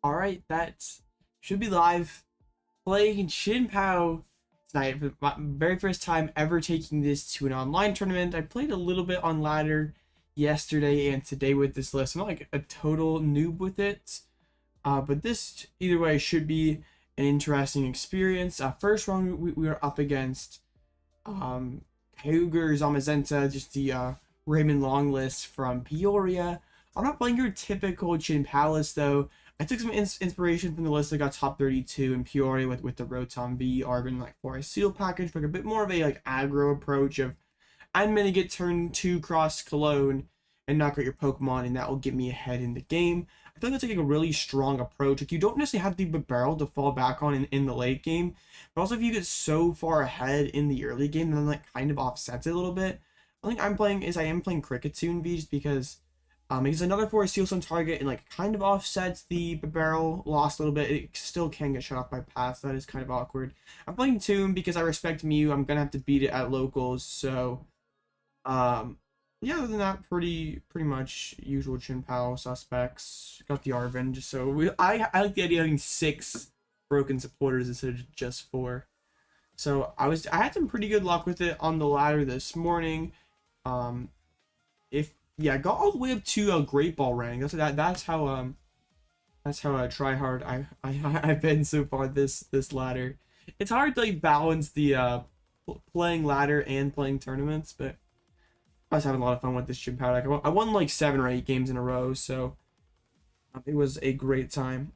Alright, that should be live. Playing Chien-Pao tonight for my very first time ever taking this to an online tournament. I played a little bit on ladder yesterday and today with this list. I'm not like a total noob with it. But this, either way, should be an interesting experience. First round, we are up against Kyogre Zamazenta, just the Raymond Long list from Peoria. I'm not playing your typical Chien-Pao list, though. I took some inspiration from the list that got top 32 in Peoria with the Rotom V Arven like Forest Seal package, like a bit more of a like aggro approach of I'm gonna get turn 2 Cross Cologne and knock out your Pokemon, and that will get me ahead in the game. I feel like that's like a really strong approach. Like you don't necessarily have the barrel to fall back on in the late game, but also if you get so far ahead in the early game, then that kind of offsets it a little bit. I think I am playing Kricketune V just because it's another Forest Seal on target and like kind of offsets the barrel loss a little bit. It still can get shut off by pass. That is kind of awkward. I'm playing Toon because I respect Mew. I'm gonna have to beat it at locals. So yeah, other than that, pretty much usual Chien-Pao suspects. Got the Arven just so I like the idea of having 6 broken supporters instead of just 4. So I had some pretty good luck with it on the ladder this morning. I got all the way up to a Great Ball rank. That's how I try hard I've been so far this ladder. It's hard to like balance the playing ladder and playing tournaments, but I was having a lot of fun with this Chien-Pao deck. I won like 7 or 8 games in a row, so it was a great time.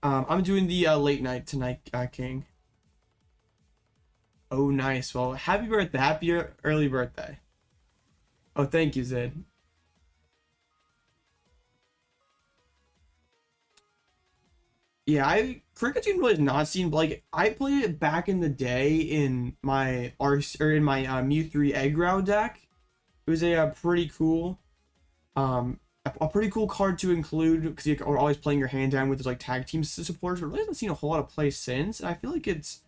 I'm doing the late night tonight, King. Oh, nice. Well, happy birthday. Happy early birthday. Oh, thank you, Zed. Yeah, Kricketune really has not seen, like, I played it back in the day in my Mew 3 Aggro deck. It was a pretty cool, a pretty cool card to include because you're always playing your hand down with those like tag team supporters, but really hasn't seen a whole lot of play since. And I feel like it's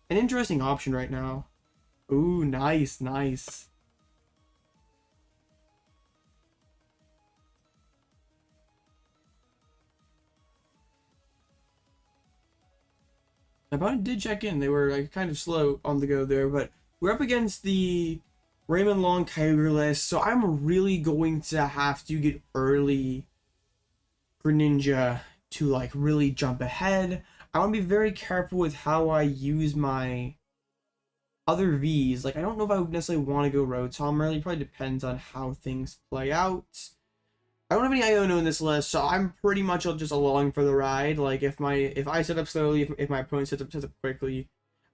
an interesting option right now. Ooh, nice. My opponent did check in. They were like kind of slow on the go there, but we're up against the Raymond Long Kyogre list, so I'm really going to have to get early Greninja to like really jump ahead. I want to be very careful with how I use my other Vs. Like I don't know if I would necessarily want to go Rotom early. It probably depends on how things play out. I don't have any Iono in this list, so I'm pretty much just along for the ride. Like if I set up slowly, if my opponent sets up quickly,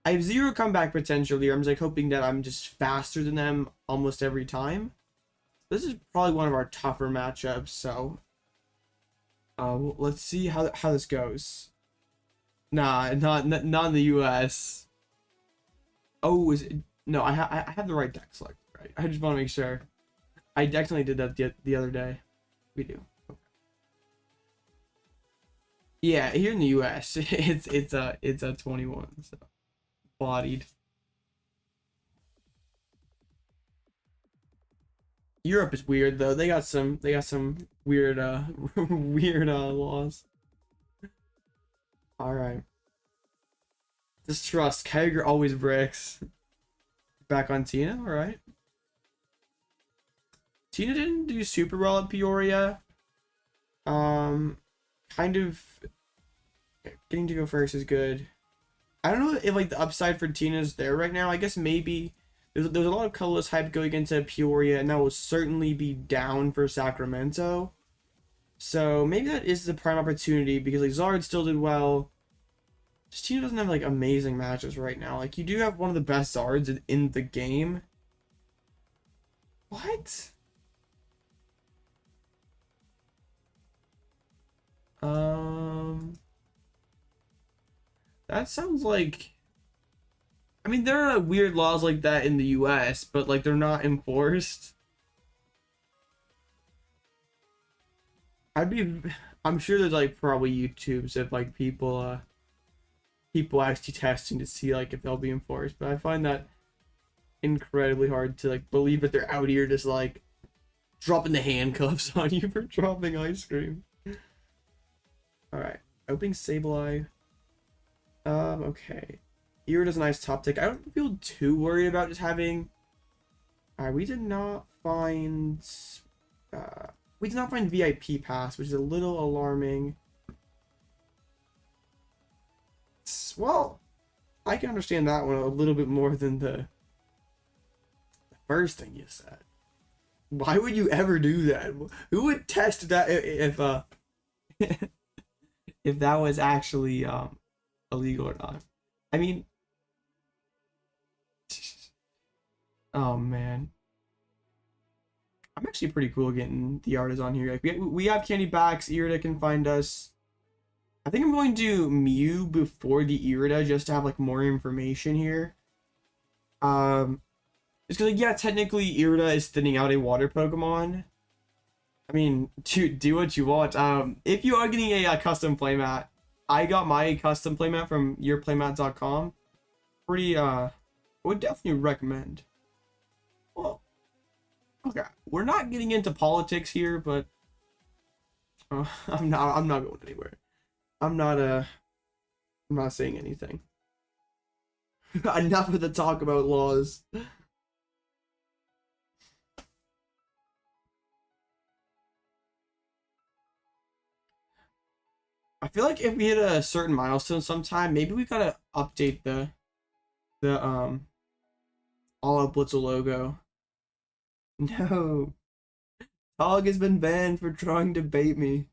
I have 0 comeback potential here. I'm just like hoping that I'm just faster than them almost every time. This is probably one of our tougher matchups, so let's see how this goes. Nah, not in the US. Oh, is it? No, I have the right deck selected, right? I just want to make sure. I definitely did that the other day. We do. Okay. Yeah, here in the US, it's a 21, so bodied. Europe is weird though. They got some weird weird laws. All right. Distrust. Kyogre always bricks. Back on Tina. All right. Tina didn't do super well at Peoria. Kind of getting to go first is good. I don't know if like the upside for Tina's there right now. I guess maybe there's a lot of colorless hype going into Peoria, and that will certainly be down for Sacramento. So maybe that is the prime opportunity because like Zard still did well. Just Tina doesn't have like amazing matches right now. Like you do have one of the best Zards in the game. What? That sounds like, I mean, there are weird laws like that in the US, but like they're not enforced. I'm sure there's like probably YouTubes of like people actually testing to see like if they'll be enforced, but I find that incredibly hard to like believe that they're out here just like dropping the handcuffs on you for dropping ice cream. Alright. Opening Sableye. Okay. Irida's a nice top tick. I don't feel too worried about just having... Alright, we did not find VIP Pass, which is a little alarming. Well, I can understand that one a little bit more than the first thing you said. Why would you ever do that? Who would test that if if that was actually illegal or not? I mean, oh man, I'm actually pretty cool getting the artists on here. Like we have candy backs. Irida can find us. I think I'm going to Mew before the Irida just to have like more information here. Just because like, yeah, technically Irida is thinning out a water Pokemon. I mean, do what you want. If you are getting a custom playmat, I got my custom playmat from yourplaymat.com. Pretty would definitely recommend. Well, okay, we're not getting into politics here, but I'm not going anywhere. I'm not saying anything. Enough of the talk about laws. I feel like if we hit a certain milestone sometime, maybe we gotta update the Alloutblitzle logo. No. Dog has been banned for trying to bait me.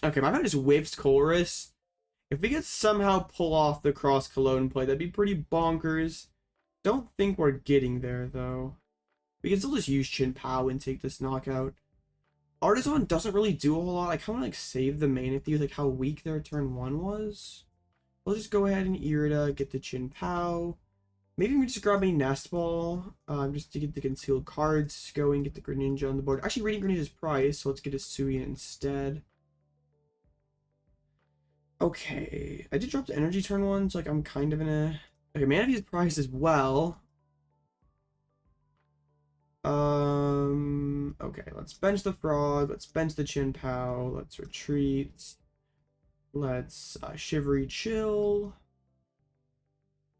Okay, my man just whiffs Chorus. If we could somehow pull off the Cross Cologne play, that'd be pretty bonkers. Don't think we're getting there, though. We can still just use Chien-Pao and take this knockout. Artisan doesn't really do a whole lot. I kind of like save the Manaphy with like how weak their turn 1 was. We'll just go ahead and Irida, get the Chien-Pao. Maybe we just grab a Nest Ball, just to get the concealed cards going, get the Greninja on the board. Actually, Radiant Greninja's prize, so let's get a Hisuian instead. Okay, I did drop the energy turn 1, so like I'm kind of in a... Okay, Manaphy's prize as well. Okay, let's bench the Frog, let's bench the Chien-Pao, let's retreat. Let's Shivery Chill.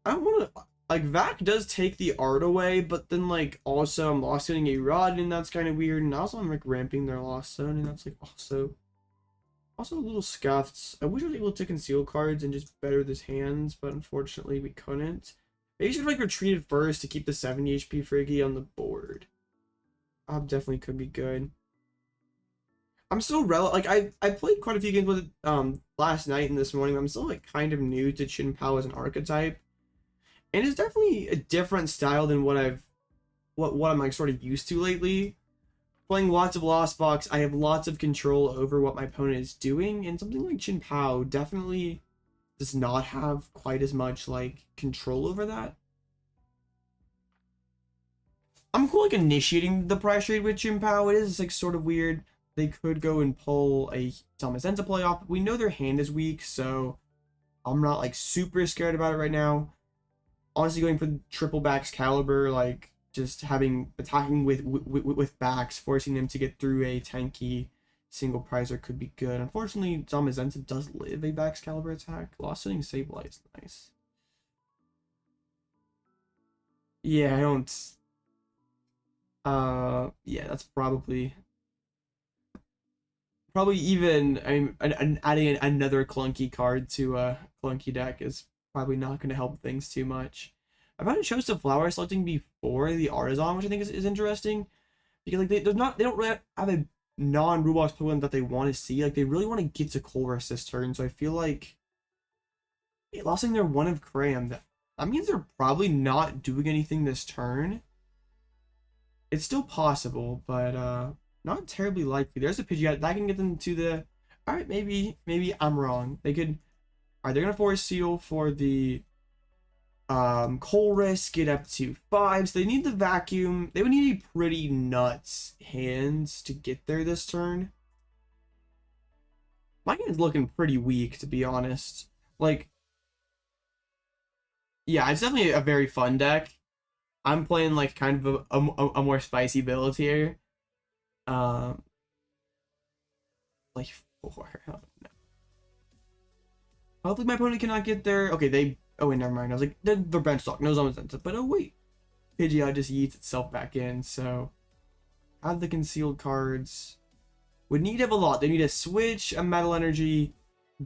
I don't want to... Like, Vac does take the art away, but then, like, also I'm lost getting a Rod, and that's kind of weird. And also I'm, like, ramping their Lost Zone, and that's, like, also a little scuffed. I wish I was able to conceal cards and just better this hands, but unfortunately we couldn't. Maybe I should have, like, retreated first to keep the 70 HP Friggy on the board. Definitely could be good. I'm still like I played quite a few games with it last night and this morning. I'm still like kind of new to Chien-Pao as an archetype, and it's definitely a different style than what I'm like sort of used to lately. Playing lots of Lost Box, I have lots of control over what my opponent is doing, and something like Chien-Pao definitely does not have quite as much like control over that. I'm cool like initiating the price trade with Chien-Pao. It is like sort of weird. They could go and pull a Zamazenta play off. We know their hand is weak, so I'm not like super scared about it right now. Honestly, going for triple Baxcalibur, like just attacking with backs, forcing them to get through a tanky single prizer could be good. Unfortunately, Zamazenta does live a Baxcalibur attack. Lost Setting Sableye is nice. Yeah, I don't. Yeah, that's probably even, I mean, adding another clunky card to a clunky deck is probably not going to help things too much. I probably chose the flower selecting before the Artisan, which I think is interesting, because like they don't really have a non-Rubox Pokemon that they want to see. Like they really want to get to Colress this turn, so I feel like losing their one of Cram, that means they're probably not doing anything this turn. It's still possible, but not terribly likely. There's a Pidgeot that can get them to the... Alright, maybe I'm wrong. They could... Alright, they're gonna force Seal for the Colress, get up to 5. So they need the Vacuum. They would need a pretty nuts hands to get there this turn. My hand's looking pretty weak, to be honest. Like, yeah, it's definitely a very fun deck. I'm playing like kind of a more spicy build here. Like 4. Oh, no. Hopefully my opponent cannot get there. Okay, they... Oh, wait, never mind. I was like, they're bench stock. No Zamazenta. But oh, wait. Pidgeot just yeets itself back in, so... Have the concealed cards. Would need to have a lot. They need a Switch, a Metal Energy,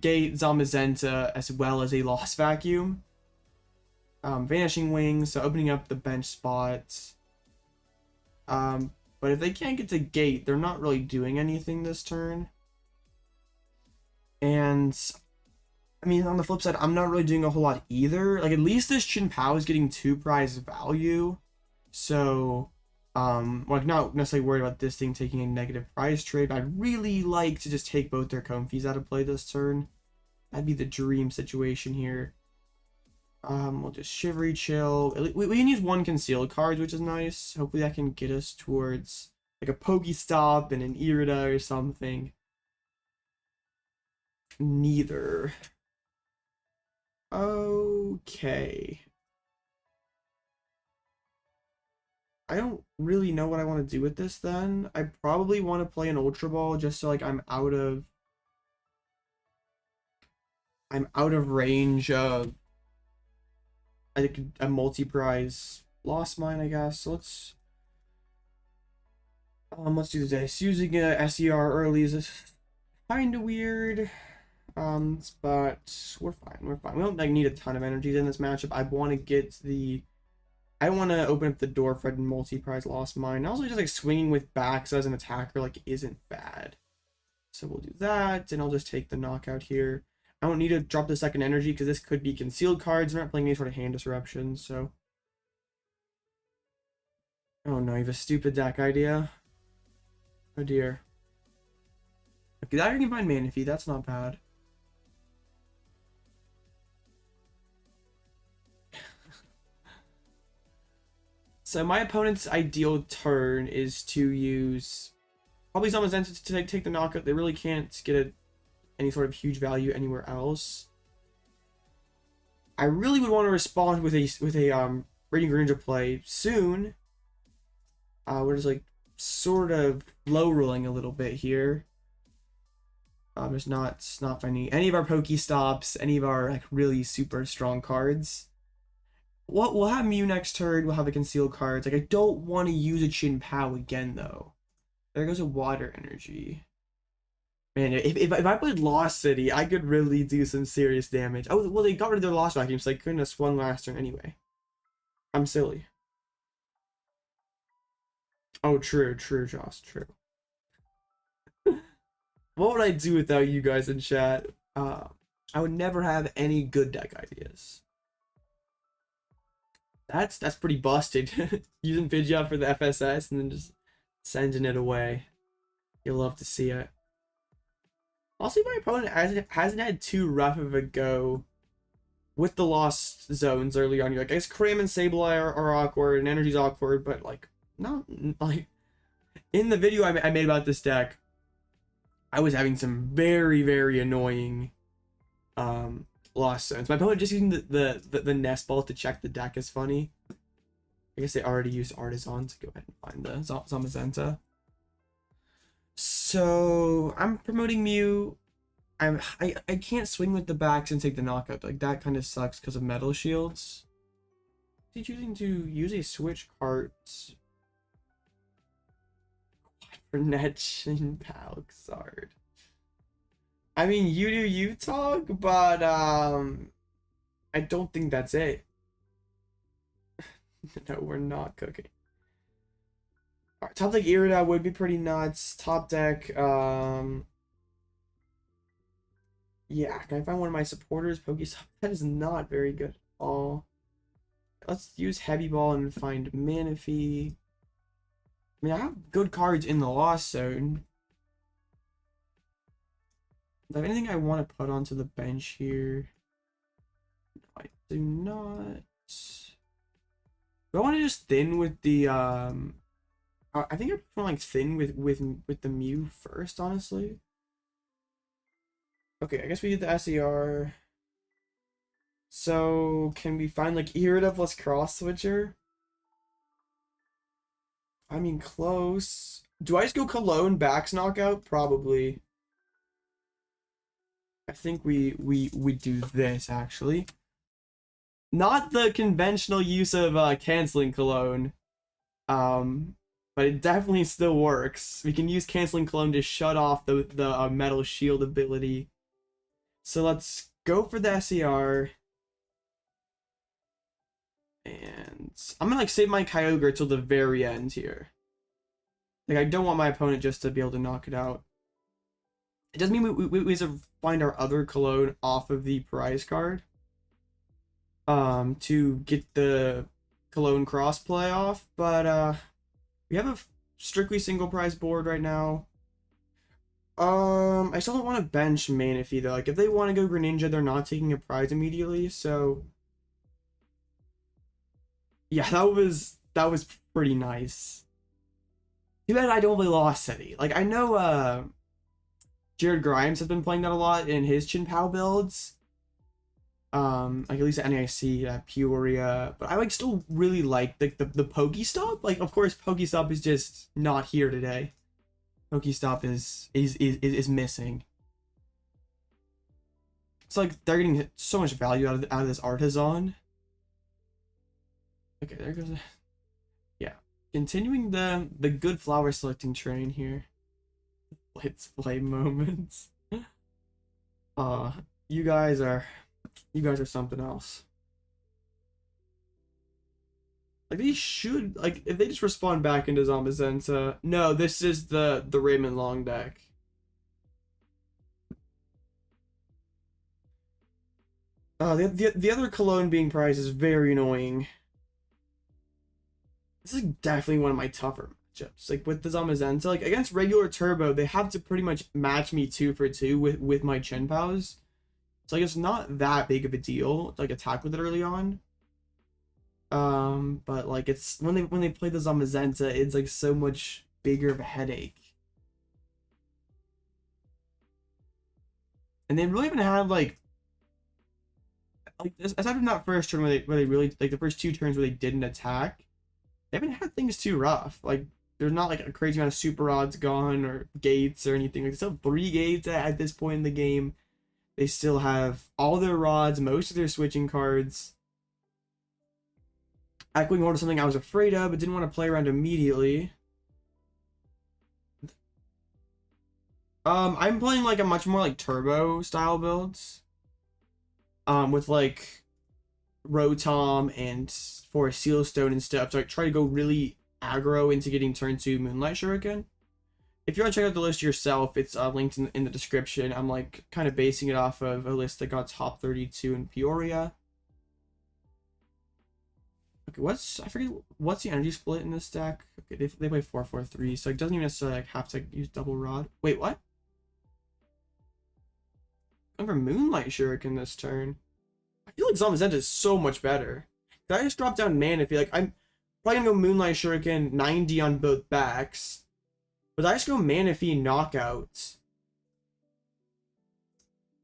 Gate, Zamazenta, as well as a Lost Vacuum. Vanishing Wings, so opening up the bench spots. But if they can't get to Gate, they're not really doing anything this turn. And I mean, on the flip side, I'm not really doing a whole lot either. Like, at least this Chien-Pao is getting 2 prize value. So, like, not necessarily worried about this thing taking a negative prize trade. But I'd really like to just take both their Comfeys out of play this turn. That'd be the dream situation here. We'll just Shivery Chill. We can use 1 concealed card, which is nice. Hopefully that can get us towards, like, a PokéStop and an Irida or something. Neither. Okay. I don't really know what I want to do with this then. I probably want to play an Ultra Ball just so like I'm out of range of a multi-prize Lost Mine, I guess. So let's do this. Using a SER early is kind of weird. But we're fine. We don't like need a ton of energies in this matchup. I want to get I want to open up the door for a multi-prize Lost Mine. Also, just like swinging with backs as an attacker like isn't bad. So we'll do that, and I'll just take the knockout here. I don't need to drop the second energy because this could be concealed cards. We're not playing any sort of hand disruption, so. Oh no, you have a stupid deck idea. Oh dear. Okay, that I can find Manaphy. That's not bad. So my opponent's ideal turn is to use probably Zamazenta to take the knockout. They really can't get any sort of huge value anywhere else. I really would want to respond with a Radiant Greninja play soon. We're just like sort of low rolling a little bit here. Just not finding any of our PokéStops, any of our like really super strong cards. We'll have Mew next turn. We'll have the concealed cards. Like, I don't want to use a Chien-Pao again, though. There goes a Water Energy. Man, if I played Lost City, I could really do some serious damage. Oh, well, they got rid of their Lost Vacuum, so they couldn't have swung last turn anyway. I'm silly. Oh, true, Josh, true. What would I do without you guys in chat? I would never have any good deck ideas. That's pretty busted. Using Pidgeot for the FSS and then just sending it away. You'll love to see it. Also, my opponent hasn't had too rough of a go with the lost zones early on. You're like, I guess Cram and Sableye are awkward and Energy's awkward, but like, not like in the video I made about this deck, I was having some very, very annoying lost zones. My opponent just using the nest ball to check the deck is funny. I guess they already used Artisan to go ahead and find the Zamazenta. So I'm promoting Mew. I can't swing with the backs and take the knockout. Like that kind of sucks because of metal shields. Is he choosing to use a switch cards for net Chien-Pao Xard? I mean, you do you talk, but I don't think that's it. No, we're not cooking. Alright, top deck Irida would be pretty nuts. Top deck, yeah, can I find one of my supporters? PokéStop, that is not very good at all. Let's use Heavy Ball and find Manaphy. I mean, I have good cards in the Lost Zone. Do I have anything I want to put onto the bench here? No, I do not. Do I want to just thin with the I think I want to like thin with the Mew first, honestly. Okay, I guess we did the SER. So can we find like Irida plus Cross Switcher? I mean, close. Do I just go Cologne Bax knockout? Probably. I think we do this actually. Not the conventional use of Canceling Cologne. But it definitely still works. We can use Canceling Cologne to shut off the Metal Shield ability. So let's go for the SER. And I'm gonna like save my Kyogre till the very end here. Like I don't want my opponent just to be able to knock it out. It doesn't mean we have to find our other Cologne off of the prize card. To get the Cologne crossplay off, but we have a strictly single prize board right now. I still don't want to bench Manaphy though. Like if they want to go Greninja, they're not taking a prize immediately, so yeah, that was pretty nice. Too bad I don't play Lost City. Like I know Jared Grimes has been playing that a lot in his Chien-Pao builds. Like at least at NAIC, Peoria, but I like still really like the PokéStop. Like of course PokéStop is just not here today. PokéStop is missing. It's like they're getting so much value out of this Artisan. Okay, there goes. Yeah, continuing the good flower selecting train here. Let's play moments. You guys are something else. Like they should, like if they just respond back into Zamazenta. No, this is the Raymond Long deck. The other Cologne being prized is very annoying. This is definitely one of my tougher matchups. Like with the Zamazenta, like against regular Turbo, they have to pretty much match me 2 for 2 with my Chien-Paos. So like it's not that big of a deal to like attack with it early on. But like it's when they play the Zamazenta, it's like so much bigger of a headache. And they really haven't had like aside from that first turn where they really like the first 2 turns where they didn't attack, they haven't had things too rough. Like there's not like a crazy amount of super rods gone or gates or anything. Like they still have 3 gates at this point in the game. They still have all their rods, most of their switching cards. Echoing Order, something I was afraid of but didn't want to play around immediately. I'm playing like a much more like turbo style builds. With like Rotom and for Seal Stone and stuff. So I try to go really aggro into getting turn 2 Moonlight Shuriken. If you want to check out the list yourself, it's linked in the description. I'm like kind of basing it off of a list that got top 32 in Peoria. Okay, I forget what's the energy split in this deck? Okay, they play 4-4-3, so it doesn't even necessarily like have to use double rod. Wait, what? I'm for Moonlight Shuriken this turn. I feel like Zamazenta is so much better. Can I just drop down Manaphy? Like I'm probably gonna go Moonlight Shuriken 90 on both backs. But I just go Manaphy knockouts.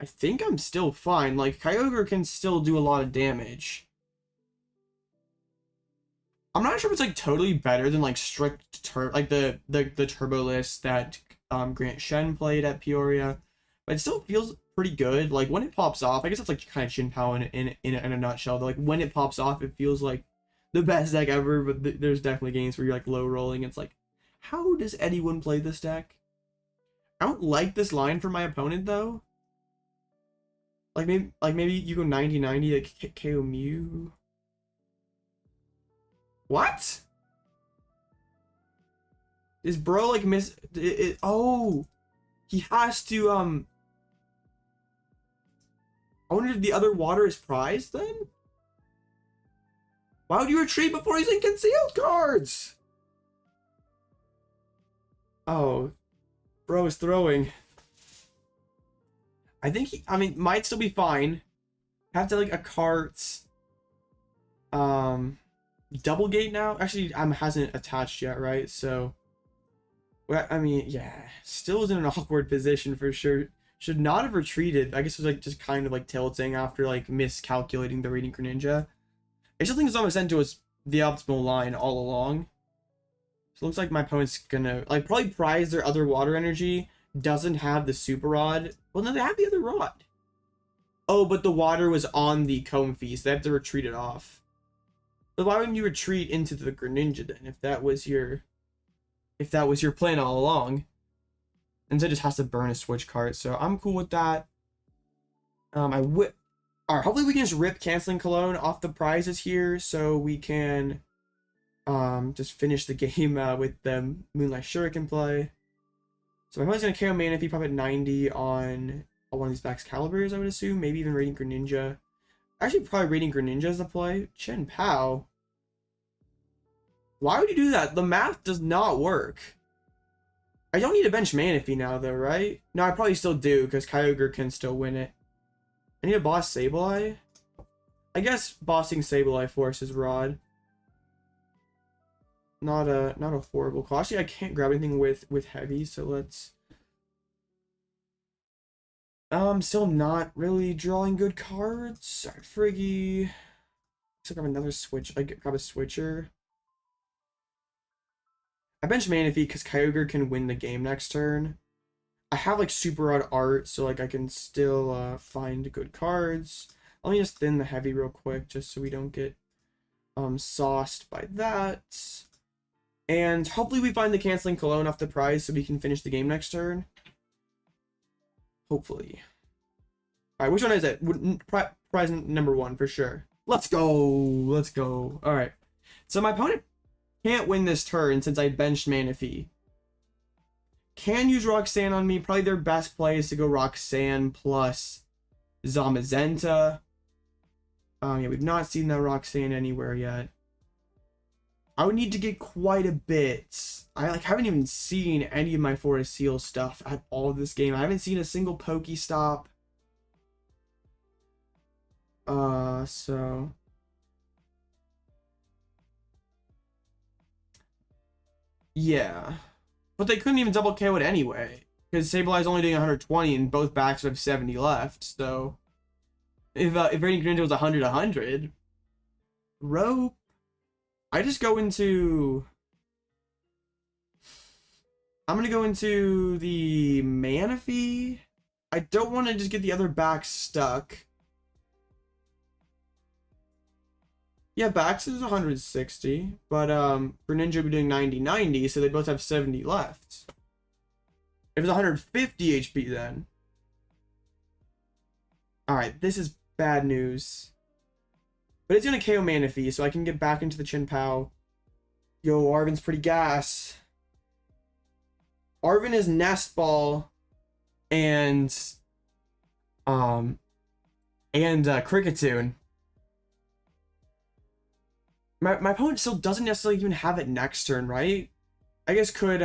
I think I'm still fine. Like Kyogre can still do a lot of damage. I'm not sure if it's like totally better than like strict the turbo list that Grant Shen played at Peoria, but it still feels pretty good. Like when it pops off, I guess it's like kind of Chien-Pao in a nutshell. But like when it pops off, it feels like the best deck ever. But there's definitely games where you're like low rolling. It's like, how does anyone play this deck? I don't like this line for my opponent though. Like maybe you go 90-90 like KO Mew. What? Is bro like miss it? Oh, he has to I wonder if the other water is prized then? Why would you retreat before he's in concealed cards? Oh, bro is throwing. I think might still be fine. Have to like a cart double gate now. Actually, hasn't attached yet, right? So well, I mean, yeah, still is in an awkward position for sure. Should not have retreated. I guess it was like just kind of like tilting after like miscalculating the Radiant Greninja. I still think Zamazenta was the optimal line all along. So it looks like my opponent's gonna like probably prize their other water energy. Doesn't have the super rod. Well, no, they have the other rod. Oh, but the water was on the Comfey, so they have to retreat it off. But why wouldn't you retreat into the Greninja then, if that was your plan all along? And so it just has to burn a switch card, so I'm cool with that. Alright, hopefully we can just rip Canceling Cologne off the prizes here, so we can just finish the game with the Moonlight Shuriken play. So my opponent's gonna KO Manaphy probably at 90 on one of these Baxcaliburs, I would assume. Maybe even Radiant Greninja. Actually, probably Radiant Greninja is the play. Chien-Pao. Why would you do that? The math does not work. I don't need to bench Manaphy now, though, right? No, I probably still do, because Kyogre can still win it. I need to boss Sableye. I guess bossing Sableye forces Rod. Not a horrible call. Actually, I can't grab anything with heavy, so let's. Still not really drawing good cards. Sorry, Friggy. Let's grab another switch. I grab a switcher. I bench Manaphy because Kyogre can win the game next turn. I have like Super Rod Art, so like I can still find good cards. Let me just thin the heavy real quick, just so we don't get sauced by that. And hopefully we find the Canceling Cologne off the prize so we can finish the game next turn. Hopefully. Alright, which one is it? Prize number 1 for sure. Let's go. Let's go. Alright. So my opponent can't win this turn since I benched Manaphy. Can use Roxanne on me. Probably their best play is to go Roxanne plus Zamazenta. Yeah, we've not seen that Roxanne anywhere yet. I would need to get quite a bit. I haven't even seen any of my Forest Seal stuff at all this game. I haven't seen a single PokéStop. So yeah. But they couldn't even double KO it anyway. Because Sableye's only doing 120 and both backs have 70 left. So if Radiant Greninja was 100, rope. I just go into. I'm gonna go into the Manaphy. I don't want to just get the other back stuck. Yeah, Bax is 160, but Greninja will be doing 90, so they both have 70 left. If it's 150 HP then. Alright, this is bad news. But it's gonna KO Manaphy, so I can get back into the Chien-Pao. Yo, Arven's pretty gas. Arven is Nest Ball and Kricketune. My opponent still doesn't necessarily even have it next turn, right? I guess could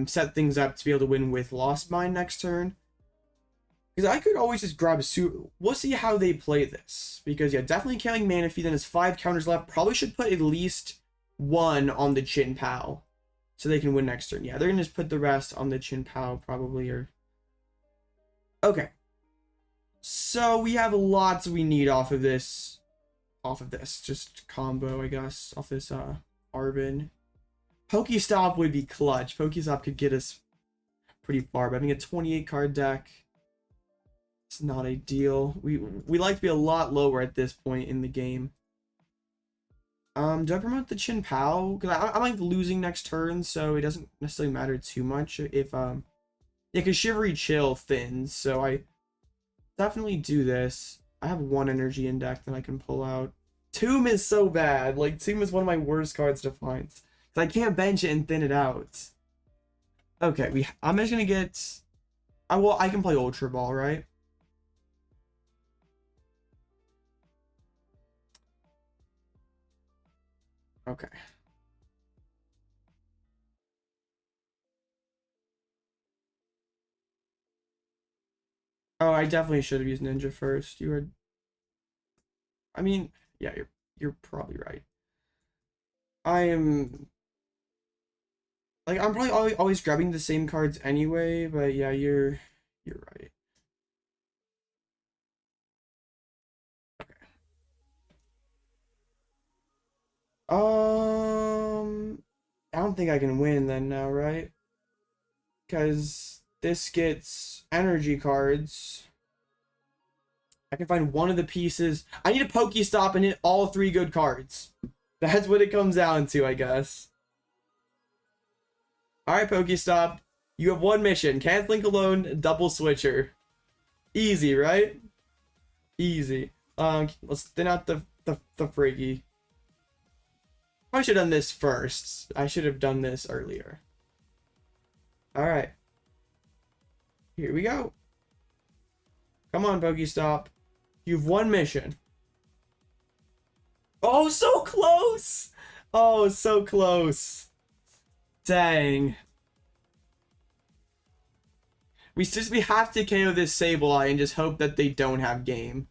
set things up to be able to win with Lost Mine next turn. Because I could always just grab a suit. We'll see how they play this. Because yeah, definitely killing Manaphy, then has 5 counters left. Probably should put at least 1 on the Chien-Pao. So they can win next turn. Yeah, they're gonna just put the rest on the Chien-Pao probably, or. Okay. So we have lots we need off of this. Just combo, I guess, off this Arven. PokéStop would be clutch. PokéStop could get us pretty far, but having a 28 card deck, it's not ideal. We like to be a lot lower at this point in the game. Do I promote the Chien-Pao? Because I'm like losing next turn, so it doesn't necessarily matter too much if yeah, because Shivery Chill thins, so I definitely do this. I have 1 energy in deck that I can pull out. Tomb is so bad. Like, Tomb is one of my worst cards to find. Because I can't bench it and thin it out. Okay, I'm just gonna get. I can play Ultra Ball, right? Okay. Oh, I definitely should have used Ninja first. You were. I mean, yeah, you're probably right. I am. Like, I'm probably always grabbing the same cards anyway, but yeah, you're right. Okay. I don't think I can win then now, right? Because this gets energy cards. I can find one of the pieces. I need a PokéStop and hit all 3 good cards. That's what it comes down to, I guess. Alright, PokéStop. You have 1 mission. Canceling Cologne, double switcher. Easy, right? Easy. Let's thin out the Friggy. I should have done this first. I should have done this earlier. Alright. Here we go. Come on, PokéStop. You've 1 mission. Oh, so close! Oh, so close. Dang. We have to KO this Sableye and just hope that they don't have game.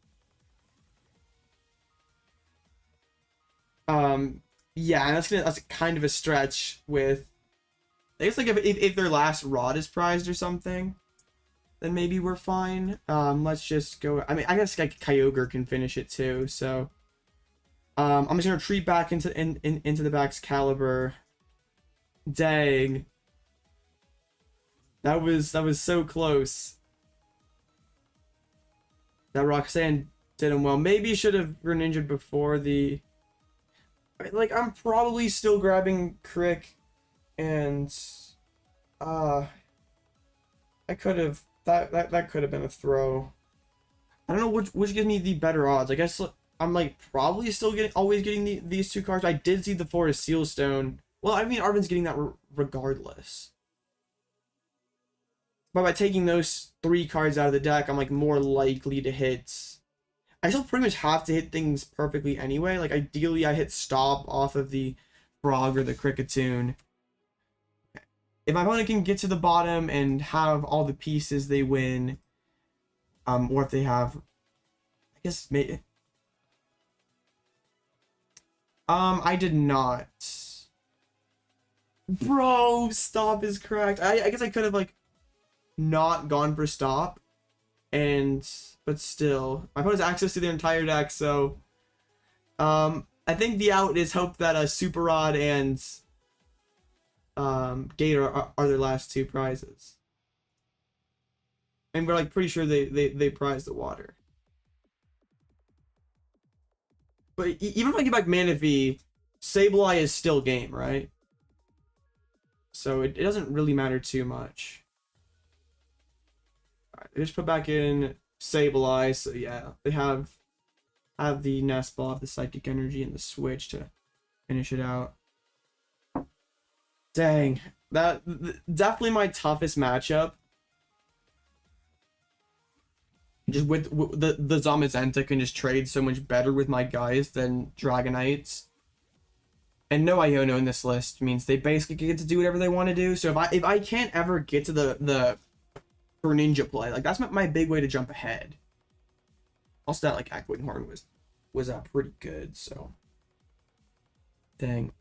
Yeah, that's kind of a stretch with, I guess, like if their last rod is prized or something, then maybe we're fine. Let's just go. I mean, I guess like Kyogre can finish it too. So, I'm just gonna retreat back into the Baxcalibur. Dang. That was so close. That Roxanne did him well. Maybe should have Greninja before the. Like, I'm probably still grabbing Crick, and I could have that could have been a throw. I don't know which gives me the better odds. I guess I'm like probably still always getting these 2 cards. I did see the Forest Seal Stone. Well, I mean, Arven's getting that regardless. But by taking those 3 cards out of the deck, I'm like more likely to hit. I still pretty much have to hit things perfectly anyway. Like, ideally, I hit stop off of the Frog or the Kricketune. If my opponent can get to the bottom and have all the pieces, they win. Or if they have, I guess, maybe. I did not. Bro, stop is correct. I guess I could have, like, not gone for stop. But still, my opponent has access to their entire deck, so I think the out is hope that Super Rod and Gator are their last 2 prizes, and we're like pretty sure they prize the water. But even if I get back Manaphy, Sableye is still game, right? So it doesn't really matter too much. Alright, they just put back in Sableye, so yeah, they have the Nest Ball, the Psychic Energy, and the Switch to finish it out. Dang, that definitely my toughest matchup. Just with the Zamazenta can just trade so much better with my guys than Dragonites. And no Iono in this list means they basically get to do whatever they want to do. So if I can't ever get to the Greninja play, like that's my big way to jump ahead. Also, that like Echoing Horn was pretty good. So, dang.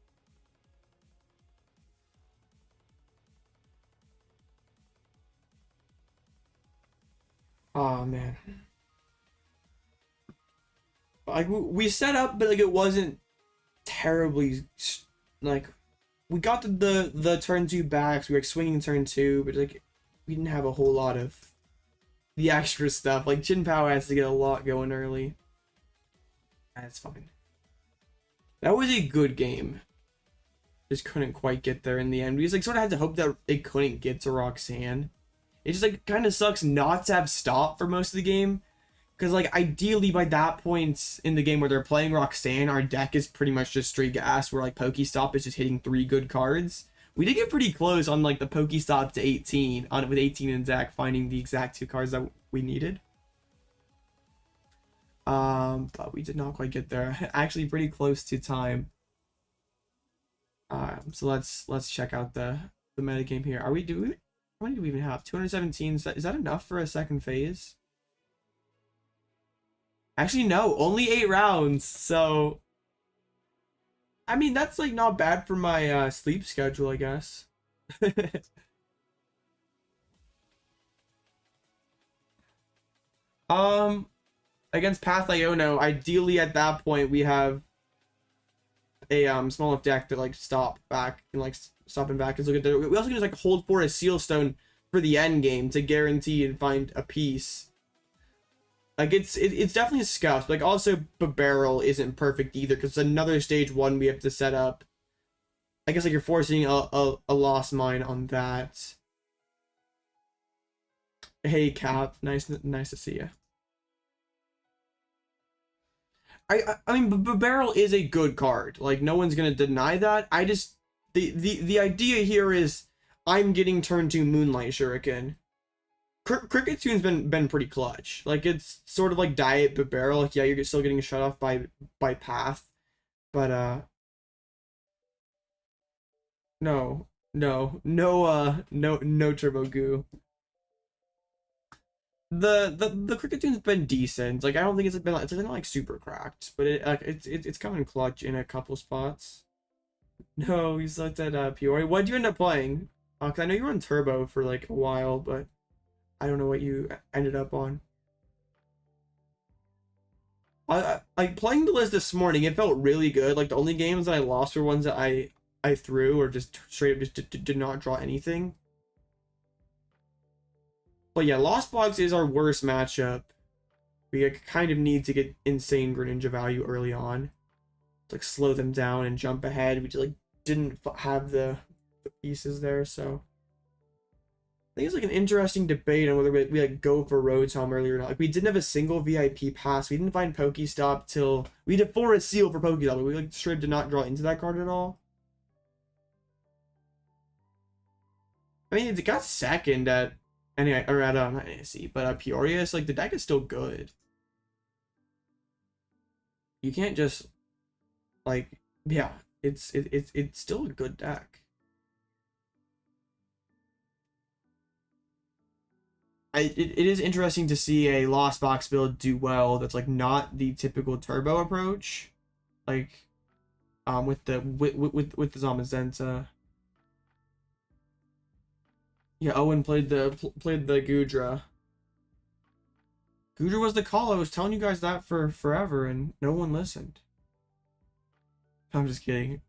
Oh man. Like we set up, but like it wasn't terribly like we got the turn 2 backs. We were like, swinging turn 2, but like we didn't have a whole lot of the extra stuff. Like Chien-Pao has to get a lot going early. That's fine. That was a good game. Just couldn't quite get there in the end. We just like sort of had to hope that it couldn't get to Roxanne. It just like kind of sucks not to have stop for most of the game. Because like ideally by that point in the game where they're playing Roxanne, our deck is pretty much just straight gas where like PokéStop is just hitting 3 good cards. We did get pretty close on like the PokéStop to 18, on with 18 in deck, finding the exact 2 cards that we needed. But we did not quite get there. Actually pretty close to time. So let's check out the metagame here. How many do we even have? 217. Is that enough for a second phase? Actually, no. Only 8 rounds. So, I mean, that's like not bad for my sleep schedule, I guess. Against Path Iono, ideally at that point we have a small enough deck to like stop back and like stop and back. Cause look at we also can just like hold for a Seal Stone for the end game to guarantee and find a piece. Like it's definitely a scuff. Like also barrel isn't perfect either because another stage 1 we have to set up. I guess like you're forcing a lost mine on that. Hey Cap, nice to see you. I mean barrel is a good card. Like no one's gonna deny that. I just the idea here is I'm getting turned to Moonlight Shuriken. Kricketune been pretty clutch. Like it's sort of like diet but barrel. Like yeah, you're still getting shut off by path, but no turbo goo. The Krickatune's been decent. Like I don't think it's not like super cracked, but it's coming clutch in a couple spots. No, you sucked at Peoria. What'd you end up playing? 'Cause I know you were on turbo for like a while, but I don't know what you ended up on. Like playing the list this morning, it felt really good. Like the only games that I lost were ones that I threw or just straight up just did not draw anything. But yeah, Lost Box is our worst matchup. We kind of need to get insane Greninja value early on. To, like slow them down and jump ahead. We just like didn't have the pieces there, so I think it's like an interesting debate on whether we like go for Rotom earlier or not. Like we didn't have a single VIP pass. We didn't find PokéStop till we did Forest Seal for PokéStop, but we like straight did not draw into that card at all. I mean, it got second at anyway, or at not NAC, but Peoria. Like the deck is still good. You can't just like yeah, it's still a good deck. It is interesting to see a Lost Box build do well that's like not the typical turbo approach, like with the Zamazenta. Yeah, Owen played the Goodra. Goodra was the call. I was telling you guys that for forever and no one listened. I'm just kidding.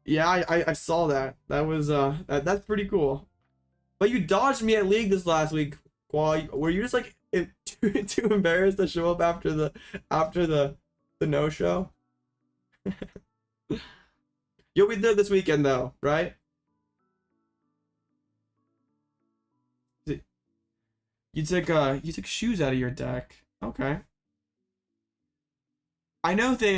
Yeah, I saw that. That was that's pretty cool. But you dodged me at League this last week. Were you just like too embarrassed to show up after the no show? You'll be there this weekend though, right? You took shoes out of your deck. Okay. I know they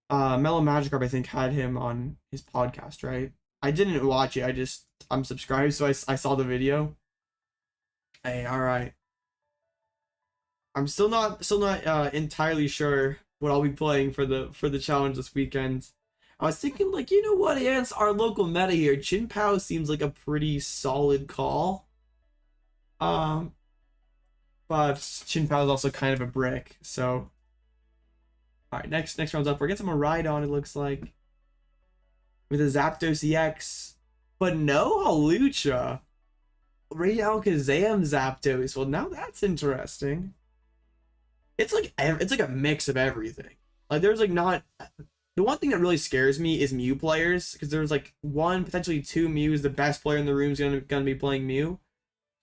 Mellow Magikarp I think had him on his podcast, right? I didn't watch it. I'm subscribed, so I saw the video. Hey, all right. I'm still not entirely sure what I'll be playing for the challenge this weekend. I was thinking like, you know what, against our local meta here, Chien-Pao seems like a pretty solid call. But Chien-Pao is also kind of a brick, so all right, next round's up. We're getting some Rhydon, it looks like, with a Zapdos EX, but no Hawlucha. Radiant Alakazam Zapdos. Well, now that's interesting. It's like a mix of everything. Like there's like not the one thing that really scares me is Mew players because there's like one potentially two Mews. The best player in the room is gonna be playing Mew,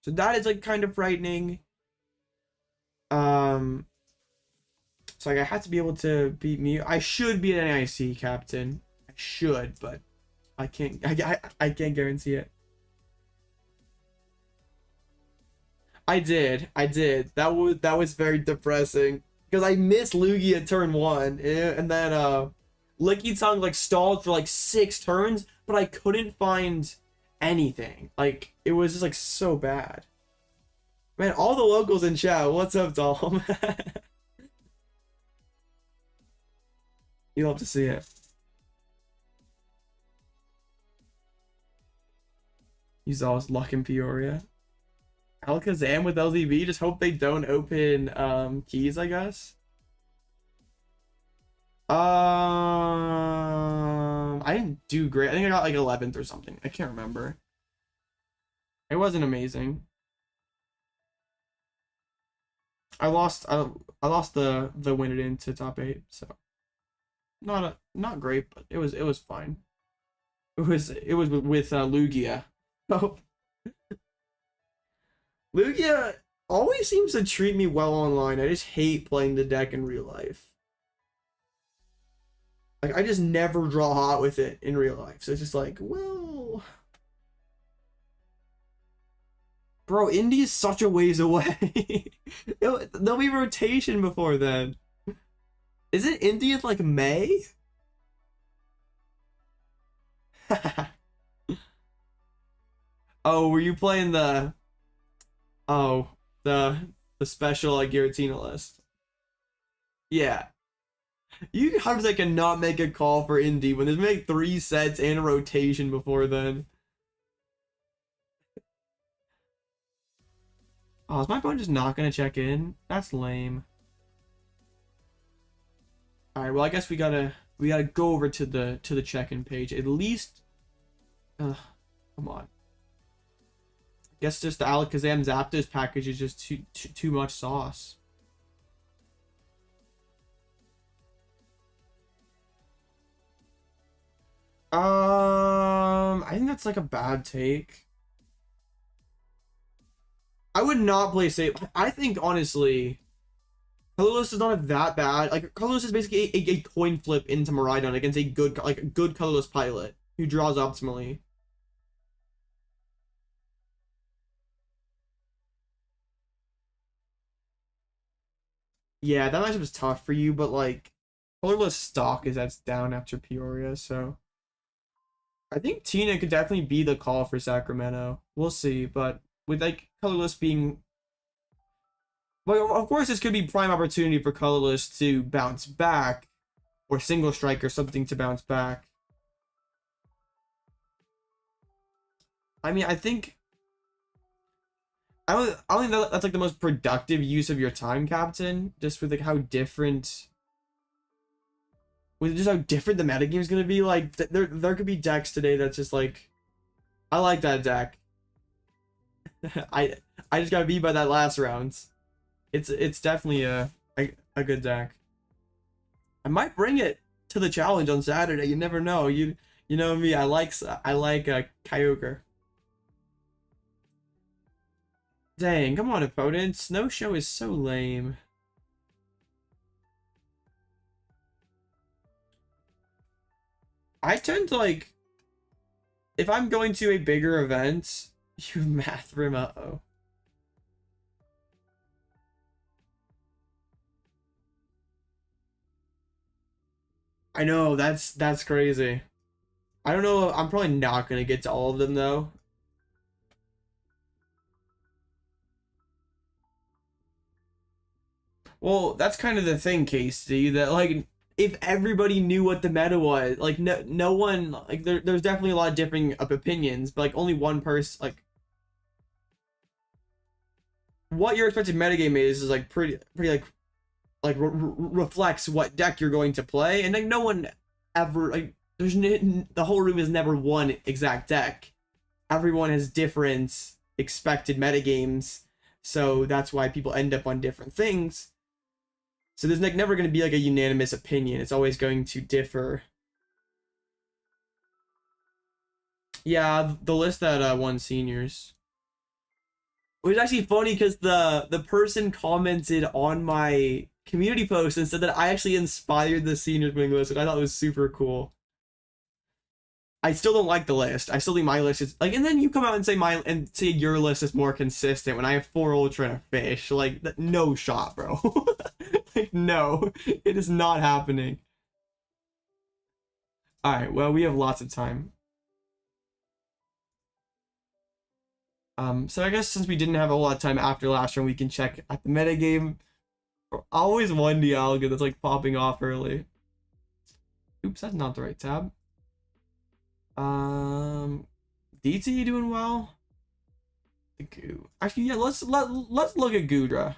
so that is like kind of frightening. So like I have to be able to beat Mew. I should be an NIC captain. I should, but I can't. I can't guarantee it. I did. That was very depressing because I missed Lugia turn 1, and then Licky Tongue like stalled for like 6 turns, but I couldn't find anything. Like it was just like so bad. Man, all the locals in chat. What's up, Dom? You'll have to see it. Use all his luck in Peoria. Alakazam with LDV. Just hope they don't open keys, I guess. I didn't do great. I think I got like 11th or something. I can't remember. It wasn't amazing. I lost the win it into top 8, so not great, but it was fine. it was with Lugia. Oh, Lugia always seems to treat me well online. I just hate playing the deck in real life. Like, I just never draw hot with it in real life. So it's just like, well... Bro, Indy's such a ways away. There'll be rotation before then. Isn't Indy in, like, May? Oh, were you playing the... Oh, the special, like, Giratina list? Yeah. You 100% cannot make a call for Indy when there's like 3 sets and a rotation before then. Oh, is my phone just not gonna check in? That's lame. Alright, well I guess we gotta go over to the check-in page. At least come on. I guess just the Alakazam Zapdos package is just too much sauce. I think that's like a bad take. I would not play safe. I think honestly, colorless is not that bad. Like colorless is basically a coin flip into Miraidon against a good colorless pilot who draws optimally. Yeah, that matchup is tough for you, but like colorless stock is that's down after Peoria, so I think Tina could definitely be the call for Sacramento. We'll see, but with like colorless being, well, of course this could be prime opportunity for colorless to bounce back, or single strike or something to bounce back. I mean, I don't think that's like the most productive use of your time, Captain. Just with like how different, with just how different the metagame is gonna be. Like there could be decks today that's just like, I like that deck. I just got beat by that last round. It's definitely a good deck. I might bring it to the challenge on Saturday. You never know. You know me. I like Kyogre. Dang, come on, opponent. Snow Show is so lame. I tend to like, if I'm going to a bigger event, you math room, uh-oh. I know, that's crazy. I don't know, I'm probably not gonna get to all of them though. Well, that's kind of the thing, Casey, that like if everybody knew what the meta was, like no one, like there's definitely a lot of differing opinions, but like only one person, like what your expected metagame is like pretty reflects what deck you're going to play, and like no one ever like the whole room is never one exact deck. Everyone has different expected metagames, so that's why people end up on different things. So there's like never going to be like a unanimous opinion. It's always going to differ. Yeah, the list that won seniors. It was actually funny because the person commented on my community post and said that I actually inspired the seniors winning list, and I thought it was super cool. I still don't like the list. I still think my list is like, and then you come out and say your list is more consistent when I have 4 Ultra and a Fish. Like, no shot, bro. Like, no, it is not happening. All right, well, we have lots of time. So I guess since we didn't have a lot of time after last round, we can check at the metagame. Always one Dialga that's like popping off early. Oops, that's not the right tab. DT doing well. The Goo. Actually, yeah, let's look at Goodra.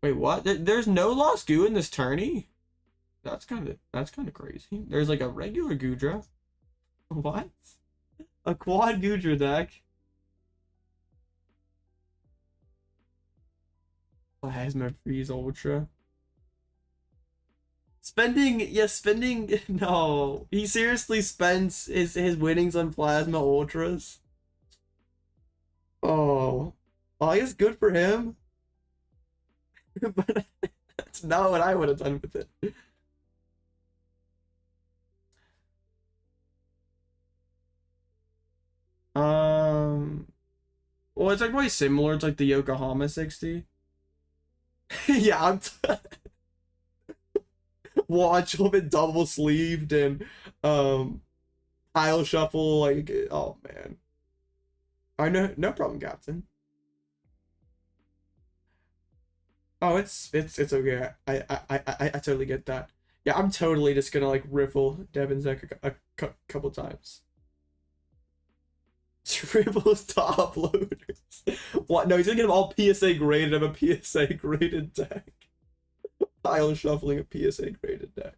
Wait, what? There's no Lost Goo in this tourney? That's kind of crazy. There's like a regular Goodra. What? A quad Goodra deck. Plasma Freeze Ultra. spending, no. He seriously spends his winnings on Plasma Ultras. Oh. Well, I guess good for him. But that's not what I would have done with it. Well, it's like probably similar. It's like the Yokohama 60. Yeah, watch a bit double sleeved and pile shuffle. Like, oh man. I know, no problem, Captain. Oh, it's okay. I totally get that. Yeah, I'm totally just gonna like riffle Devin's deck a couple times. Triple top loaders. What? No, he's gonna get them all PSA graded. I have a PSA graded deck. Pile shuffling a PSA graded deck.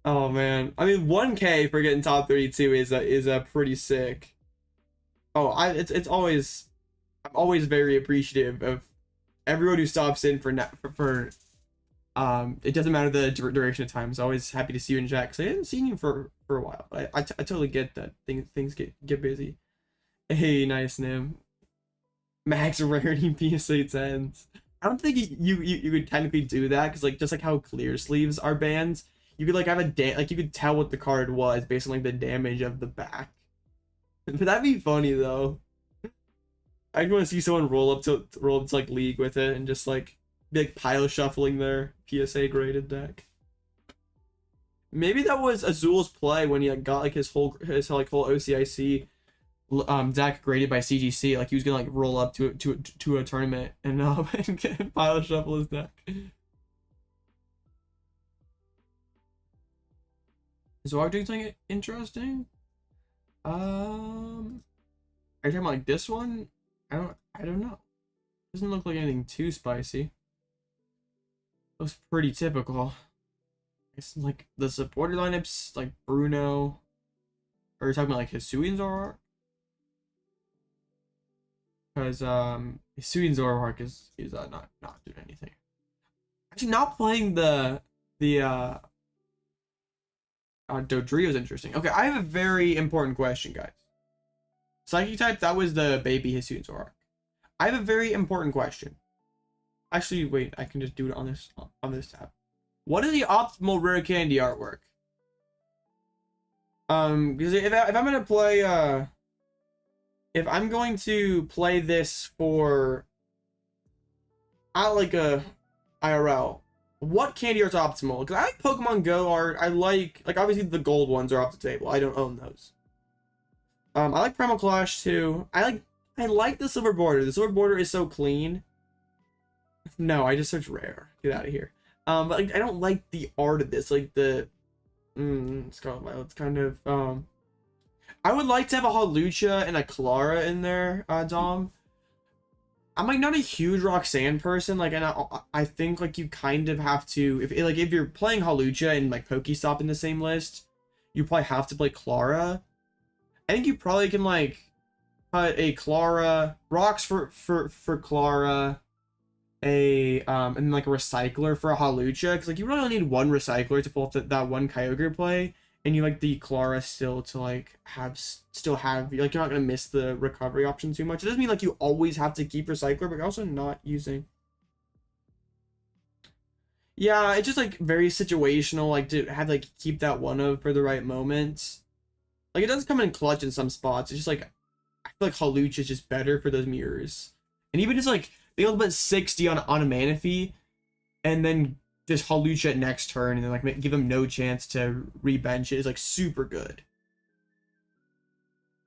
Oh man, I mean 1K for getting top 32 is a pretty sick. Oh, it's always, I'm always very appreciative of everyone who stops in for it doesn't matter the duration of time. It's always happy to see you in chat because I haven't seen you for a while. But I totally get that things get busy. Hey, nice Nim. Max rarity PSA 10s. I don't think you could technically do that because like just like how clear sleeves are banned, you could like have like you could tell what the card was based on like the damage of the back. But that'd be funny though. I want to see someone roll up to like League with it and just like be like pile shuffling their PSA graded deck. Maybe that was Azul's play when he like got like his whole OCIC deck graded by CGC. Like he was gonna like roll up to a tournament and and pile shuffle his deck. So are we doing something interesting? Are you talking about like this one? I don't know. Doesn't look like anything too spicy. Looks pretty typical. It's like the supporter lineups, like Bruno. Or you're talking about like Hisuian Zoroark? Because Hisuian Zoroark is not doing anything. Actually, not playing the Dodrio is interesting. Okay, I have a very important question, guys. Psychic type, that was the baby Hisuian Zoroark. I have a very important question. Actually, wait, I can just do it on this tab. What is the optimal rare candy artwork? Because if I'm gonna play if I'm going to play this for like a IRL, what candy art's optimal? Because I like Pokemon Go art. I like obviously the gold ones are off the table. I don't own those. I like Primal Clash too. I like the silver border. The silver border is so clean. No, I just searched rare. Get out of here. But like I don't like the art of this. Like the Scarlet Violet's kind of I would like to have a Hawlucha and a Clara in there, Dom. I'm like not a huge Roxanne person, like, and I think like you kind of have to, if you're playing Hawlucha and like PokéStop in the same list, you probably have to play Clara. I think you probably can like put a Clara, rocks for Clara, and then like a recycler for a Hawlucha, because like you really only need one recycler to pull off that one Kyogre play, and you like the Clara still to like still have like you're not gonna miss the recovery option too much. It doesn't mean like you always have to keep recycler, but you're also not using. Yeah, it's just like very situational, like to have like keep that one of for the right moment. Like it does come in clutch in some spots. It's just like I feel like Hawlucha is just better for those mirrors, and even just like being able to put 60 on a Manaphy, and then this Hawlucha at next turn, and then like give him no chance to rebench it is like super good.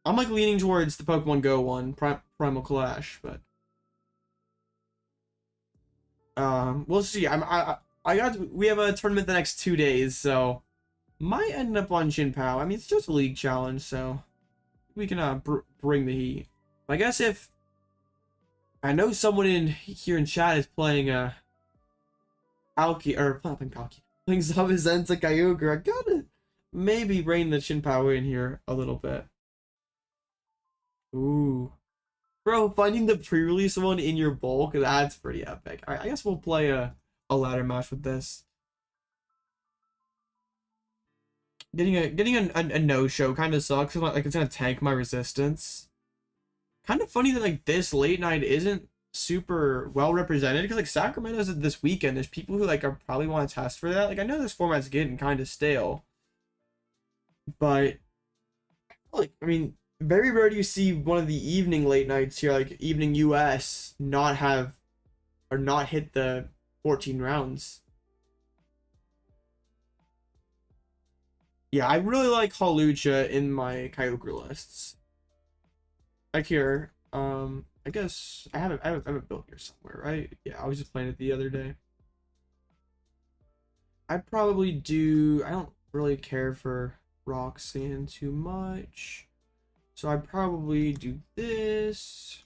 I'm like leaning towards the Pokemon Go one, Primal Clash, but we'll see. We have a tournament the next 2 days, so might end up on Chien-Pao. I mean, it's just a league challenge, so we can bring the heat. I guess if I know someone in here in chat is playing Palkia, or not playing Palkia, playing Zabuzenza Kyogre, I gotta maybe rein the Chien-Pao in here a little bit. Ooh. Bro, finding the pre-release one in your bulk, that's pretty epic. Alright, I guess we'll play a ladder match with this. Getting a no-show kind of sucks. Like it's gonna tank my resistance. Kind of funny that like this late night isn't super well represented because like Sacramento's this weekend. There's people who like are probably want to test for that. Like I know this format's getting kind of stale, but like I mean, very rare do you see one of the evening late nights here, like evening US, not have or not hit the 14 rounds. Yeah, I really like Hawlucha in my Kyogre lists. Like here, I guess I have it built here somewhere, right? Yeah, I was just playing it the other day. I'd probably do, I don't really care for Roxanne too much. So I'd probably do this.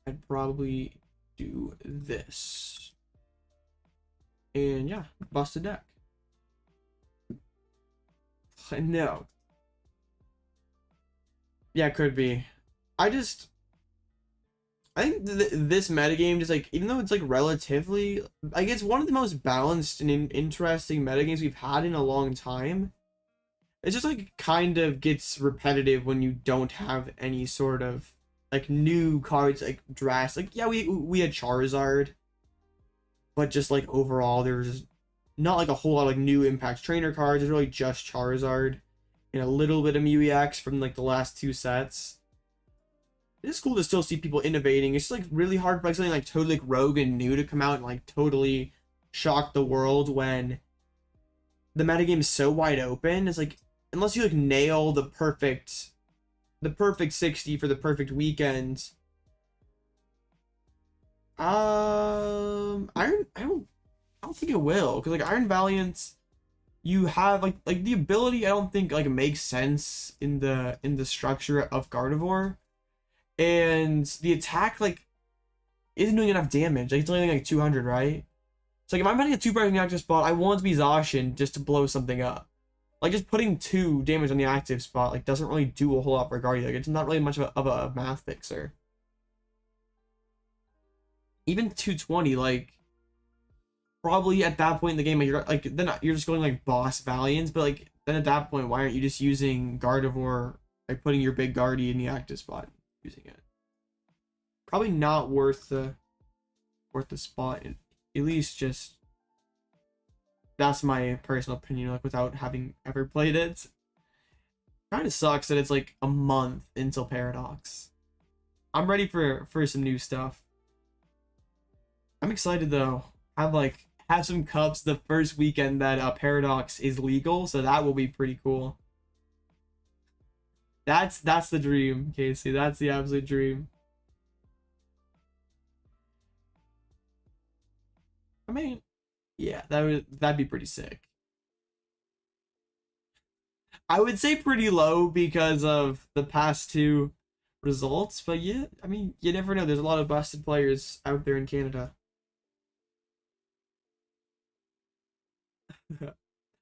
I'd probably do this. And yeah, bust a deck. No. Yeah, could be. I think this metagame just like, even though it's like relatively, like it's one of the most balanced and interesting metagames we've had in a long time. It just like kind of gets repetitive when you don't have any sort of like new cards like drastic. Like yeah, we had Charizard, but just like overall there's not like a whole lot of like new impact trainer cards. It's really just Charizard and a little bit of Mew EX from like the last two sets. It's cool to still see people innovating. It's like really hard for like something like totally like rogue and new to come out and like totally shock the world when the metagame is so wide open. It's like unless you like nail the perfect 60 for the perfect weekend. I don't think it will, because like Iron Valiant, you have like the ability I don't think like makes sense in the structure of Gardevoir, and the attack like isn't doing enough damage. Like it's only like 200, right? So like if I'm putting a 2 in the active spot, I want it to be Zacian just to blow something up. Like just putting 2 damage on the active spot like doesn't really do a whole lot for Guardian. Like it's not really much of a math fixer. Even 220, like probably at that point in the game, like you're like then you're just going like boss Valiants, but like then at that point, why aren't you just using Gardevoir, like putting your big Guardy in the active spot, using it? Probably not worth the spot. At least just that's my personal opinion. Like without having ever played it, kind of sucks that it's like a month until Paradox. I'm ready for some new stuff. I'm excited though. Have some cups the first weekend that Paradox is legal, so that will be pretty cool. That's the dream, Casey. That's the absolute dream. I mean, yeah, that'd be pretty sick. I would say pretty low because of the past 2 results, but yeah, I mean, you never know. There's a lot of busted players out there in Canada.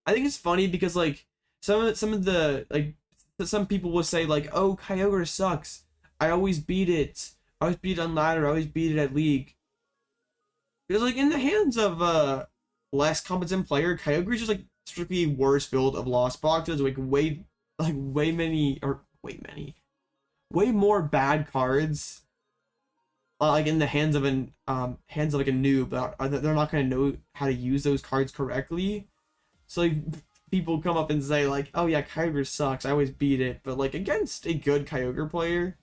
I think it's funny because like some of the like some people will say like, oh, Kyogre sucks. I always beat it. I always beat it on ladder. I always beat it at league. Because like in the hands of less competent player, Kyogre is just like strictly worse build of Lost Boxes. Like way more bad cards. Like in the hands of like a noob, they're not gonna know how to use those cards correctly. So like people come up and say like, oh yeah, Kyogre sucks, I always beat it. But like against a good Kyogre player,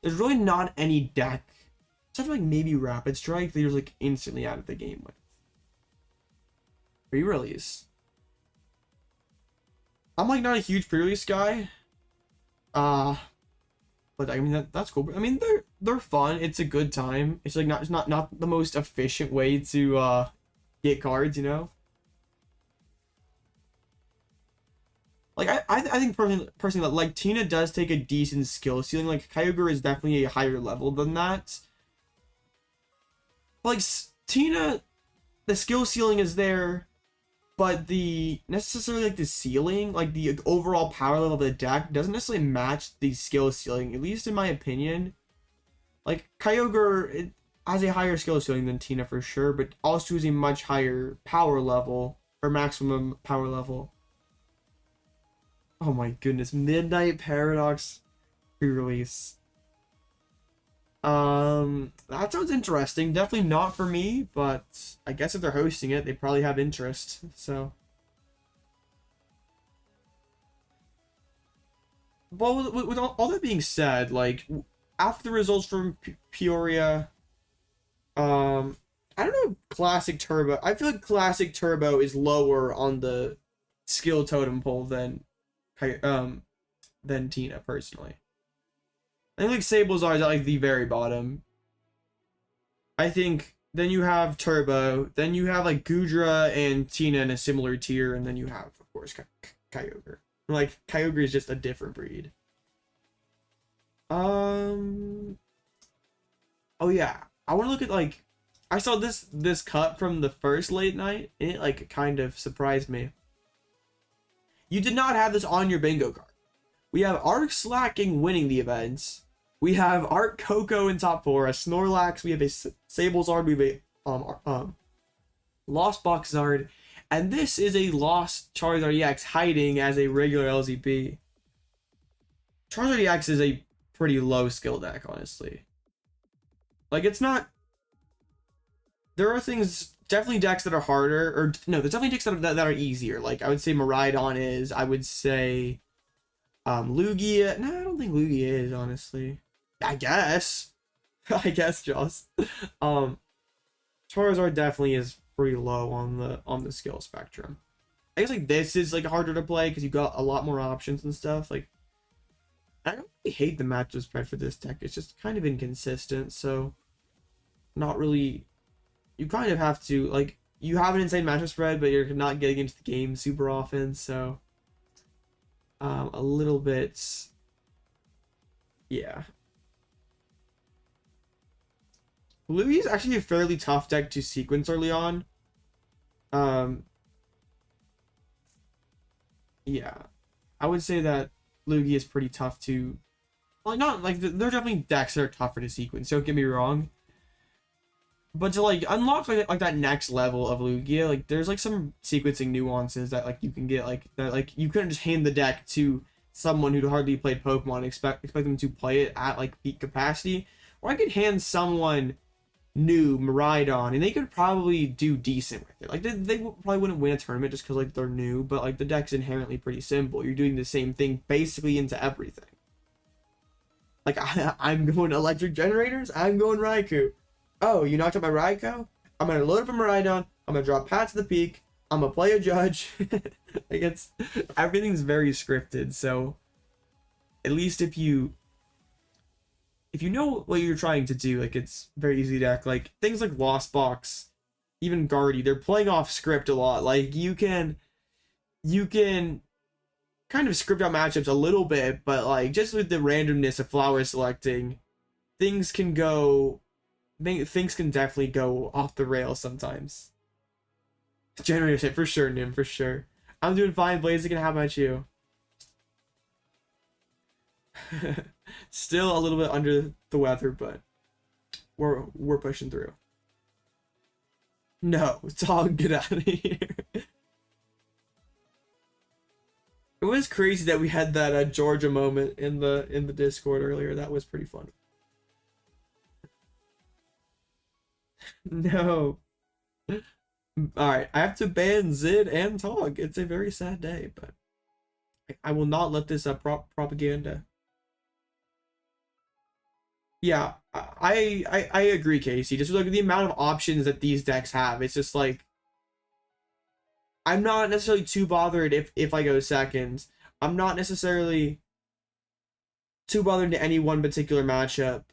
there's really not any deck, except for like maybe Rapid Strike, that you're like instantly out of the game with. Pre-release. I'm like not a huge pre-release guy. But I mean that's cool. I mean they're fun. It's a good time. It's like not the most efficient way to get cards, you know. Like I think personally that like Tina does take a decent skill ceiling. Like Kyogre is definitely a higher level than that. But like Tina, the skill ceiling is there, but the necessarily like the ceiling, like the overall power level of the deck doesn't necessarily match the skill ceiling, at least in my opinion. Like Kyogre, it has a higher skill ceiling than Tina for sure, but also has a much higher power level, or maximum power level. Oh my goodness, Midnight Paradox pre-release. That sounds interesting. Definitely not for me, but I guess if they're hosting it, they probably have interest. So, but with all that being said, like after the results from Peoria, I don't know if Classic Turbo. I feel like Classic Turbo is lower on the skill totem pole than Tina personally. I think like Sablezard is at like the very bottom. I think then you have Turbo, then you have like Goodra and Tina in a similar tier, and then you have, of course, Kyogre. Like Kyogre is just a different breed. Oh yeah, I want to look at like I saw this cut from the first late night, and it like kind of surprised me. You did not have this on your bingo card. We have Arc Slacking winning the events. We have Art Coco in top 4, a Snorlax, we have a Sablezard, we have a Lost Boxzard, and this is a Lost Charizard EX hiding as a regular LZB. Charizard EX is a pretty low skill deck, honestly. Like, it's not... There are things, definitely decks that are harder, or no, there's definitely decks that are easier. Like, I would say Miraidon is, I would say... Lugia... No, I don't think Lugia is, honestly. I guess. I guess, Joss. Charizard definitely is pretty low on the skill spectrum. I guess like this is like harder to play because you got a lot more options and stuff. Like I don't really hate the matchup spread for this deck. It's just kind of inconsistent, so not really. You kind of have to like you have an insane matchup spread, but you're not getting into the game super often, so a little bit, yeah. Lugia is actually a fairly tough deck to sequence early on. Yeah, I would say that Lugia is pretty tough to, like, not like there are definitely decks that are tougher to sequence. Don't get me wrong, but to like unlock like that next level of Lugia, like there's like some sequencing nuances that like you can get like that like you couldn't just hand the deck to someone who hardly played Pokemon and expect them to play it at like peak capacity, or I could hand someone new Miraidon and they could probably do decent with it. Like they probably wouldn't win a tournament just because like they're new, but like the deck's inherently pretty simple. You're doing the same thing basically into everything. Like I'm going electric generators, I'm going Raikou. Oh, you knocked out my Raikou? I'm gonna load up a Miraidon, I'm gonna drop Pat to the peak, I'm gonna play a judge. Like it's everything's very scripted, so at least if you know what you're trying to do, like it's very easy to act. Like things like Lost Box, even Guardy, they're playing off script a lot. Like you can kind of script out matchups a little bit, but like just with the randomness of flower selecting, things can definitely go off the rails sometimes. Generator set for sure, Nim, for sure. I'm doing fine, Blaziken. How about you? Still a little bit under the weather, but we're pushing through. No, Dog, get out of here. It was crazy that we had that Georgia moment in the Discord earlier. That was pretty fun. No. Alright, I have to ban Zid and Tog. It's a very sad day, but I will not let this propaganda. Yeah, I agree, Casey. Just like the amount of options that these decks have, it's just like I'm not necessarily too bothered if I go second. I'm not necessarily too bothered to any one particular matchup.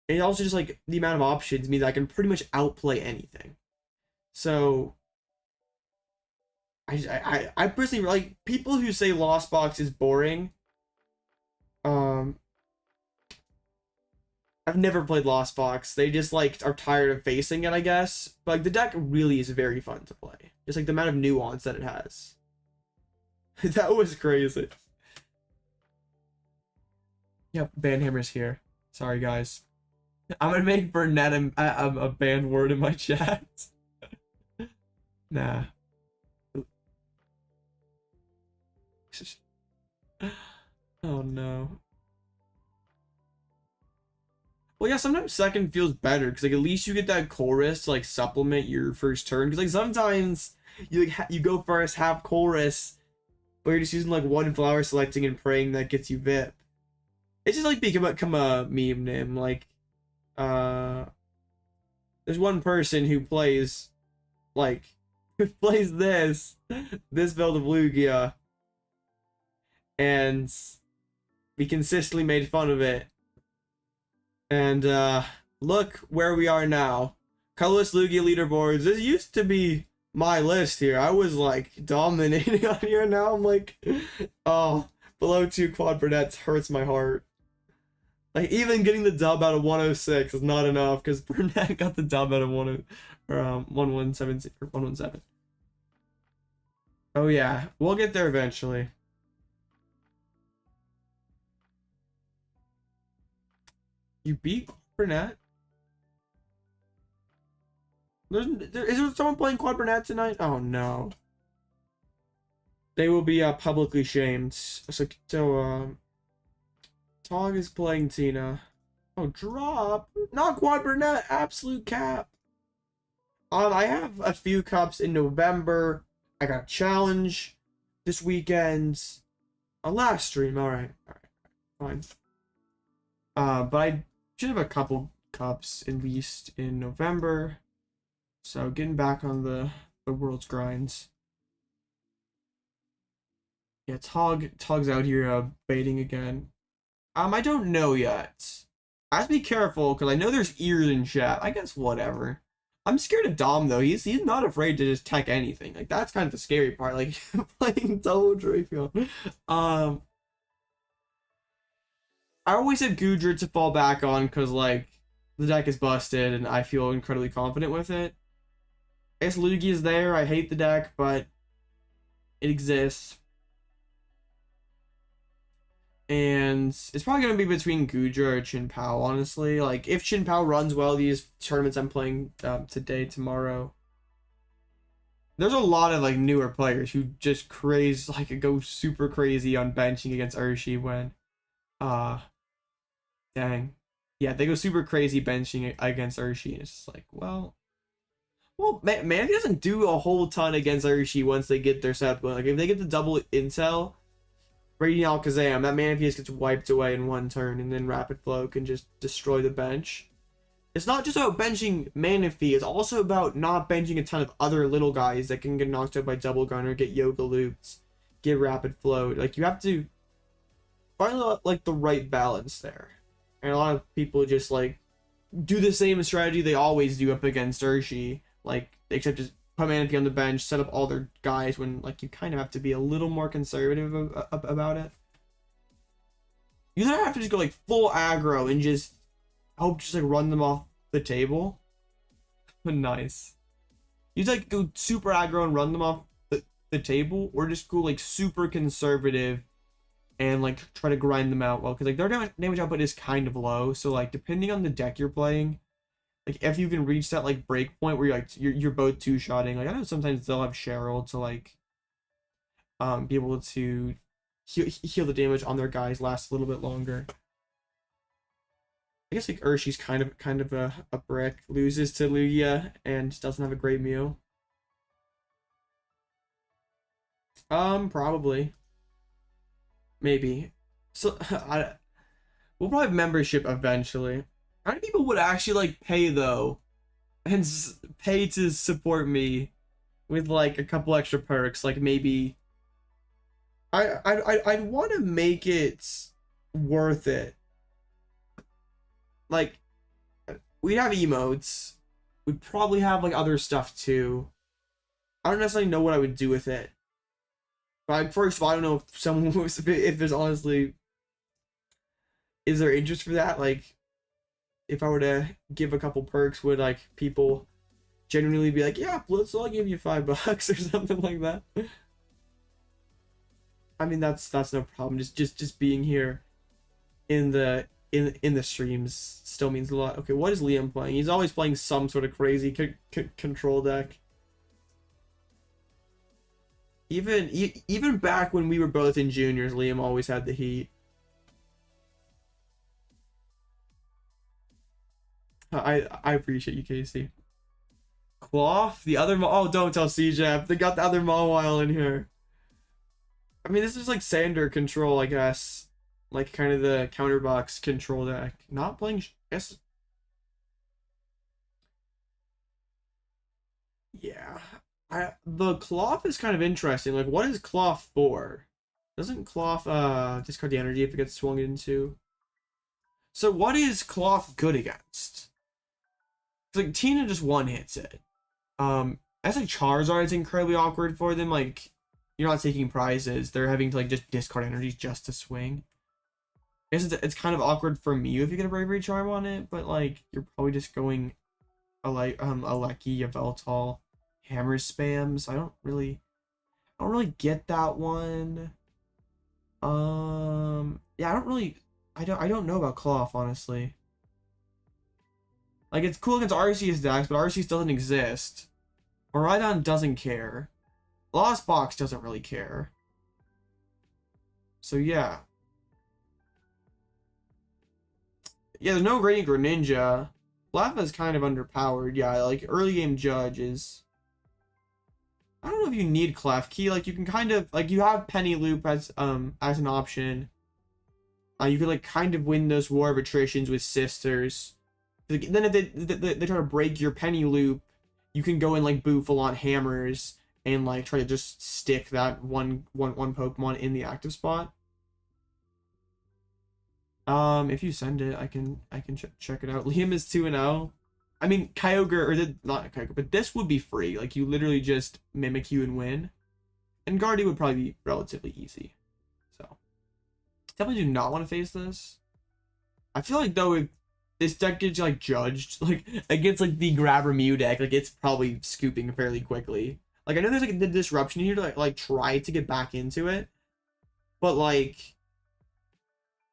And also just like the amount of options means I can pretty much outplay anything. So I personally like people who say Lost Box is boring. I've never played Lost Box. They just like are tired of facing it, I guess. But like the deck really is very fun to play. Just like the amount of nuance that it has. That was crazy. Yep, Banhammer's here. Sorry guys. I'm gonna make Burnett a banned word in my chat. Nah. Oh no. Well, yeah, sometimes second feels better because like at least you get that chorus to like supplement your first turn. Because like sometimes you like you go first, have chorus, but you're just using like one flower selecting and praying that gets you VIP. It's just like become a meme name. Like, there's one person who plays like plays this build of Lugia, and we consistently made fun of it. And look where we are now. Colorless Lugia leaderboards. This used to be my list here. I was like dominating on here. Now I'm like, oh, below 2 quad Burnett's hurts my heart. Like even getting the dub out of 106 is not enough because Burnett got the dub out of 117 or 117. Oh yeah, we'll get there eventually. You beat Burnett? Is there someone playing Quad Burnett tonight? Oh no. They will be publicly shamed. So Tog is playing Tina. Oh, drop. Not Quad Burnett. Absolute cap. I have a few cups in November. I got a challenge this weekend. A last stream. Alright. Fine. But I should have a couple cups at least in November. So getting back on the world's grinds. Yeah, Tog's out here baiting again. I don't know yet. I have to be careful because I know there's ears in chat. I guess whatever. I'm scared of Dom though. He's not afraid to just tech anything. Like that's kind of the scary part. Like playing double Drapion. I always have Goodra to fall back on because like the deck is busted and I feel incredibly confident with it. I guess Lugia is there. I hate the deck, but it exists. And it's probably going to be between Goodra or Chien-Pao, honestly. Like, if Chien-Pao runs well these tournaments I'm playing today, tomorrow, there's a lot of, like, newer players who just go super crazy on benching against Urshi when, dang. Yeah, they go super crazy benching against Urshi, and it's just like, well, Manaphy doesn't do a whole ton against Urshi once they get their setup going. Like, if they get the double intel, Radiant Alakazam, that Manaphy just gets wiped away in one turn, and then Rapid Flow can just destroy the bench. It's not just about benching Manaphy, it's also about not benching a ton of other little guys that can get knocked out by Double Gunner, get Yoga Looped, get Rapid Flow. Like, you have to find, like, the right balance there. And a lot of people just, like, do the same strategy they always do up against Urshi, like, except just put Manaphy on the bench, set up all their guys when, like, you kind of have to be a little more conservative about it. You either have to just go, like, full aggro and just hope just, like, run them off the table. Nice. You just, like, go super aggro and run them off the table, or just go, like, super conservative and, like, try to grind them out well, because, like, their damage output is kind of low, so, like, depending on the deck you're playing, like, if you can reach that, like, break point where you're both two-shotting, like, I know sometimes they'll have Cheryl to, like, be able to heal the damage on their guys last a little bit longer. I guess, like, Urshi's kind of a brick, loses to Lugia, and doesn't have a great Mew. Probably. Maybe. So, we'll probably have membership eventually. How many people would actually, like, pay, though, and pay to support me with, like, a couple extra perks? Like, maybe I'd want to make it worth it. Like, we'd have emotes. We'd probably have, like, other stuff, too. I don't necessarily know what I would do with it. But first of all, I don't know if someone was, if there's honestly, is there interest for that? Like, if I were to give a couple perks, would like people genuinely be like, yeah, Blitzle, I'll give you $5 or something like that? I mean, that's no problem. Just being here in the streams still means a lot. Okay, what is Liam playing? He's always playing some sort of crazy control deck. Even back when we were both in juniors, Liam always had the heat. I appreciate you, Casey. Cloth, the other oh, don't tell CJAP. They got the other Mawile in here. I mean, this is like Sander control, I guess. Like kind of the counterbox control deck. Not playing. Yes. Yeah. The cloth is kind of interesting. Like, what is cloth for? Doesn't cloth discard the energy if it gets swung into? So what is cloth good against? Like Tina just one hits it. As like Charizard, it's incredibly awkward for them. Like, you're not taking prizes. They're having to like just discard energies just to swing. I guess it's kind of awkward for Mew if you get a Bravery Charm on it, but like you're probably just going a Aleki, Yveltal, Hammer spams. I don't really get that one. Yeah, I don't know about Cloth, honestly. Like, it's cool against Arceus decks, but Arceus doesn't exist. Miraidon doesn't care. Lost Box doesn't really care. So yeah. Yeah, there's no Radiant Greninja. Lava is kind of underpowered. Yeah, like early game Judge is. I don't know if you need Clef Key. Like, you can kind of like, you have Penny Loop as an option. You could like kind of win those War of Attritions with Sisters. Then if they try to break your Penny Loop, you can go and like Bouffalant Hammers and like try to just stick that one Pokemon in the active spot. If you send it, I can check it out. Liam is 2-0. I mean, Kyogre, or not Kyogre, but this would be free. Like, you literally just mimic you and win. And Guardy would probably be relatively easy. So, definitely do not want to face this. I feel like, though, if this deck gets, like, judged, like, against, like, the Grabber Mew deck, like, it's probably scooping fairly quickly. Like, I know there's, like, the disruption here to, like try to get back into it. But, like,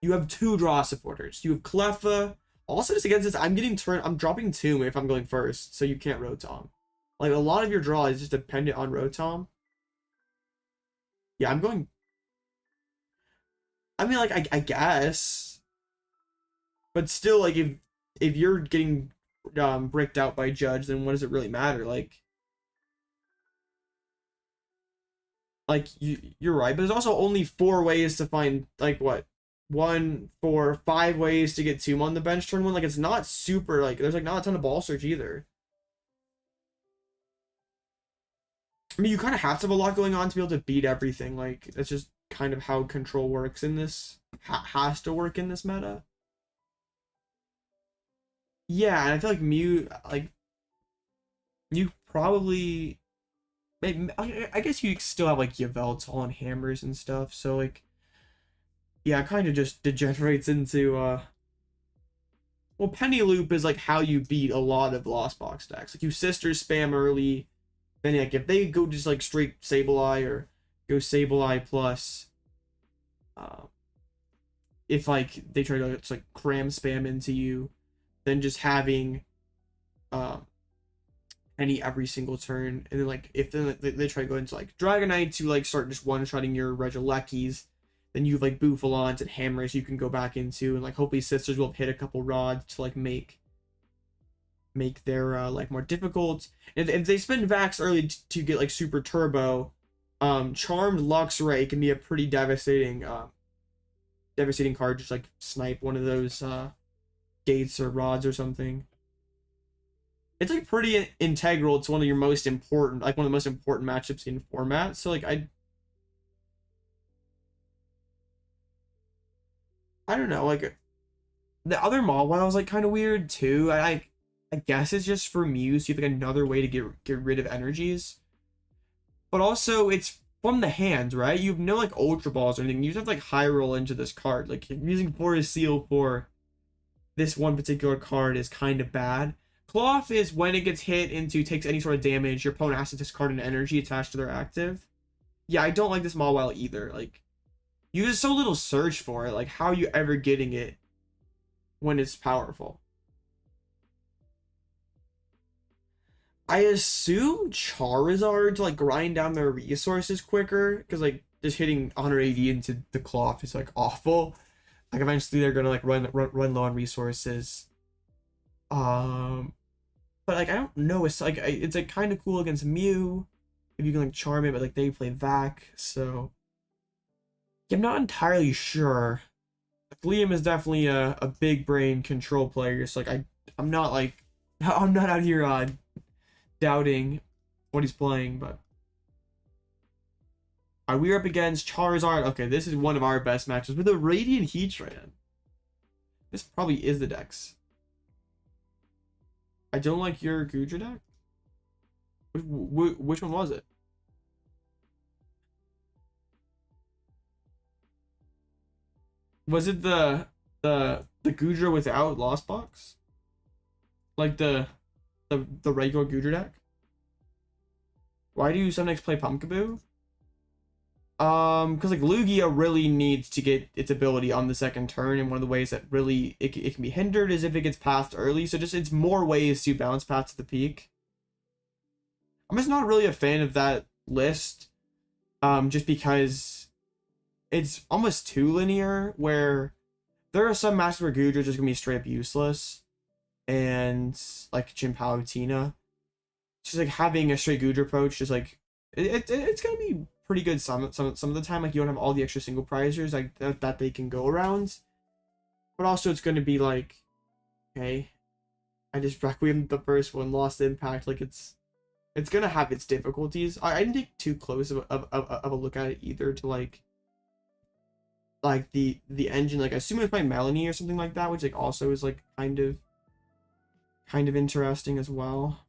you have two draw supporters. You have Cleffa. Also, just against this, I'm dropping Tomb if I'm going first, so you can't Rotom. Like, a lot of your draw is just dependent on Rotom. Yeah, I'm going. I mean, like, I guess. But still, like, if you're getting bricked out by Judge, then what does it really matter? Like you're right, but there's also only 4 ways to find, like, what? 1, 4, 5 ways to get Tomb on the bench turn 1. Like, it's not super, like, there's like not a ton of ball search either. I mean, you kind of have to have a lot going on to be able to beat everything. Like, that's just kind of how control works in this, has to work in this meta. Yeah, and I feel like Mew, like, you probably, maybe, I guess you still have like Yveltal and Hammers and stuff, so like, yeah, it kind of just degenerates into, well, Penny Loop is like how you beat a lot of Lost Box decks. Like, you Sisters spam early, then like if they go just like straight Sableye or go Sableye plus, if like they try to just like cram spam into you, then just having any every single turn, and then like if they try to go into like Dragonite to like start just one-shotting your Regielekis, then you have like Bouffalants and Hammers you can go back into, and like hopefully Sisters will hit a couple rods to like make their like more difficult. And if they spend Vax early to get like super turbo, Charmed Luxray can be a pretty devastating card. Just like snipe one of those gates or rods or something. It's like pretty integral to one of the most important matchups in format. So like I don't know, like the other Mawile is like kind of weird too. I guess it's just for Mew, so you have like another way to get rid of energies. But also it's from the hand, right? You have no like Ultra Balls or anything. You just have like high roll into this card. Like, you're using Forest Seal for this one particular card is kind of bad. Cloth is when it gets hit into takes any sort of damage, your opponent has to discard an energy attached to their active. Yeah, I don't like this Mawile either. Like, you use so little surge for it. Like, how are you ever getting it when it's powerful? I assume Charizard to like grind down their resources quicker, because like just hitting 180 into the cloth is like awful. Like eventually they're gonna like run low on resources. But like I don't know. It's like kind of cool against Mew if you can like charm it, but like they play Vac, so yeah, I'm not entirely sure. Liam is definitely a big brain control player. So like I'm not like I'm not out here doubting what he's playing, but we're up against Charizard. Okay, this is one of our best matches with a Radiant Heatran. This probably is the Dex. I don't like your Goodra deck. Which one was it? Was it the Goodra without Lost Box? Like the regular Goodra deck? Why do you sometimes play Pumpkaboo? Because like Lugia really needs to get its ability on the second turn, and one of the ways that really it can be hindered is if it gets passed early. So just it's more ways to bounce path to the peak. I'm just not really a fan of that list, just because it's almost too linear. Where there are some matches where Goodra just gonna be straight up useless, and like Chien-Pao Tina, just like having a straight Goodra approach, just like it's gonna be pretty good some of the time. Like you don't have all the extra single prizers like that they can go around, but also it's going to be like, okay, I just Requiem the first one, lost impact. Like it's gonna have its difficulties. I didn't take too close of a look at it either to like the engine. Like I assume it's by Melanie or something like that, which like also is like kind of interesting as well.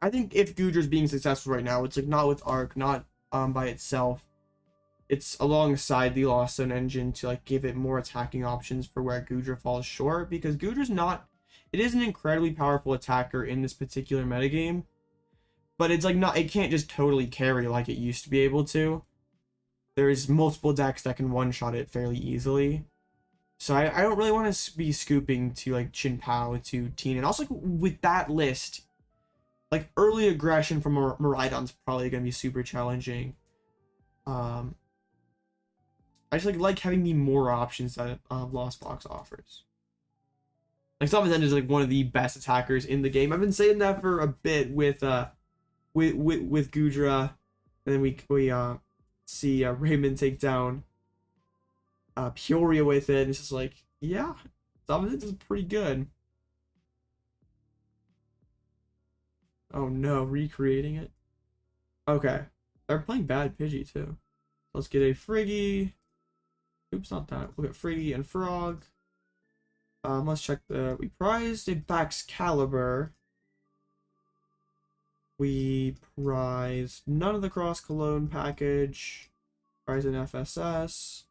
I think if Goodra's being successful right now, it's like not with Arc, not by itself. It's alongside the Lost Zone engine to like give it more attacking options for where Goodra falls short, because Goodra's not, it is an incredibly powerful attacker in this particular metagame, but it's like not, it can't just totally carry like it used to be able to. There's multiple decks that can one-shot it fairly easily. So I don't really want to be scooping to like Chien-Pao to Teen, and also like with that list, like early aggression from Miraidon's probably gonna be super challenging. I just like having the more options that Lost Box offers. Like Summon is like one of the best attackers in the game. I've been saying that for a bit with Goodra, and then we see Raymond take down Peoria with it, and it's just like, yeah, Summon is pretty good. Oh no, recreating it. Okay. They're playing bad Pidgey too. Let's get a Friggy. Oops, not that. We'll get Friggy and Frog. Let's check we prized a Baxcalibur. We prized none of the Cross Cologne package. Prized an FSS.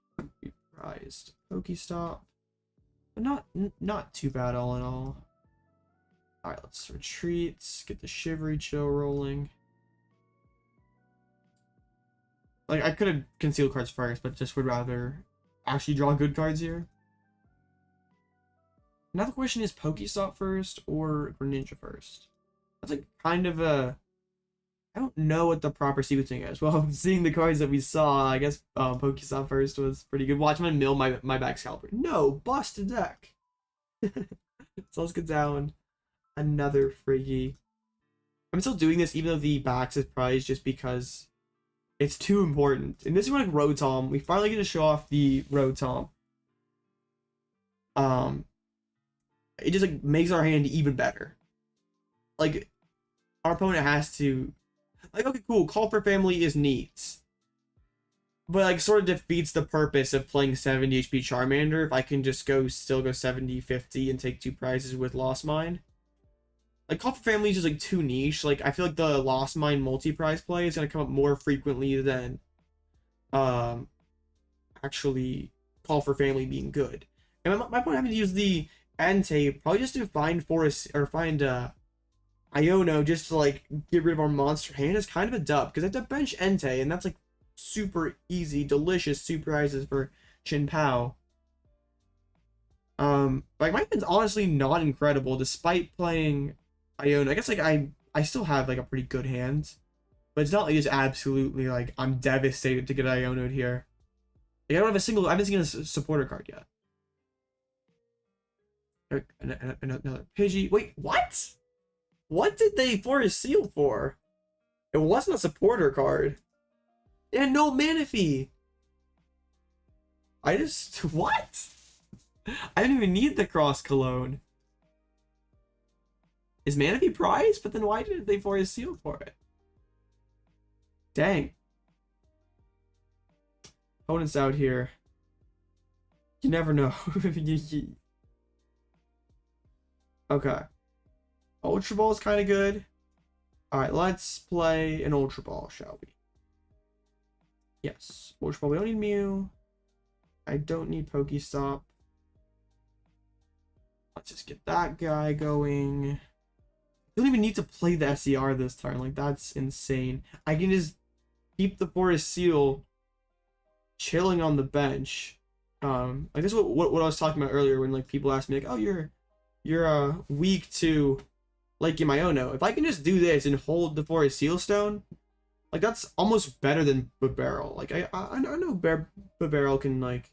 We prized PokéStop. But not too bad all in all. Alright, let's retreat, get the Shivery Chill rolling. Like, I could have concealed cards first, but just would rather actually draw good cards here. Now the question is PokéStop first or Greninja first? That's like kind of a... I don't know what the proper sequencing is. Well, seeing the cards that we saw, I guess PokéStop first was pretty good. Watch me mill my Baxcalibur. No, busted deck. So let's get down another Friggy. I'm still doing this even though the Bax is prized, just because it's too important. And this is like Rotom. We finally get to show off the Rotom. It just like makes our hand even better. Like our opponent has to like, okay, cool, Call for Family is neat, but like sort of defeats the purpose of playing 70 HP Charmander if I can just still go 70-50 and take 2 prizes with Lost Mine. Like, Call for Family is just, like, too niche. Like, I feel like the Lost Mine multi-prize play is going to come up more frequently than, actually Call for Family being good. And my point having to use the Entei probably just to find Forest or find Iono just to like get rid of our monster hand is kind of a dub because I have to bench Entei and that's like super easy, delicious surprises for Chien-Pao. Like my hand's honestly not incredible despite playing Iono. I guess like I still have like a pretty good hand, but it's not like just absolutely like I'm devastated to get Iono'd here. Like, I don't have a single. I haven't seen a supporter card yet. Another Pidgey. Wait, what? What did they Forest Seal for? It wasn't a supporter card. And no Manaphy. I just what? I didn't even need the Cross Cologne. Is Manaphy prize? But then why did they Forest Seal for it? Dang. Opponents out here. You never know. Okay. Ultra Ball is kind of good. Alright, let's play an Ultra Ball, shall we? Yes. Ultra Ball. We don't need Mew. I don't need PokéStop. Let's just get that guy going. I don't even need to play the SER this turn. Like, that's insane. I can just keep the Forest Seal chilling on the bench. Like this is what I was talking about earlier when like people asked me like, oh, you're weak to like Iono. If I can just do this and hold the Forest Seal Stone, like that's almost better than Barrel. Like I know Barrel can like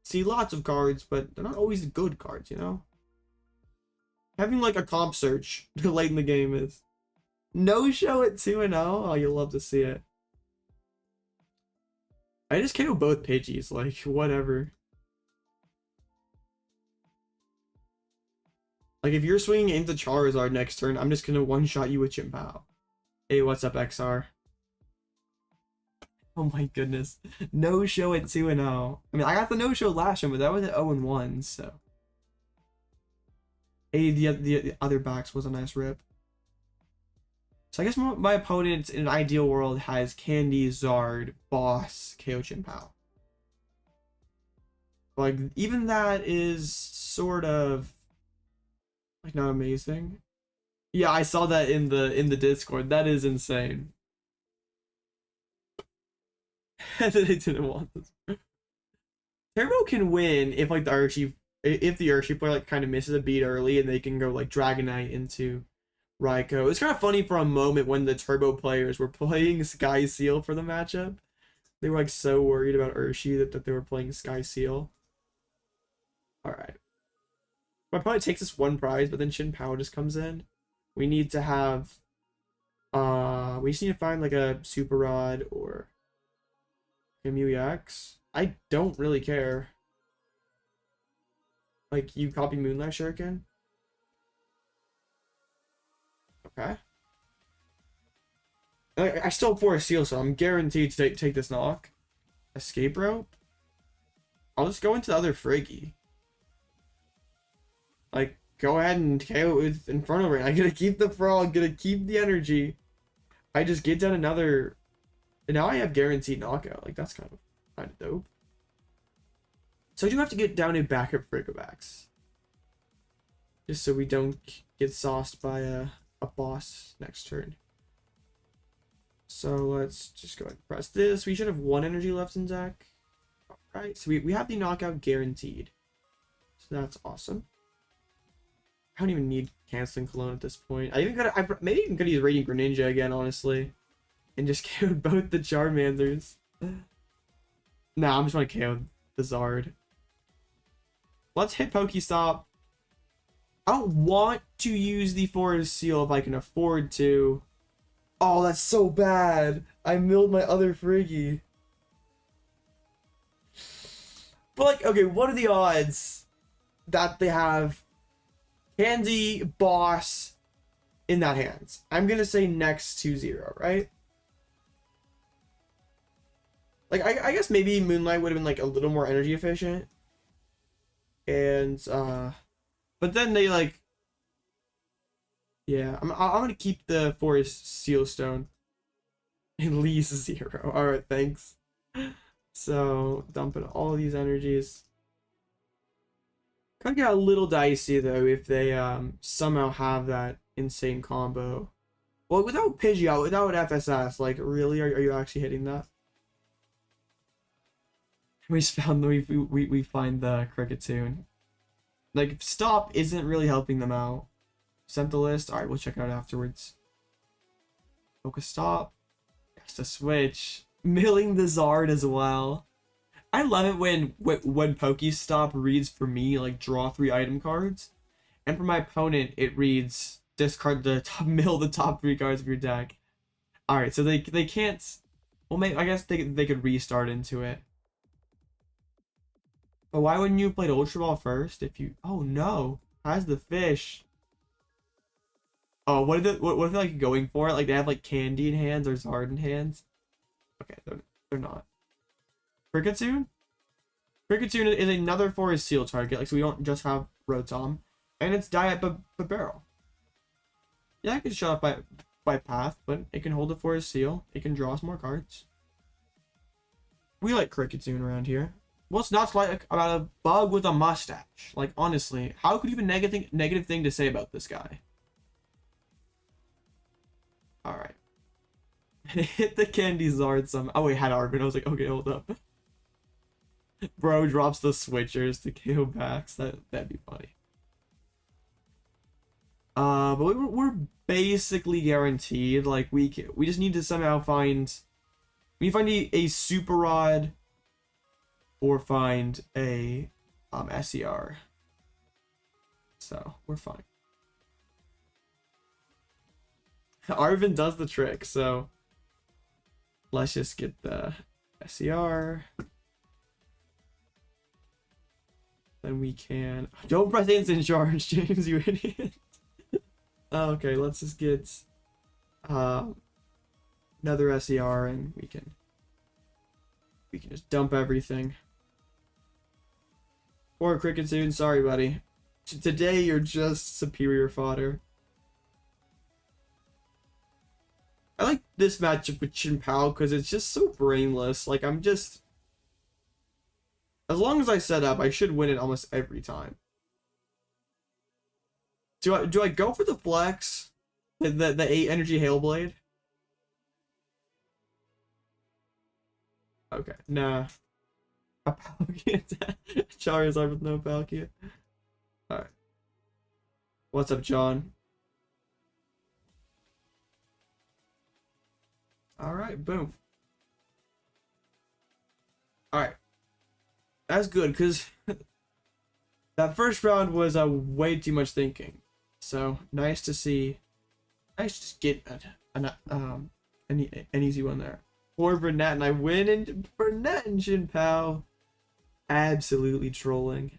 see lots of cards, but they're not always good cards, you know? Having like a comp search late in the game is no show at 2-0. Oh, you'll love to see it. I just KO both Pidgeys, like whatever. Like if you're swinging into Charizard next turn, I'm just gonna one-shot you with Chien-Pao. Hey, what's up, XR? Oh my goodness. No show at 2-0. I mean, I got the no show last time, but that was at 0-1, so. Hey, the other backs was a nice rip. So I guess my opponent in an ideal world has Candy, Zard, Boss, KO Chien-Pao. Like, even that is sort of like not amazing. Yeah, I saw that in the Discord. That is insane. They didn't want this. Turbo can win if like the Urshifu player like kind of misses a beat early and they can go like Dragonite into Raikou. It's kind of funny for a moment when the Turbo players were playing Sky Seal for the matchup. They were like so worried about Urshifu that they were playing Sky Seal. Alright. My opponent takes this one prize, but then Chien-Pao just comes in. We need to have we just need to find like a Super Rod or a Mew EX. I don't really care. Like you copy Moonlight Shuriken. Okay. I still have Forest Seal, so I'm guaranteed to take this knock. Escape Rope? I'll just go into the other Friggy. Like, go ahead and KO it with Inferno Rain. I'm gonna keep the Frog, gonna keep the energy. I just get down another... And now I have guaranteed knockout. Like, that's kind of dope. So I do have to get down a backup Frigibax. Just so we don't get sauced by a boss next turn. So let's just go ahead and press this. We should have one energy left in deck. Alright, so we have the knockout guaranteed. So that's awesome. I don't even need Canceling Cologne at this point. I maybe even could use Radiant Greninja again, honestly. And just KO both the Charmanders. Nah, I'm just gonna KO the Zard. Let's hit PokéStop. I don't want to use the Forest Seal if I can afford to. Oh, that's so bad. I milled my other Friggy. But like, okay, what are the odds that they have Candy, Boss in that hands? I'm gonna say next to 0, right? Like, I guess maybe Moonlight would have been like a little more energy efficient. And but then they like, yeah, I'm gonna keep the Forest Seal Stone. At least 0. All right, thanks. So dumping all these energies. Could get a little dicey though if they somehow have that insane combo. Well, without Pidgeot, without FSS, like really, are you actually hitting that? We found we find the Kricketune. Like stop isn't really helping them out. Sent the list. All right, we'll check it out afterwards. PokéStop. Yes, the switch. Milling the Zard as well. I love it when PokéStop reads for me like draw 3 item cards, and for my opponent it reads discard the top, mill the top 3 cards of your deck. All right, so they can't. Well, maybe I guess they could restart into it. But why wouldn't you have played Ultra Ball first if you? Oh no, has the fish. Oh, what are they like going for? Like they have like Candy in hands or Zard in hands? Okay, they're not. Kricketune? Kricketune is another Forest Seal target, like so we don't just have Rotom. And it's Diet Barrel. Yeah, it can shut off by Path, but it can hold a Forest Seal. It can draw us more cards. We like Kricketune around here. What's not like about a bug with a mustache? Like honestly, how could you have a negative thing to say about this guy? Alright. Hit the Candy Zard some. Oh wait, had Arven. I was like, okay, hold up. Bro drops the switchers to KO backs. That'd be funny. But we're basically guaranteed. Like we just need to somehow find. We find a Super Rod, or find a SER. So we're fine. Arven does the trick, so let's just get the SER. Then we can. Don't press instant charge, James, you idiot. Okay, let's just get another SER, and we can just dump everything. Poor Kricketune, sorry, buddy. Today you're just superior fodder. I like this matchup with Chien-Pao because it's just so brainless. Like I'm just, as long as I set up, I should win it almost every time. Do I go for the flex? The 8 energy Hailblade? Okay, nah. A Palkia. Charizard with no Palkia. Alright. What's up, John? Alright, boom. Alright. That's good, because that first round was way too much thinking. So, nice to see. Nice to just get an easy one there. Poor Burnett, and I win, and Burnett and Chien-Pao absolutely trolling.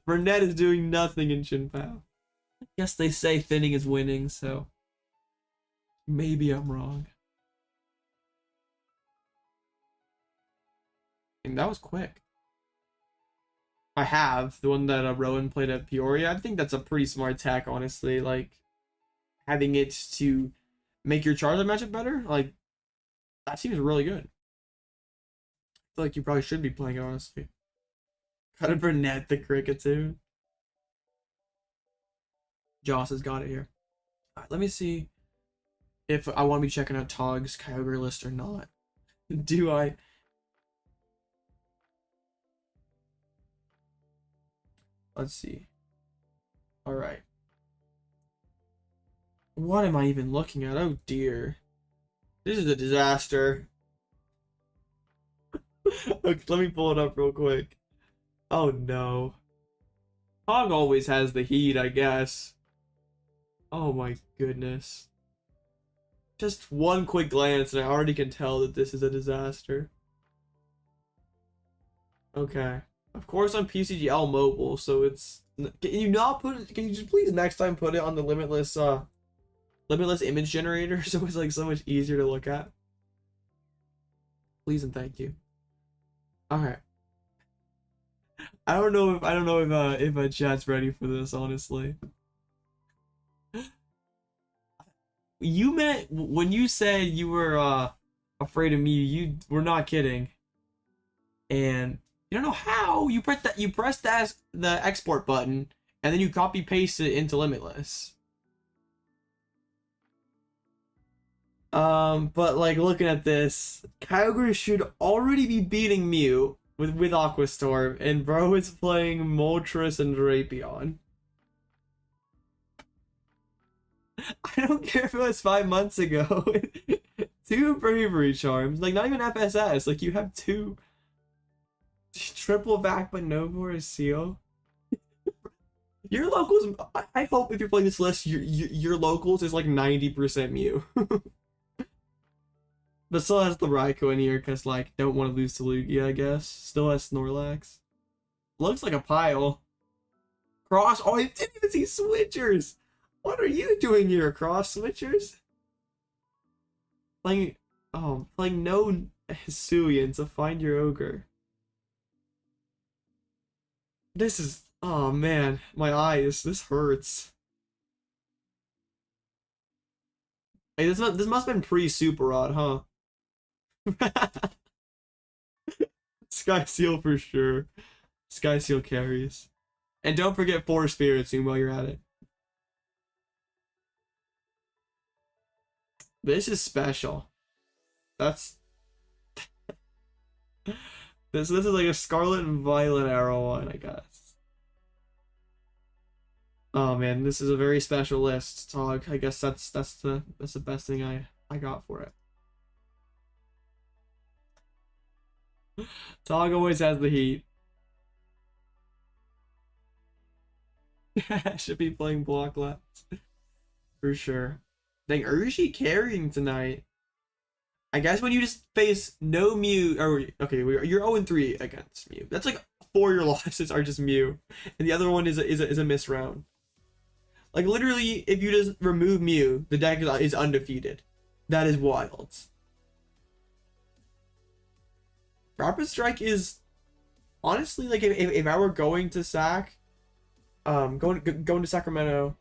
Burnett is doing nothing in Chien-Pao. Guess they say thinning is winning, so maybe I'm wrong. And that was quick. I have the one that Rowan played at Peoria. I think that's a pretty smart tack, honestly. Like having it to make your Charizard matchup better, like that seems really good. I feel like you probably should be playing it, honestly. Got a Burnett the Kricketune. Joss has got it here. Alright, let me see if I want to be checking out Tog's Kyogre list or not. Do I? Let's see. Alright. What am I even looking at? Oh dear. This is a disaster. Okay, let me pull it up real quick. Oh no. Hog always has the heat, I guess. Oh my goodness. Just one quick glance and I already can tell that this is a disaster. Okay. Of course on PCGL mobile, so it's... Can you not put it... Can you just please next time put it on the limitless image generator so it's like so much easier to look at? Please and thank you. Alright. I don't know if chat's ready for this, honestly. You meant when you said you were afraid of me, you were not kidding. And You don't know how. You press the export button, and then you copy paste it into Limitless. But like looking at this, Kyogre should already be beating Mew with Aqua Storm, and bro is playing Moltres and Drapion. I don't care if it was 5 months ago. 2 Bravery Charms, like not even FSS. Like you have 2 triple back, but no more seal. Your locals, I hope if you're playing this list, your locals is like 90% Mew. But still has the Raikou in here because, like, don't want to lose to Lugia, I guess. Still has Snorlax. Looks like a pile. Cross. Oh, I didn't even see Switchers. What are you doing here, Cross Switchers? Playing no Hisuian to find your ogre. This is, oh man, my eyes. This hurts. Hey, this must have been pre-Super Rod, huh? Sky Seal for sure. Sky Seal carries. And don't forget 4 Spiritomb while you're at it. This is special. That's this is like a Scarlet and Violet Arrow one, I guess. Oh man, this is a very special list, Tog. I guess that's the best thing I got for it. Tog always has the heat. Should be playing block left. For sure. Dang, Urshi carrying tonight. I guess when you just face no Mew, or okay, you're 0-3 against Mew. That's like 4 of your losses are just Mew, and the other one is a miss round. Like literally, if you just remove Mew, the deck is undefeated. That is wild. Rapid Strike is honestly like if I were going to going to Sacramento,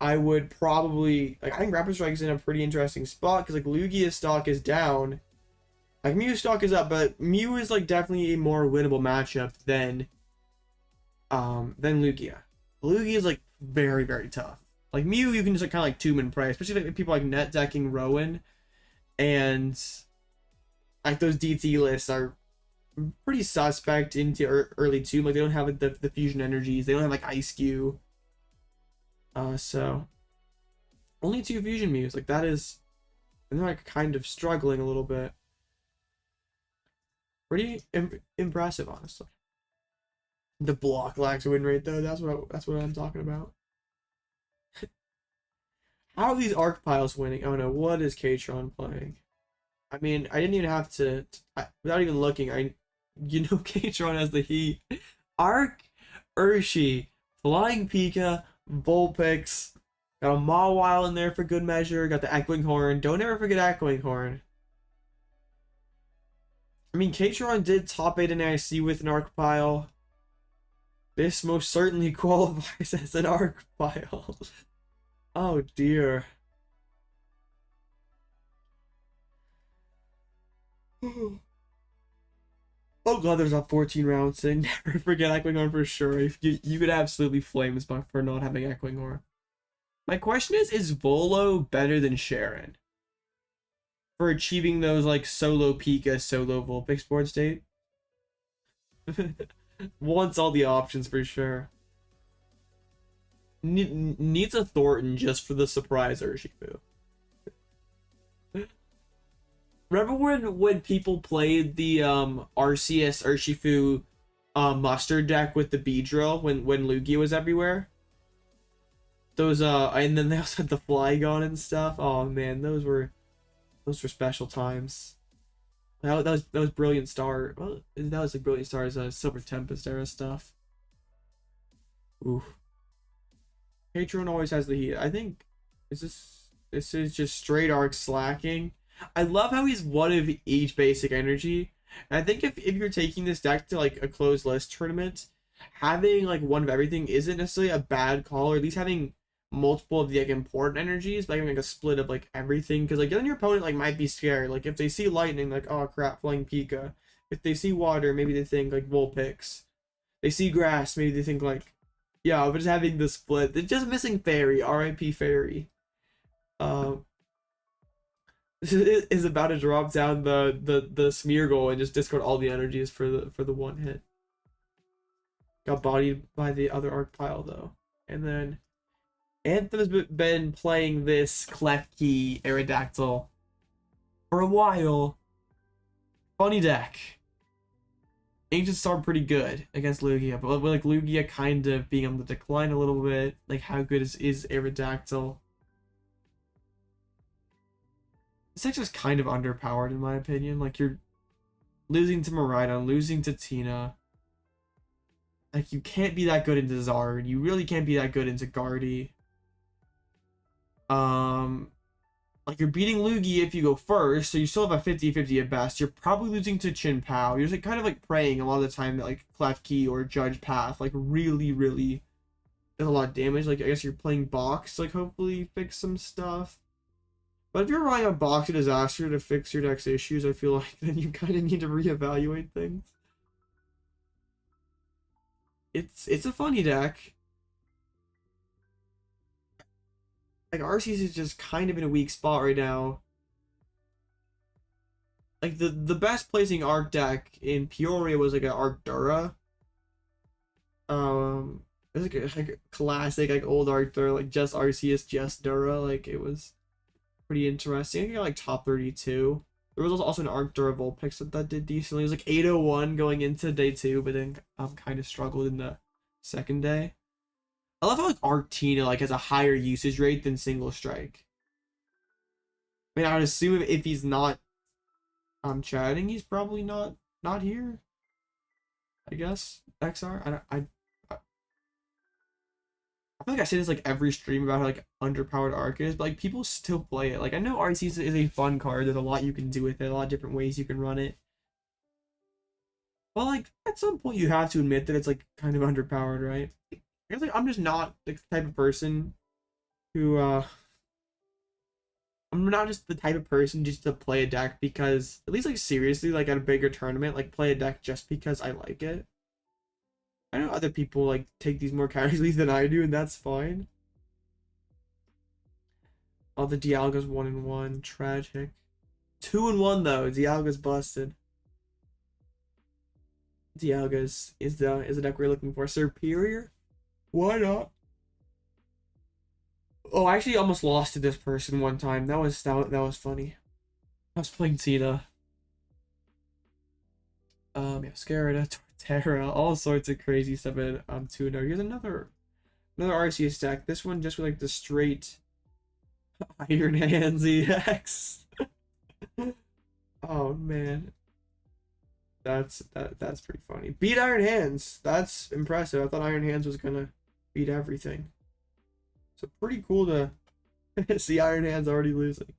I would probably like I think Rapid Strike's in a pretty interesting spot because like Lugia's stock is down, like Mew's stock is up, but Mew is like definitely a more winnable matchup than Lugia. Lugia is like very, very tough. Like Mew, you can just like kind of like tomb and pray, especially like people like net decking Rowan, and like those DT lists are pretty suspect into early tomb. Like they don't have the fusion energies, they don't have like Ice Cube. So only 2 fusion Mews, like that is, and they're like kind of struggling a little bit. Pretty impressive, honestly. The block lax win rate though, that's what I'm talking about. How are these arc piles winning? Oh no, what is Katron playing? I mean, I didn't even have to without even looking, Katron has the heat. Arc, Urshi, Flying Pika, Vulpix, got a Mawile in there for good measure, got the Echoing Horn. Don't ever forget Echoing Horn. I mean, Katron did top 8 in IC with an arc pile. This most certainly qualifies as an arc pile. Oh dear. Oh god, there's a 14 rounds thing. Never forget Echoing Horn for sure. You could absolutely flame this for not having Echoing Horn. My question is Volo better than Sharon for achieving those like solo Pika, solo Vulpix board state? Wants all the options for sure. Needs a Thornton just for the surprise Urshifu. Remember when people played the RCS Urshifu mustard deck with the Beedrill when Lugia was everywhere? Those and then they also had the Flygon and stuff. Oh man, those were special times. That was Brilliant Star. Well, that was like Brilliant Star's Silver Tempest era stuff. Ooh. Patreon always has the heat. I think this is just straight arc slacking. I love how he's one of each basic energy. And I think if you're taking this deck to like a closed list tournament, having like one of everything isn't necessarily a bad call, or at least having multiple of the like important energies, like having like a split of like everything, because like then your opponent like might be scared. Like if they see lightning, like oh crap, flying Pika. If they see water, maybe they think like Vulpix. They see grass, maybe they think like, yeah, but just having the split. They're just missing Fairy. R.I.P. Fairy. Is about to drop down the Smeargle and just discard all the energies for the one hit. Got bodied by the other Arc Pile though. And then Anthem's been playing this Klefki Aerodactyl for a while. Funny deck. Ancient Star pretty good against Lugia, but with like Lugia kind of being on the decline a little bit, like how good is Aerodactyl? This deck's just kind of underpowered in my opinion. Like you're losing to Miraidon, losing to Tina. Like you can't be that good into Zard. You really can't be that good into Guardy. Like you're beating Lugia if you go first, so you still have a 50-50 at best. You're probably losing to Chien-Pao. You're just like kind of like praying a lot of the time that like Klefki or Judge Path like really does a lot of damage. Like I guess you're playing Box, like hopefully fix some stuff. But if you're relying on Box or Disaster to fix your deck's issues, I feel like then you kind of need to reevaluate things. It's a funny deck. Like Arceus is just kind of in a weak spot right now. Like the best placing Arc deck in Peoria was like an Arctura. It was like a classic like old Arctura, like just Arceus, just Dura. Like it was pretty interesting. I think I got like top 32. There was also an Arctura Vulpix that did decently. It was like 801 going into day 2, but then kind of struggled in the second day. I love how like Arctina like has a higher usage rate than Single Strike. I mean, I would assume if he's not chatting, he's probably not here. I guess XR. I feel like I say this like every stream about how like underpowered Arc is, but like people still play it. Like I know Arceus is a fun card. There's a lot you can do with it, a lot of different ways you can run it. But like at some point you have to admit that it's like kind of underpowered, right? I guess like I'm just not the type of person who I'm not just the type of person just to play a deck because at least like seriously like at a bigger tournament like play a deck just because I like it. I know other people like take these more casually than I do, and that's fine. Oh, the Dialga's 1-1, tragic. 2-1 though. Dialga's busted. Dialga's is the deck we're looking for. Superior? Why not? Oh, I actually almost lost to this person one time. That was funny. I was playing Tina. Yeah, Scarada, Torterra, all sorts of crazy stuff. And 2-0. Here's another Arceus deck. This one just with like the straight Iron Hands EX. Oh man. That's pretty funny. Beat Iron Hands. That's impressive. I thought Iron Hands was gonna beat everything. So pretty cool to see Iron Hands already losing.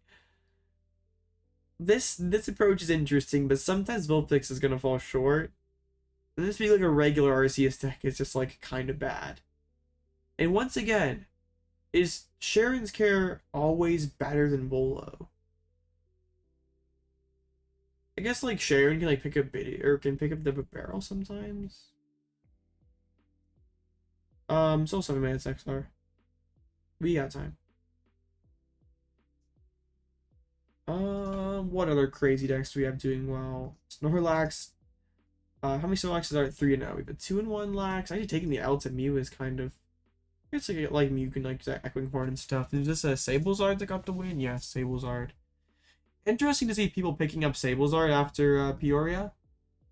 This approach is interesting, but sometimes Vulpix is gonna fall short. And this being like a regular Arceus deck is just like kind of bad. And once again, is Sharon's Care always better than Volo? I guess like Sharon can like pick up Biddy or can pick up the barrel sometimes. Still 7 minutes XR. We got time. What other crazy decks do we have doing well? Snorlax. How many Snorlaxes are at 3-0? We have a 2-1 Lax. Actually taking the L to Mew is kind of, it's like Mew can like Echoing Horn and stuff. Is this a Sablezard that got the win? Yeah, Sablezard. Interesting to see people picking up Sablezard after Peoria.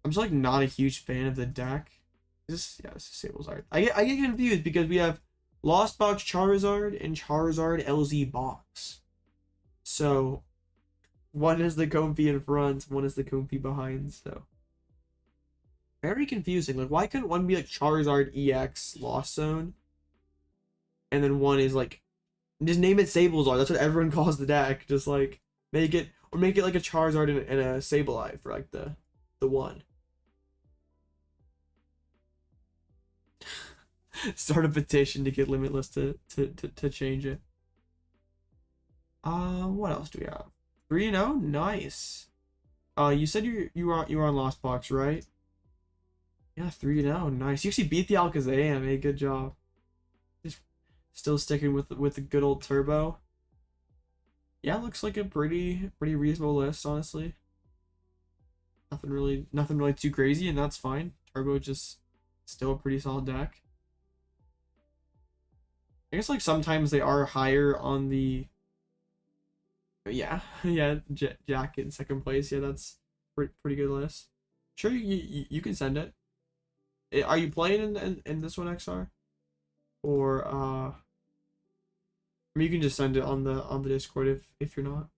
I'm just like not a huge fan of the deck. This is Sablezard. I get confused because we have Lost Box Charizard and Charizard LZ Box. So one is the Comfy in front, one is the Comfy behind, so very confusing. Like why couldn't one be like Charizard EX Lost Zone? And then one is like just name it Sablezard. That's what everyone calls the deck. Just like make it like a Charizard and a Sableye for like the one. Start a petition to get Limitless to change it. What else do we have? 3-0, nice. You said you were on Lost Box, right? Yeah, 3-0. Nice. You actually beat the Alakazam. Hey, good job. Just still sticking with the good old Turbo. Yeah, looks like a pretty reasonable list, honestly. Nothing really too crazy, and that's fine. Turbo just still a pretty solid deck. I guess like sometimes they are higher on the. Yeah, yeah. Jack in second place. Yeah, that's pretty good list. Sure, you can send it. Are you playing in this one, XR? Or I mean, you can just send it on the Discord if you're not.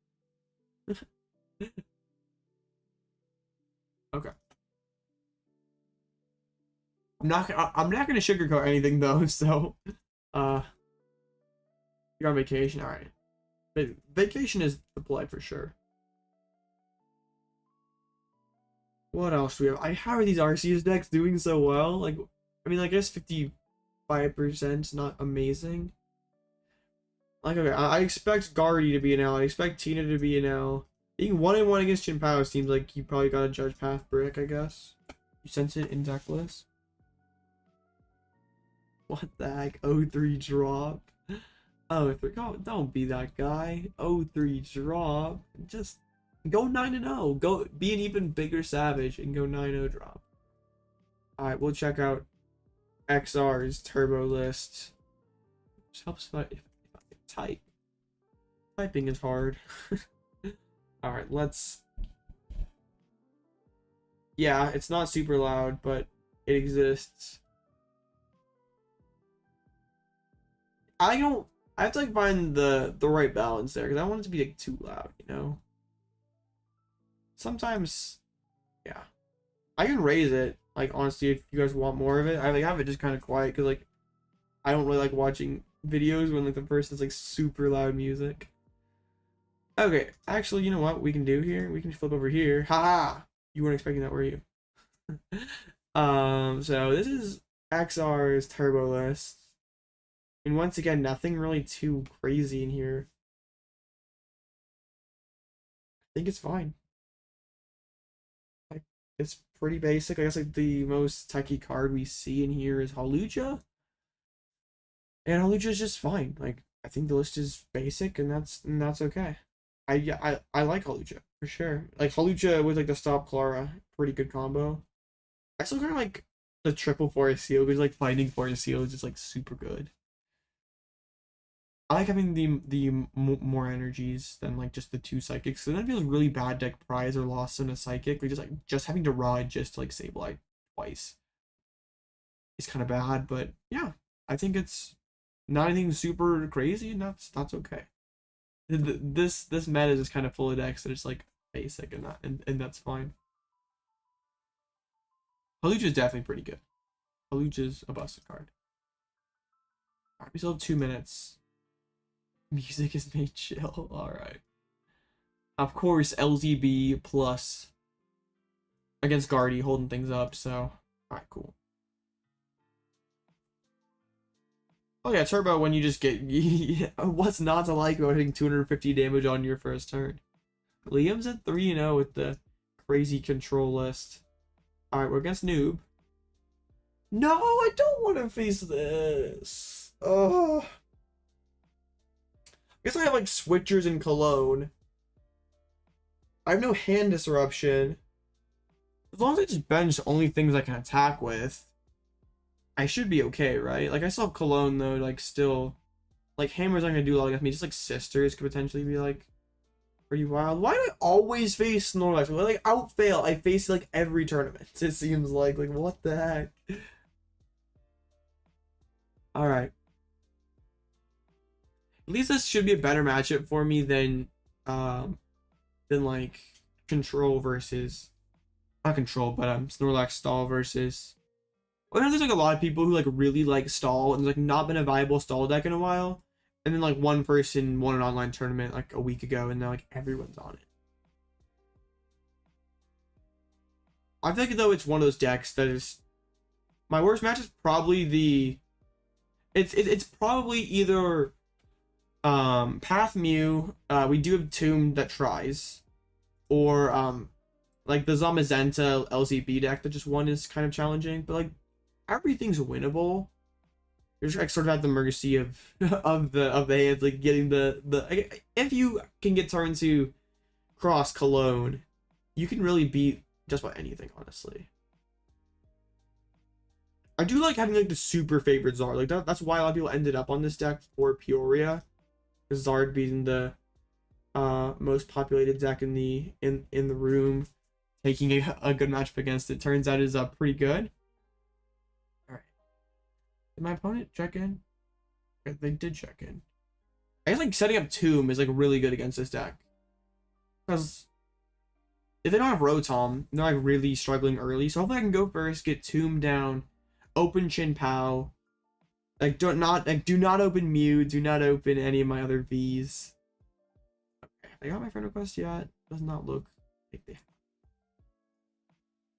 Okay. I'm not gonna sugarcoat anything though. So, you're on vacation. All right. Vacation is the play for sure. What else do we have? How are these Arceus decks doing so well? Like, I mean, I guess 55% not amazing. Like, okay, I expect Guardy to be an L. I expect Tina to be an L. Being 1-1 against Chien-Pao seems like you probably got to judge Path Brick, I guess. You sense it in deck list. What the heck? 0-3 drop. Oh, don't be that guy. 0-3 drop. Just go 9-0. Go be an even bigger savage and go 9-0 drop. Alright, we'll check out XR's turbo list. Just helps if I can type. Typing is hard. Alright, let's. Yeah, it's not super loud, but it exists. I have to like find the right balance there because I don't want it to be like too loud, you know. Sometimes, yeah, I can raise it. Like honestly, if you guys want more of it, I like have it just kind of quiet because like I don't really like watching videos when like the person's like super loud music. Okay, actually, you know what we can do here? We can flip over here. Haha! You weren't expecting that, were you? So this is XR's turbo list. And once again, nothing really too crazy in here. I think it's fine. Like, it's pretty basic. I guess like the most techie card we see in here is Hawlucha. And Hawlucha is just fine. Like, I think the list is basic and that's okay. I like Hawlucha for sure. Like Hawlucha with like the Stop Clara, pretty good combo. I still kind of like the triple Forest Seal because like finding Forest Seal is just like super good. I like having the more energies than like just the 2 psychics. So then it feels really bad to like prize or lost in a psychic. Like just having to ride just to like Sableye twice is kind of bad. But yeah, I think it's not anything super crazy, and that's okay. This meta is just kind of full of decks that it's like basic and that's fine. Hawlucha is definitely pretty good. Hawlucha is a busted card. Alright, we still have 2 minutes. Music is made chill. Alright. Of course, LZB plus against Guardy holding things up, so alright, cool. Oh yeah, Turbo when you just get what's not to like about hitting 250 damage on your first turn. Liam's at 3-0 with the crazy control list. Alright, we're against Noob. No, I don't want to face this. Oh. I guess I have like switchers and Cologne. I have no hand disruption. As long as I just bench only things I can attack with, I should be okay, right? Like I still have Cologne though, like still, like Hammer's not gonna do a lot against me. Just like Sisters could potentially be like pretty wild. Why do I always face Snorlax? Like outfail, I face like every tournament. It seems like what the heck. All right. At least this should be a better matchup for me than like Control versus not Control, but Snorlax Stall versus. Well, there's like a lot of people who like really like Stall and there's like not been a viable Stall deck in a while, and then like one person won an online tournament like a week ago, and now like everyone's on it. I feel like though it's one of those decks that is my worst match is probably the. It's probably either Path Mew, we do have Tomb that tries, or Like the Zamazenta LZB deck that just won is kind of challenging, but like everything's winnable. You're just like sort of at the mercy of of the hands, like getting the if you can get turned to Cross Cologne, you can really beat just about anything, honestly. I do like having like the super favorite Zard. Like that's why a lot of people ended up on this deck for Peoria. Because Zard being the most populated deck in the room, taking a good matchup against it turns out is pretty good. All right, did my opponent check in? Okay, they did check in. I guess like setting up Tomb is like really good against this deck, because if they don't have Rotom, they're like really struggling early. So hopefully I can go first, get Tomb down, open Chien-Pao. Like do not open Mew, do not open any of my other Vs. Okay, they got my friend request yet? Does not look like they have.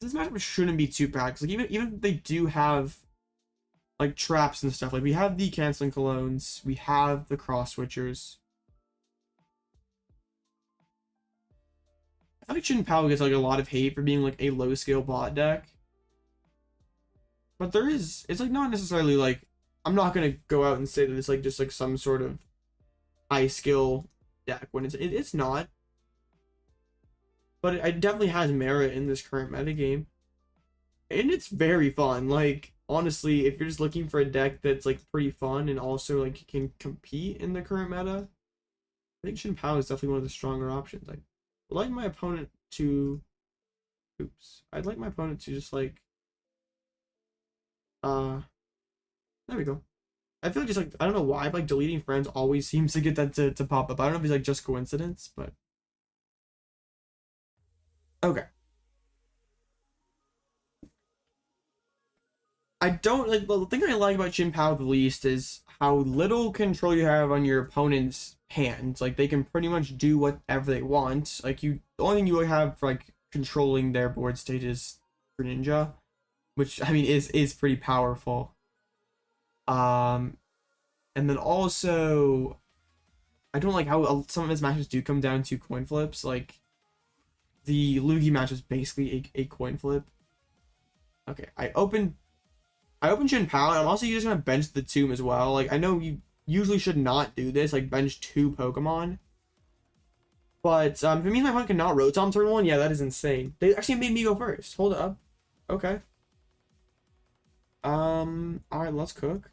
This matchup shouldn't be too bad, because like even if they do have like traps and stuff, like we have the Canceling Colognes, we have the Cross Switchers. I think Chien-Pao gets like a lot of hate for being like a low scale bot deck. But it's like not necessarily like, I'm not gonna go out and say that it's like just like some sort of high skill deck when it's not. But it definitely has merit in this current metagame. And it's very fun. Like honestly, if you're just looking for a deck that's like pretty fun and also like can compete in the current meta, I think Chien-Pao is definitely one of the stronger options. I'd like my opponent to I'd like my opponent to just like there we go. I feel like just like, I don't know why, but like deleting friends always seems to get that to pop up. I don't know if it's like just coincidence, but okay. I don't like, well, the thing I like about Chien-Pao the least is how little control you have on your opponent's hands. Like they can pretty much do whatever they want. Like the only thing you have for like controlling their board state is Greninja, which I mean is pretty powerful. And then also, I don't like how some of his matches do come down to coin flips. Like the Luigi match is basically a coin flip. Okay, I opened Chien-Pao, and I'm also just gonna bench the Tomb as well. Like I know you usually should not do this, like bench 2 Pokemon. But if it means my opponent cannot Rotom turn 1, yeah, that is insane. They actually made me go first. Hold up. Okay. Alright, let's cook.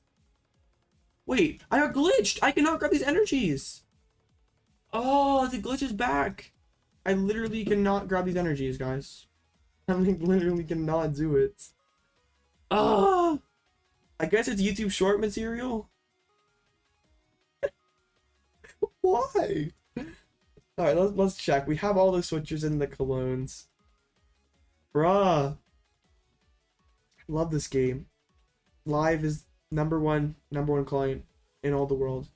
Wait, I got glitched! I cannot grab these energies! Oh, the glitch is back! I literally cannot grab these energies, guys. I literally cannot do it. Oh! I guess it's YouTube short material? Why? Alright, let's check. We have all the switchers in the colognes. Bruh. Love this game. Live is number one client in all the world.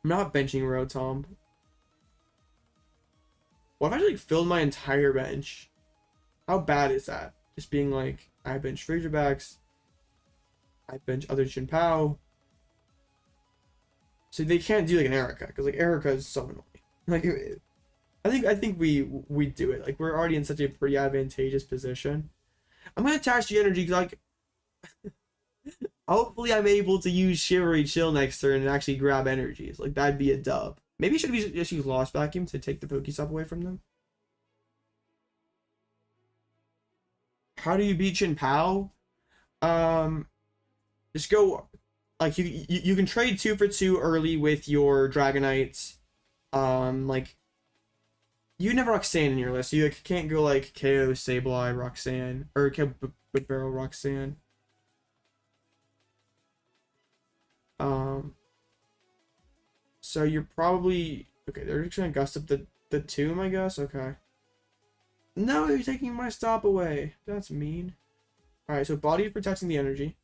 I'm not benching Rotom. What if I like filled my entire bench? How bad is that? Just being like, I bench Frigibax, I bench other Chien-Pao. So they can't do like an Erica, because like Erica is so annoying. Like I think we do it. Like we're already in such a pretty advantageous position. I'm gonna attach the energy because like hopefully I'm able to use Shivery Chill next turn and actually grab energies. Like that'd be a dub. Maybe should we just use Lost Vacuum to take the PokéStop away from them? How do you beat Chien-Pao? Just go like you can trade 2 for 2 early with your Dragonites. Like you never Roxanne in your list. You can't go like KO Sableye Roxanne or KO Barrel Roxanne. So you're probably okay. They're just gonna gust up the Tomb, I guess. Okay. No, you're taking my stop away. That's mean. All right, so body is protecting the energy.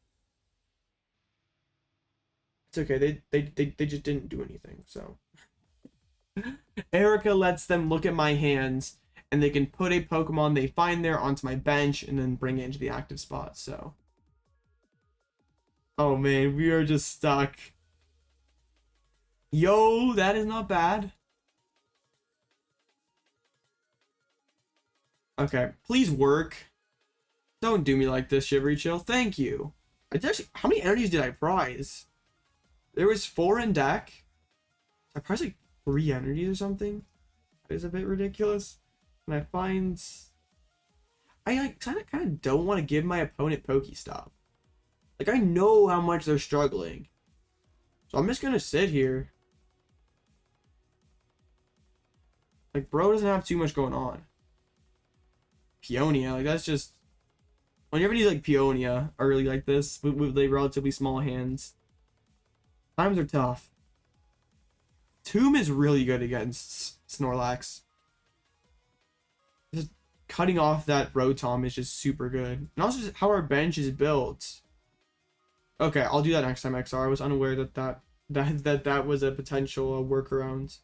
It's okay. They just didn't do anything. So Erica lets them look at my hands, and they can put a Pokemon they find there onto my bench, and then bring it into the active spot. So, oh man, we are just stuck. Yo, that is not bad. Okay, please work. Don't do me like this, Shivery Chill. Thank you. I did actually, how many energies did I prize? There was 4 in deck. I prized like 3 energies or something. That is a bit ridiculous. And I find I like kind of don't want to give my opponent PokéStop. Like I know how much they're struggling, so I'm just gonna sit here. Like bro doesn't have too much going on. Peonia, like that's just when you ever need like Peonia early like this with like relatively small hands. Times are tough. Tomb is really good against Snorlax. Just cutting off that Rotom is just super good. And also just how our bench is built. Okay, I'll do that next time, XR. I was unaware that was a potential workaround.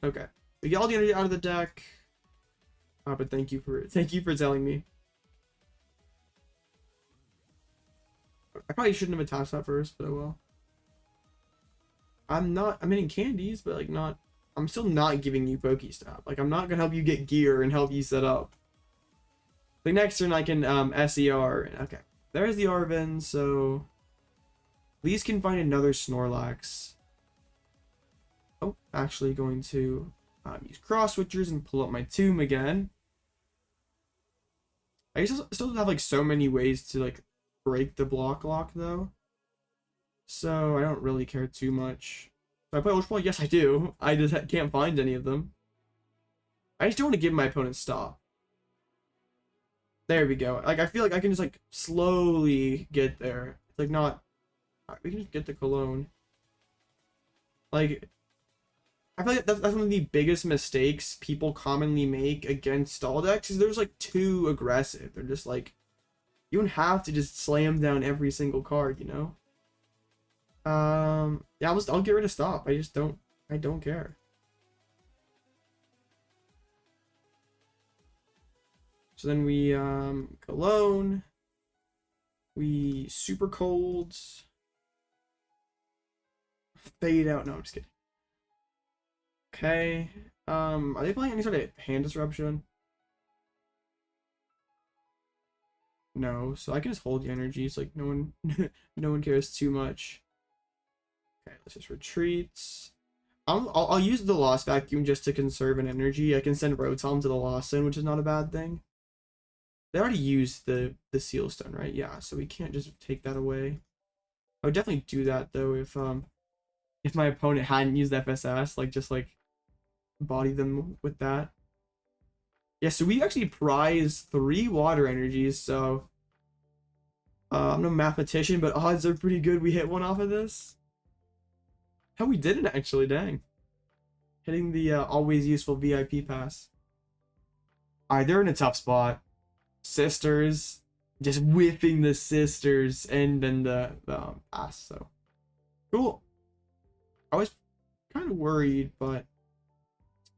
Okay, we get all the energy out of the deck. But thank you for telling me. I probably shouldn't have attached that first, but I will. I'm in candies, but like not. I'm still not giving you PokéStop. Like I'm not gonna help you get gear and help you set up. The next turn I can SER. Okay, there's the Arven. So at least can find another Snorlax. Oh, actually going to use Cross Switchers and pull up my Tomb again. I still have like so many ways to like break the block lock though, so I don't really care too much. Do I play Ultra Ball? Yes, I do. I just can't find any of them. I just don't want to give my opponent stop. There we go. Like I feel like I can just like slowly get there. It's like not. We can just get the Cologne. Like I feel like that's one of the biggest mistakes people commonly make against stall decks is they're just like too aggressive. They're just like, you don't have to just slam down every single card, you know? Yeah, I'll get rid of stop. I don't care. So then we Cologne, we super colds, fade out. No, I'm just kidding. Okay. Are they playing any sort of hand disruption? No, so I can just hold the energies. Like no one, no one cares too much. Okay, let's just retreat. I'll use the Lost Vacuum just to conserve an energy. I can send Rotom to the Lost Zone, which is not a bad thing. They already used the Seal Stone, right? Yeah, so we can't just take that away. I would definitely do that though if my opponent hadn't used FSS, like just like body them with that. Yeah, so we actually prize 3 water energies, so I'm no mathematician, but odds are pretty good we hit one off of this. Hell, we didn't actually, dang. Hitting the always useful VIP pass. Alright, they're in a tough spot. Sisters. Just whipping the sisters and then the pass, so. Cool. I was kind of worried, but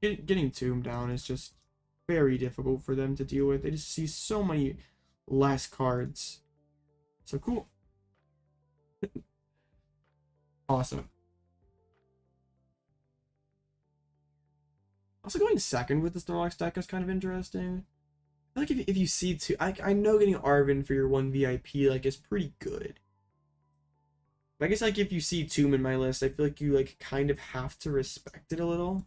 getting Tomb down is just very difficult for them to deal with. They just see so many less cards. So cool. Awesome. Also going second with the Snorlax deck is kind of interesting. I feel like if you see two, I know getting Arven for your 1 VIP like is pretty good. But I guess like if you see Tomb in my list, I feel like you like kind of have to respect it a little.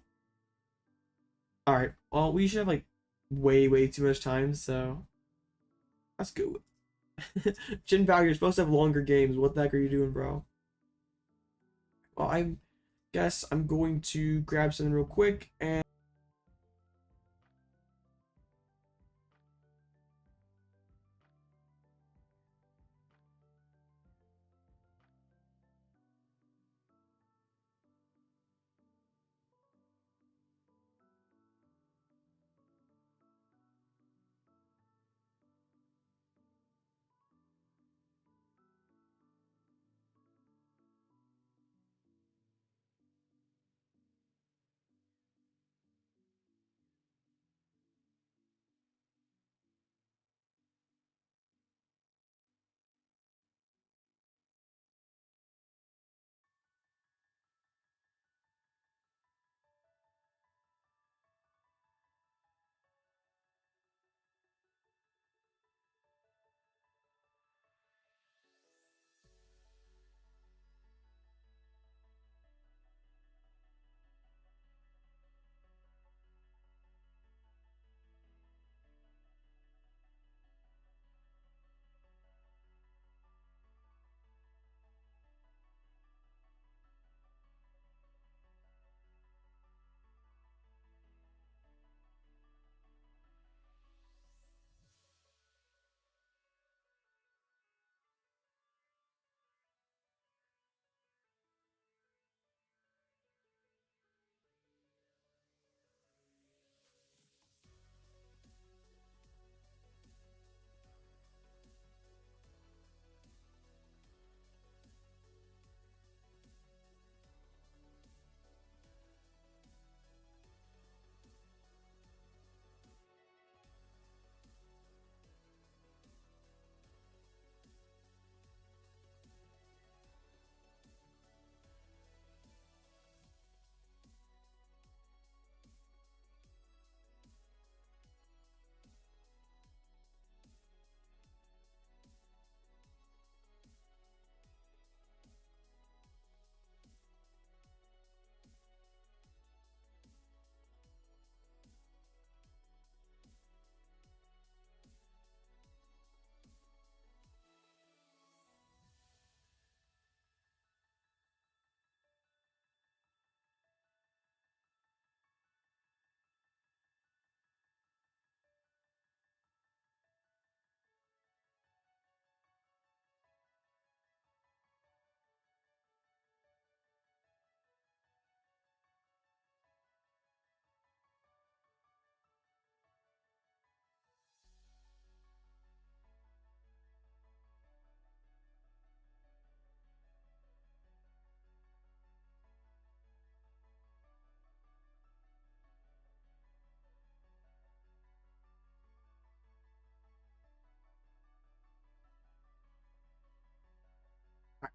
Alright, well we should have like way too much time, so let's go. Chien-Pao, you're supposed to have longer games. What the heck are you doing, bro? Well, I guess I'm going to grab something real quick and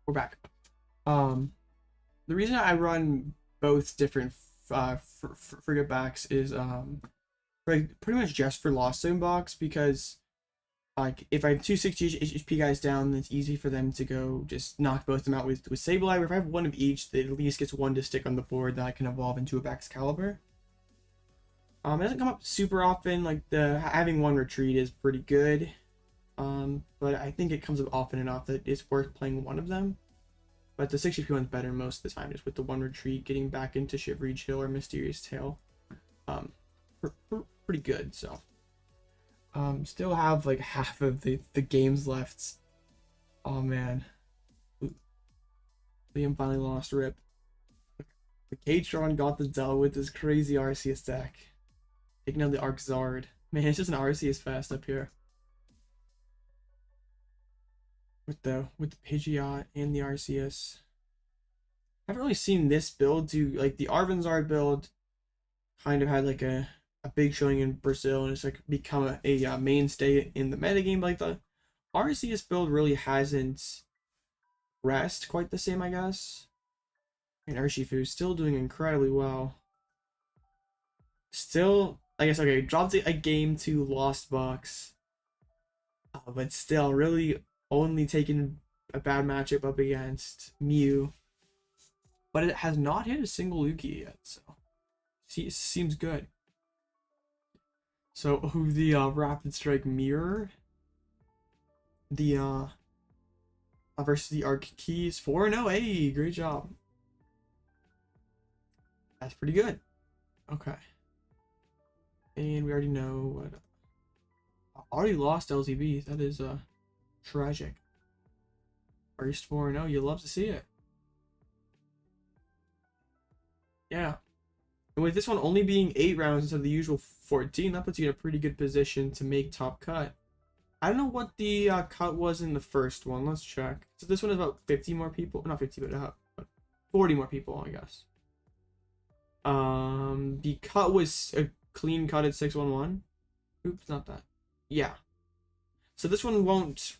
we're back. The reason I run both different Frigibax is pretty much just for Lost Zone box, because like if I have two 60 HP guys down, then it's easy for them to go just knock both of them out with Sableye. Or if I have one of each, they at least gets one to stick on the board that I can evolve into a Baxcalibur. It doesn't come up super often. Like having one retreat is pretty good. But I think it comes up often enough that it's worth playing one of them. But the 60 HP one's better most of the time, just with the one retreat, getting back into Shivery Chill or Mysterious Tail. Pretty good, so. Still have like half of the games left. Oh man. Liam finally lost rip. The Ktron got the dub with this crazy Arceus deck. Taking out the Arczard. Man, it's just an Arceus fest up here. With the Pidgeot and the Arceus. I haven't really seen this build do, like the Arven build kind of had like a big showing in Brazil, and it's like become a mainstay in the metagame. Like the Arceus build really hasn't progressed quite the same, I guess. And Urshifu is still doing incredibly well. Still, I guess, okay, dropped a game to Lost Box. But still, really only taken a bad matchup up against Mew. But it has not hit a single Lugia yet, so seems good. So the Rapid Strike Mirror, the versus the Arceus 4-0. Hey, great job. That's pretty good. Okay. And we already know what. I already lost LTV. That is tragic. First 4-0. You love to see it. Yeah. And with this one only being 8 rounds instead of the usual 14, that puts you in a pretty good position to make top cut. I don't know what the cut was in the first one. Let's check. So this one is about 50 more people. Not 50, but 40 more people, I guess. The cut was a clean cut at 611. Oops, not that. Yeah. So this one won't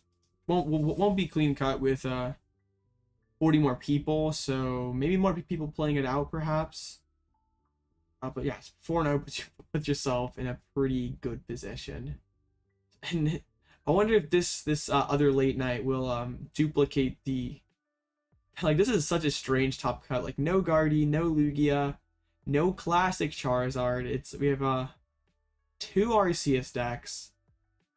be clean cut with 40 more people. So maybe more people playing it out, perhaps. But yes, 4-0 puts yourself in a pretty good position. And I wonder if this other late night will duplicate the, like, this is such a strange top cut. Like no Guardy, no Lugia, no classic Charizard. We have 2 Arceus decks,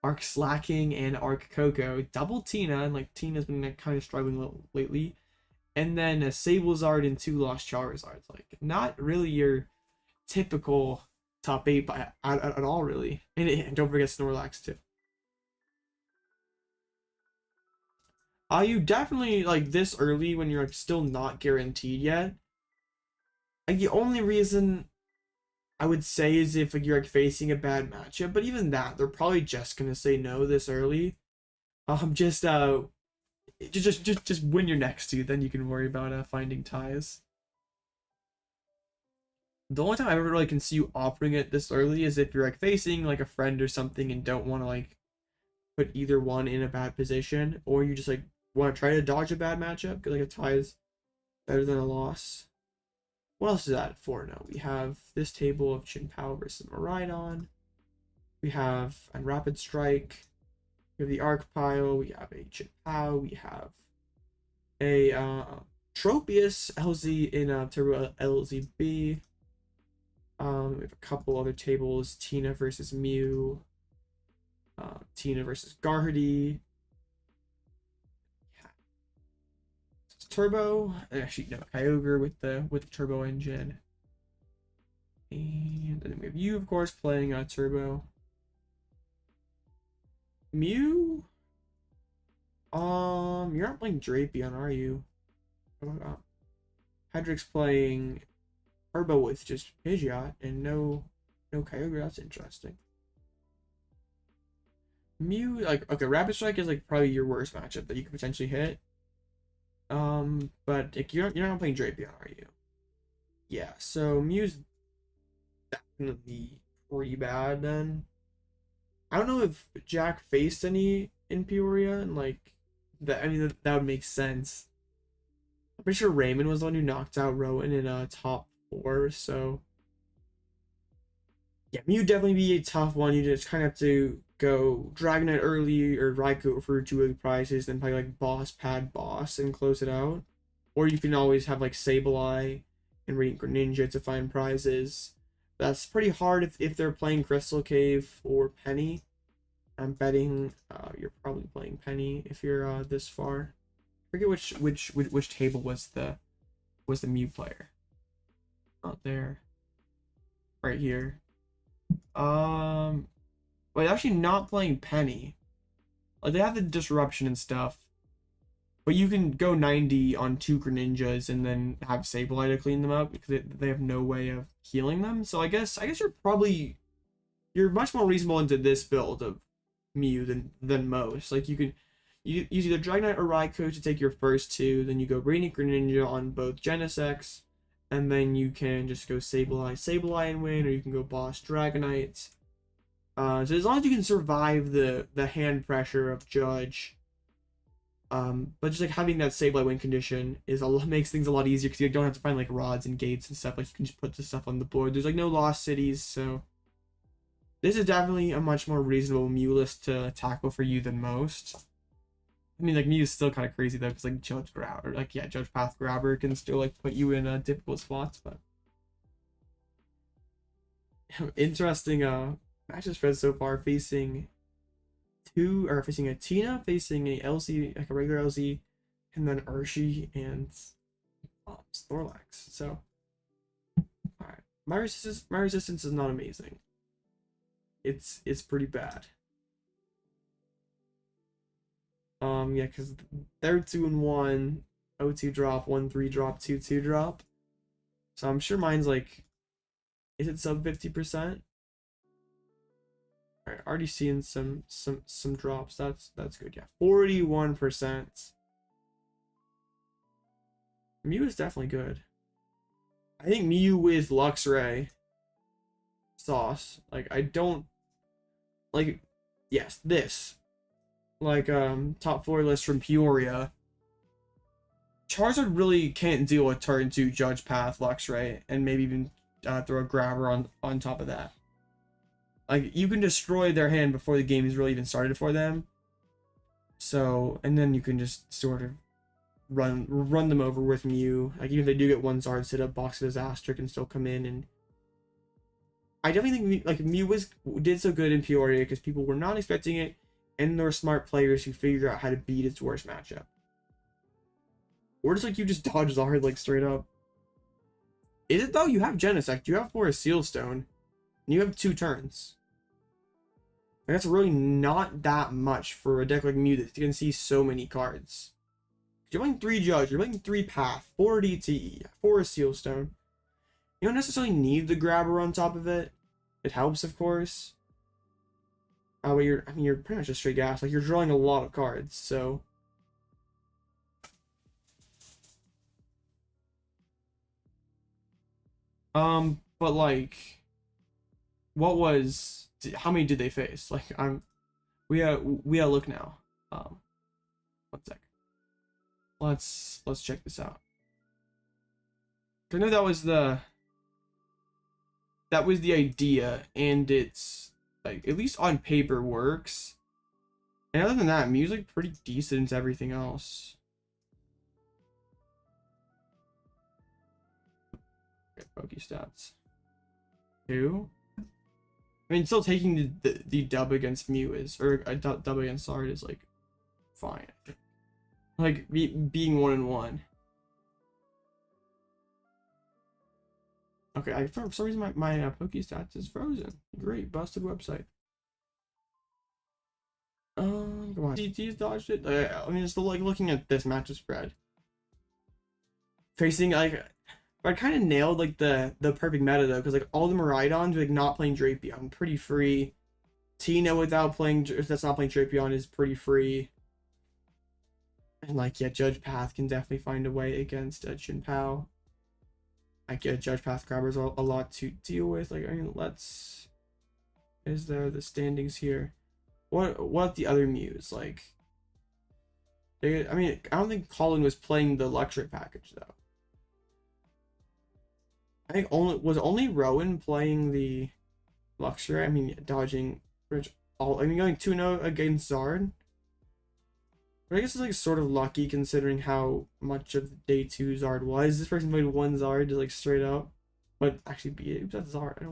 Arc Slacking and Arc Coco, double Tina, and like Tina's been kind of struggling lately, and then a Sablezard and 2 Lost Charizards. Like not really your typical top 8 at all, really. And don't forget Snorlax too. You definitely, like, this early when you're like still not guaranteed yet. Like the only reason I would say is if like you're like facing a bad matchup, but even that they're probably just gonna say no this early. Just win your next 2, then you can worry about finding ties. The only time I ever really can see you offering it this early is if you're like facing like a friend or something and don't want to like put either one in a bad position, or you just like want to try to dodge a bad matchup because like a tie is better than a loss. What else is that 4-0? We have this table of Chien-Pao versus Miraidon. We have a Rapid Strike. We have the Arc Pile. We have a Chien-Pao. We have a Tropius LZ in Turbo LZB. We have a couple other tables: Tina versus Mew, Tina versus Garhardy. Yeah. Turbo, actually no, Kyogre with the turbo engine, and then we have you, of course, playing Turbo. Mew, you're not playing Drapion, are you? Hedrick's playing Turbo with just Pidgeot and no Kyogre. That's interesting. Mew, like, okay, Rapid Strike is like probably your worst matchup that you could potentially hit. But like, you're not playing Drapion, are you? Yeah, so Mew's definitely pretty bad then. I don't know if Jack faced any in Peoria, and like that. I mean, that would make sense. I'm pretty sure Raymond was the one who knocked out Rowan in top 4, so yeah, Mew definitely be a tough one. You just kind of have to go Dragonite early or Raikou for 2 early prizes, then play like Boss Pad Boss and close it out. Or you can always have like Sableye and Radiant Greninja to find prizes. That's pretty hard if they're playing Crystal Cave or Penny. I'm betting you're probably playing Penny if you're this far. I forget which table was the Mew player. Not there. Right here. Wait, actually not playing Penny. Like they have the disruption and stuff. But you can go 90 on 2 Greninjas and then have Sableye to clean them up because they have no way of healing them. So I guess you're much more reasonable into this build of Mew than most. Like you use either Dragonite or Raikou to take your first 2, then you go Radiant Greninja on both Genesects, and then you can just go Sableye and win, or you can go Boss Dragonite. So as long as you can survive the hand pressure of Judge, but just like having that Sableye win condition makes things a lot easier because you don't have to find like rods and gates and stuff. Like you can just put the stuff on the board. There's like no lost cities, so this is definitely a much more reasonable Mew list to tackle for you than most. I mean, like Mew is still kind of crazy though, because like Judge Path Grabber can still like put you in difficult spots. But interesting matches spread so far, facing a Tina, facing a LZ, like a regular LZ, and then Urshi and Snorlax. So, alright, my resistance is not amazing. It's pretty bad. Yeah, because they're 2-1, 0-2 drop, 1-3 drop, 2-2 drop. So I'm sure mine's like, is it sub 50%? Alright, already seeing some drops. That's good. Yeah, 41%. Mew is definitely good. I think Mew with Luxray sauce. Like I don't like, yes, this. Like top 4 list from Peoria. Charizard really can't deal with turn 2 Judge Path Luxray, and maybe even throw a Grabber on top of that. Like you can destroy their hand before the game is really even started for them. So, and then you can just sort of run them over with Mew. Like even if they do get 1 Zard sit up, Box of Disaster can still come in. And I definitely think like Mew did so good in Peoria because people were not expecting it, and there were smart players who figured out how to beat its worst matchup. Or just like you just dodge Zard like straight up. Is it though? You have Genesect, you have Forest Seal Stone, and you have 2 turns. And that's really not that much for a deck like Mew that can see so many cards. You're playing 3 Judge, you're playing 3 Path, 4 DT, 4 Seal Stone. You don't necessarily need the Grabber on top of it. It helps, of course. But you're pretty much just straight gas. Like you're drawing a lot of cards, so. But like, how many did they face? Like we gotta look now. 1 sec. Let's check this out. I know that was the idea, and it's like at least on paper works. And other than that, Mew's like pretty decent into everything else. Okay, PokéStats 2. I mean, still taking the dub against Mew or a dub against Zard is like fine. Like being 1-1. Okay, for some reason my PokéStats is frozen. Great, busted website. Come on. DT's dodged it. I mean, it's still like looking at this matchup spread. Facing like, I kind of nailed like the perfect meta though, because like all the Miraidons like not playing Drapion, pretty free. Tina without playing, if that's not playing Drapion, is pretty free. And like yeah, Judge Path can definitely find a way against Chien-Pao. I get Judge Path Grabbers a lot to deal with. Like I mean, is there the standings here? What the other Mews like? I mean, I don't think Colin was playing the luxury package though. I think only Rowan playing the luxury. I mean, dodging I mean, going 2-0 against Zard. But I guess it's like sort of lucky considering how much of day 2 Zard was. This person played one Zard just like straight up, but actually beat it. Oops, that's Zard. I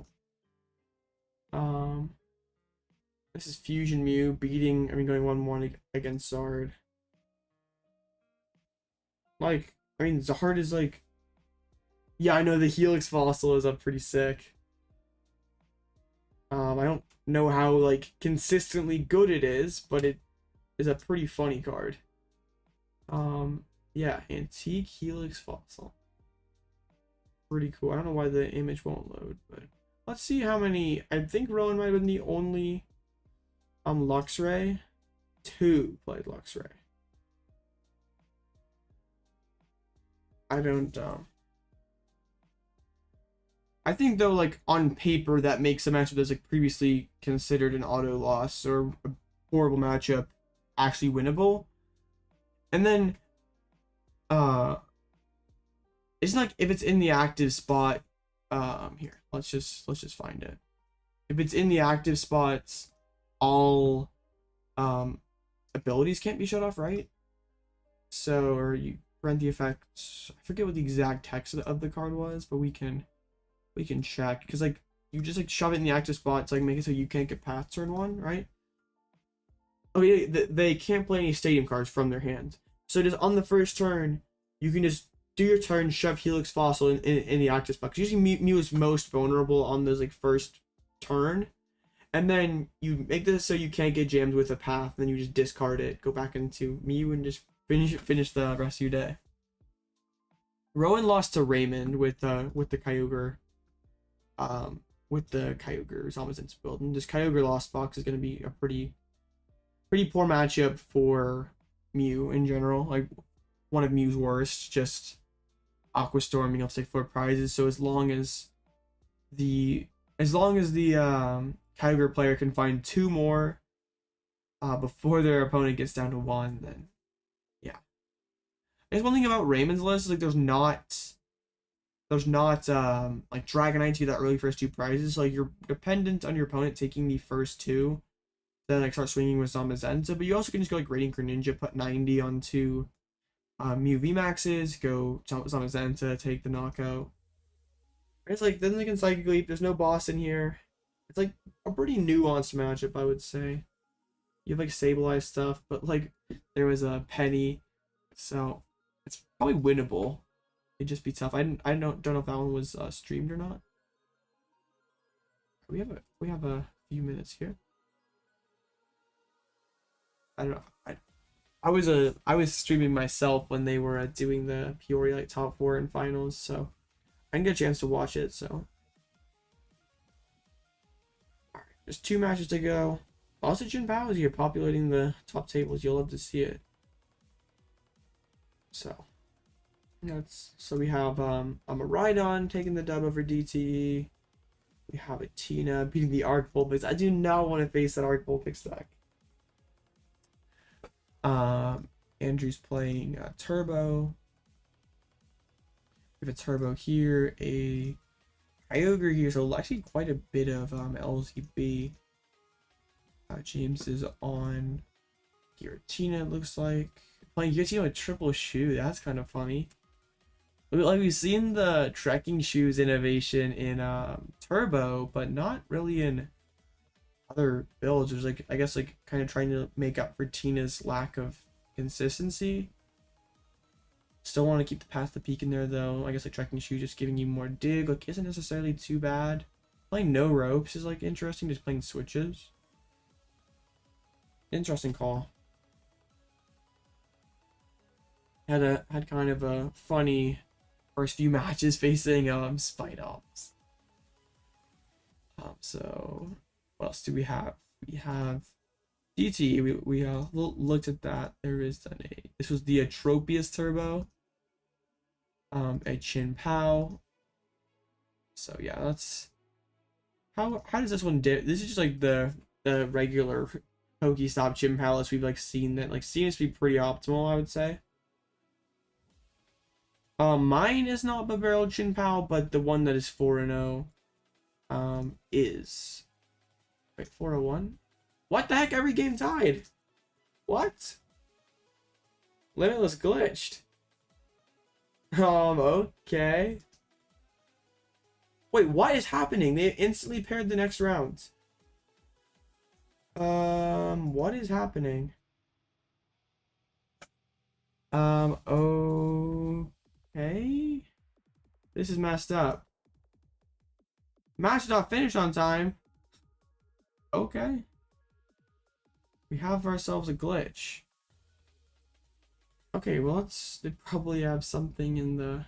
don't. This is Fusion Mew beating. I mean, going 1-1 against Zard. Like, I mean, Zard is like. Yeah, I know the Helix Fossil is up pretty sick. I don't know how like consistently good it is, but it is a pretty funny card. Yeah, Antique Helix Fossil. Pretty cool. I don't know why the image won't load, but let's see how many. I think Rowan might have been the only Luxray. 2 played Luxray. I don't I think though, like on paper, that makes a matchup that's like previously considered an auto loss or a horrible matchup actually winnable. And then, it's like if it's in the active spot, here let's just find it. If it's in the active spots, all abilities can't be shut off, right? So, or you grant the effects. I forget what the exact text of the card was, but we can check because like you just like shove it in the active spot to like make it so you can't get past turn 1, right? Okay, they can't play any stadium cards from their hand. So just on the first turn, you can just do your turn, shove Helix Fossil in the active spot. Because usually Mew is most vulnerable on those like first turn. And then you make this so you can't get jammed with a path, then you just discard it, go back into Mew and just finish the rest of your day. Rowan lost to Raymond with the Kyogre. With the Kyogre Zamazenta build, and this Kyogre Lost Box is going to be a pretty poor matchup for Mew in general. Like one of Mew's worst, just Aqua Storm being able to take 4 prizes. So as long as the Kyogre player can find 2 more before their opponent gets down to 1, then yeah. There's one thing about Raymond's list is like there's not like Dragonite to that early first 2 prizes. So, like you're dependent on your opponent taking the first 2, then like start swinging with Zamazenta. But you also can just go like Radiant Greninja, put 90 onto Mew VMAXs, go Zamazenta, take the knockout. It's like then they can Psychic Leap. There's no boss in here. It's like a pretty nuanced matchup, I would say. You have like stabilized stuff, but like there was a Penny, so it's probably winnable. It'd just be tough. I don't know if that one was streamed or not. We have a few minutes here. I don't know. I was streaming myself when they were doing the Peoria like top 4 and finals, so I didn't get a chance to watch it. So, all right, there's 2 matches to go. Also, Chien-Pao is here populating the top tables. You'll love to see it. So. So we have a Rhydon taking the dub over DTE. We have a Tina beating the Arc Vulpix. I do not want to face that Arc Vulpix deck. Andrew's playing Turbo. We have a Turbo here, a Kyogre here, so actually quite a bit of LZB. James is on Giratina, it looks like. Playing Giratina with triple shoe, that's kind of funny. Like we've seen the trekking shoes innovation in Turbo, but not really in other builds. There's like I guess like kind of trying to make up for Tina's lack of consistency. Still want to keep the Path to Peak in there though. I guess like trekking shoe just giving you more dig like isn't necessarily too bad. Playing no ropes is like interesting, just playing switches. Interesting call. Had kind of a funny first few matches facing Spitops. So what else do we have? We have DT. We looked at that. There is this was the Atropius Turbo. A Chien-Pao. So yeah, that's how does this one dip? This is just like the regular PokéStop Chien-Pao we've like seen that like seems to be pretty optimal, I would say. Mine is not a barrel Chien-Pao, but the one that is 4-0 is, wait, 401? What the heck? Every game tied. What? Limitless glitched. Okay. Wait, what is happening? They instantly paired the next round. What is happening? Okay. This is messed up. Match not finished on time. Okay. We have ourselves a glitch. Okay, well, they probably have something in the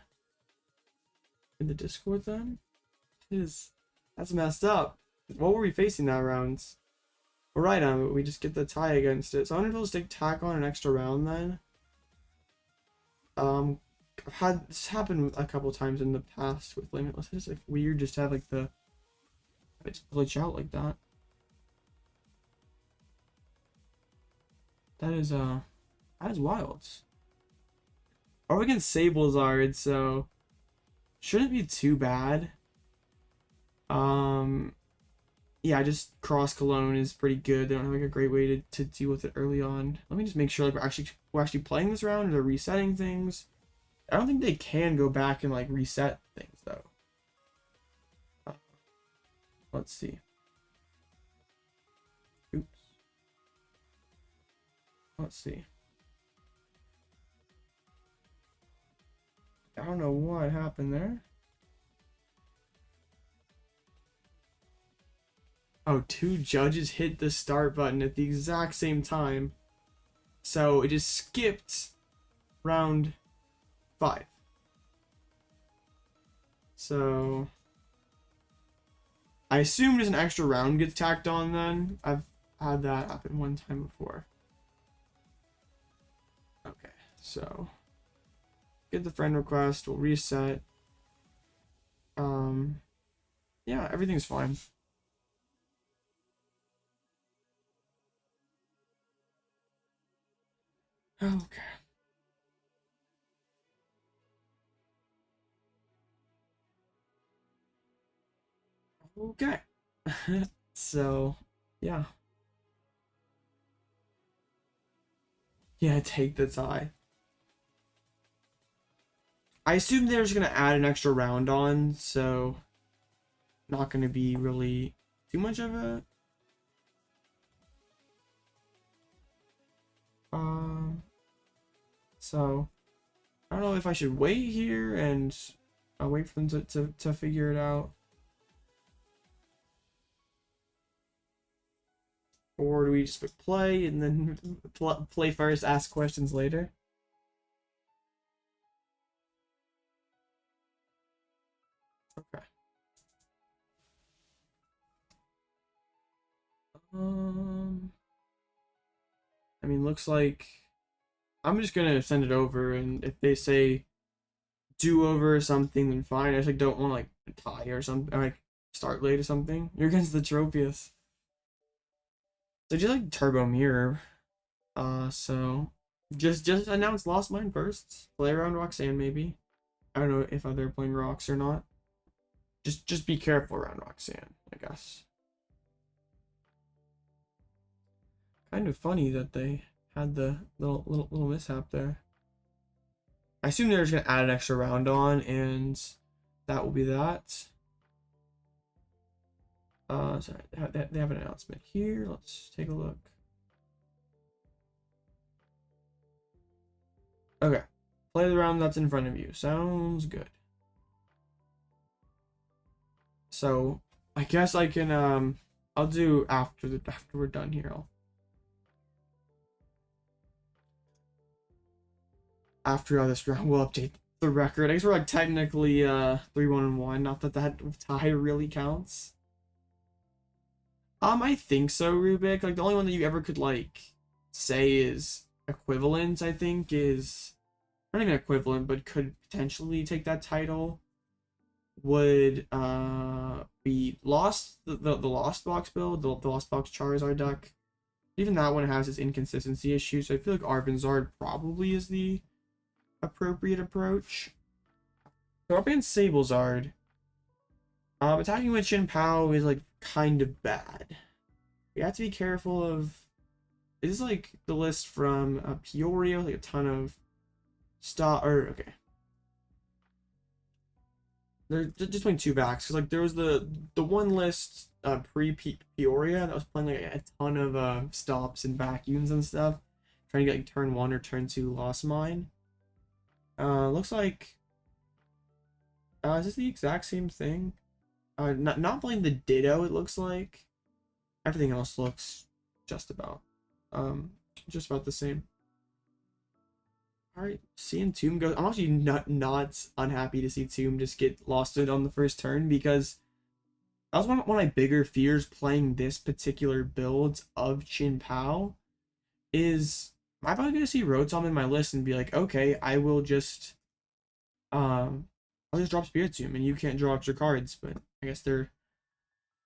Discord then. That's messed up. What were we facing that round? We're right on, but we just get the tie against it. So I'm gonna just tack on an extra round then. I've had this happen a couple times in the past with Limitless. It's like weird just to have like it's glitch out like that. That is wild. Or against Sablezard, so shouldn't be too bad. Yeah, just Cross Cologne is pretty good. They don't have like a great way to deal with it early on. Let me just make sure like we're actually playing this round, or they're resetting things. I don't think they can go back and like reset things though. Let's see. Oops. Let's see. I don't know what happened there. Oh, two judges hit the start button at the exact same time. So it just skipped round 5. So I assume there's an extra round gets tacked on then. I've had that happen one time before. Okay, so get the friend request, we'll reset. Yeah, everything's fine. Okay. Okay. So, yeah. Yeah, take the tie. I assume they're just gonna add an extra round on, so not gonna be really too much of a so I don't know if I should wait here and wait for them to figure it out, or do we just play and then play first, ask questions later? Okay. I mean, looks like I'm just gonna send it over, and if they say do over or something, then fine. I just like don't want to like tie or something, or like start late or something. You're against the Tropius. So just like Turbo Mirror. So just announce Lost Mine first. Play around Roxanne maybe. I don't know if they're playing Rocks or not. Just be careful around Roxanne, I guess. Kind of funny that they had the little mishap there. I assume they're just gonna add an extra round on, and that will be that. Sorry, they have an announcement here. Let's take a look. Okay, play the round that's in front of you. Sounds good. So I guess I can I'll do after we're done here. After this round, we'll update the record. I guess we're like technically 3-1-1. Not that tie really counts. I think so, Rubik. Like the only one that you ever could like say is equivalent, I think, is not even equivalent, but could potentially take that title. Would be Lost the Lost Box build, the Lost Box Charizard deck. Even that one has its inconsistency issue, so I feel like Arven probably is the appropriate approach. So up against Sablezard, attacking with Chien-Pao is like kind of bad. You have to be careful of. This is like the list from Peoria, like a ton of stuff. Or okay, they're just playing two backs because like there was the one list pre Peoria that was playing like a ton of stops and vacuums and stuff, trying to get like turn 1 or turn 2 Lost Mine. Looks like is this the exact same thing? Not playing the Ditto. It looks like everything else looks just about the same. All right, seeing Tomb go. I'm actually not unhappy to see Tomb just get lost on the first turn, because that was one of my bigger fears playing this particular build of Chien-Pao. Is am I probably gonna see Rotom in my list and be like, okay, I'll just drop Spiritomb and you can't draw extra cards, but I guess they're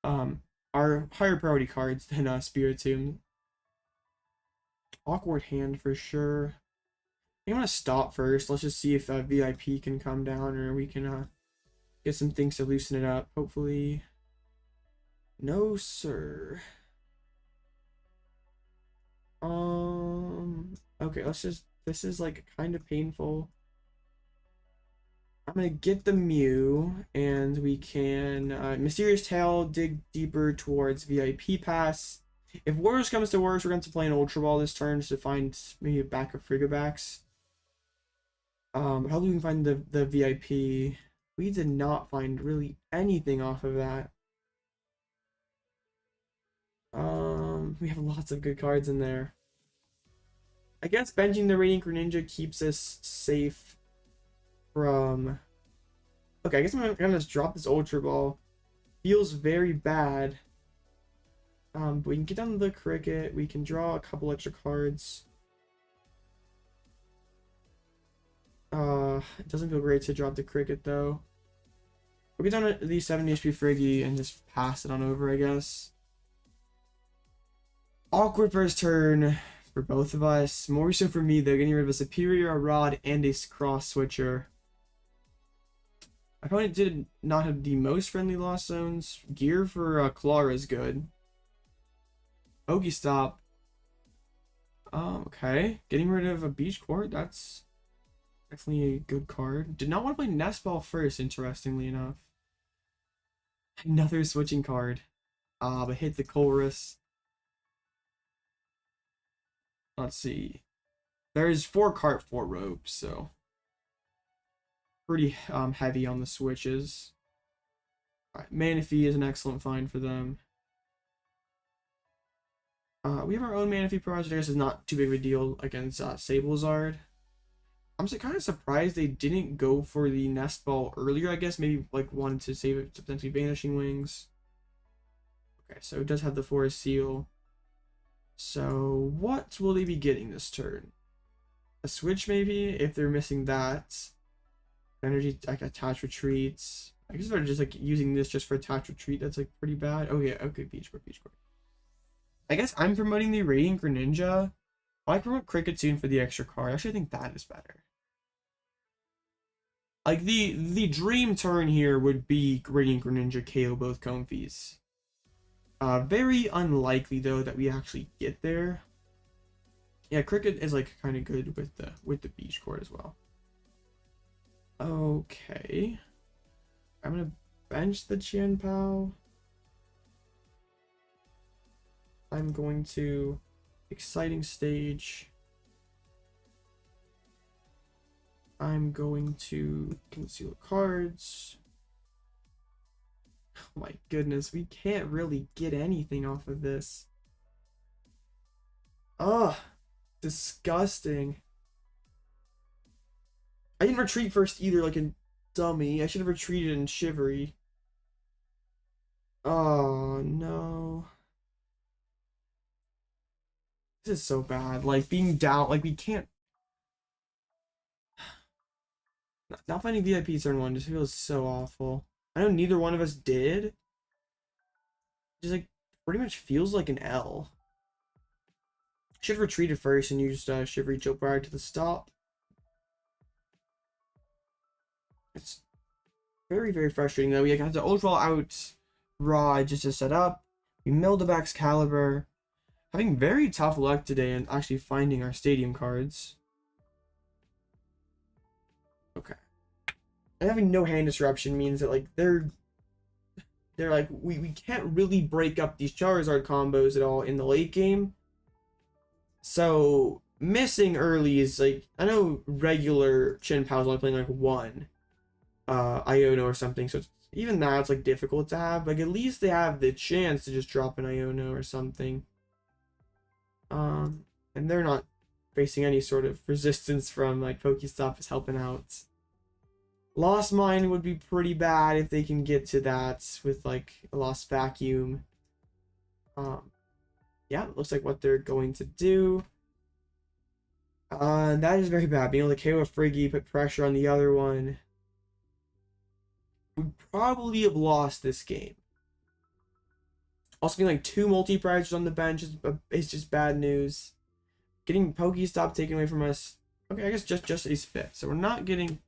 are higher priority cards than Spiritomb. Awkward hand for sure. I'm gonna stop first. Let's just see if VIP can come down, or we can get some things to loosen it up. Hopefully, no sir. Okay, let's just. This is like kind of painful. I'm gonna get the Mew, and we can Mysterious Tail, dig deeper towards VIP Pass. If worse comes to worse, we're going to play an Ultra Ball this turn to find maybe a back of Frigibax. Hopefully we can find the VIP. We did not find really anything off of that. We have lots of good cards in there. I guess benching the Radiant Greninja keeps us safe from. Okay, I guess I'm gonna just drop this Ultra Ball. Feels very bad. But we can get down to the Cricket. We can draw a couple extra cards. It doesn't feel great to drop the Cricket though. We'll get down to the 70 HP Friggy and just pass it on over, I guess. Awkward first turn for both of us. More so for me, though, getting rid of a Superior, a Rod, and a Cross Switcher. My opponent did not have the most friendly Lost Zones. Gear for Clara is good. PokéStop. Okay. Getting rid of a Beach Court, that's definitely a good card. Did not want to play Nest Ball first, interestingly enough. Another switching card. But hit the Chorus. Let's see. There's 4 cart, 4 ropes, so pretty heavy on the switches. Alright, Manaphy is an excellent find for them. We have our own Manaphy project. I guess it's not too big of a deal against Sablezard. I'm kind of surprised they didn't go for the Nest Ball earlier. I guess maybe like wanted to save it to potentially Vanishing Wings. Okay, so it does have the Forest Seal. So what will they be getting this turn? A switch maybe, if they're missing that. Energy, like attach retreats. I guess they're just like using this just for attach retreat. That's like pretty bad. Oh yeah, okay, Beach Court. I guess I'm promoting the Radiant Greninja. I promote Kricketune for the extra card. Actually, I think that is better. Like the dream turn here would be Radiant Greninja KO both Comfies. Very unlikely though that we actually get there. Yeah, Cricket is like kind of good with the Beach Court as well. Okay, I'm gonna bench the Chien-Pao. I'm going to exciting stage. I'm going to conceal cards. Oh my goodness, we can't really get anything off of this. Ugh, disgusting. I didn't retreat first either, like a dummy. I should have retreated in Shivery. Oh no. This is so bad. Like being down, like we can't. Not finding VIP turn 1 just feels so awful. I know neither one of us did. Just like pretty much feels like an L. Should have retreated first and used Shivery Chill prior to the stop. It's very, very frustrating though. We got the Ultra Ball out raw just to set up. We milled the Baxcalibur. Having very tough luck today and actually finding our stadium cards. Okay. And having no hand disruption means that like they're like we can't really break up these Charizard combos at all in the late game. So missing early is like, I know regular Chien-Pao is only playing like one Iono or something, so even that's like difficult to have. Like at least they have the chance to just drop an Iono or something. And they're not facing any sort of resistance from like PokéStop is helping out. Lost Mine would be pretty bad if they can get to that with like a Lost Vacuum. Yeah, it looks like what they're going to do. That is very bad. Being able to KO a Friggy, put pressure on the other one. Would probably have lost this game. Also being like 2 multi-prizes on the bench is just bad news. Getting PokéStop taken away from us. Okay, I guess just a spit. So we're not getting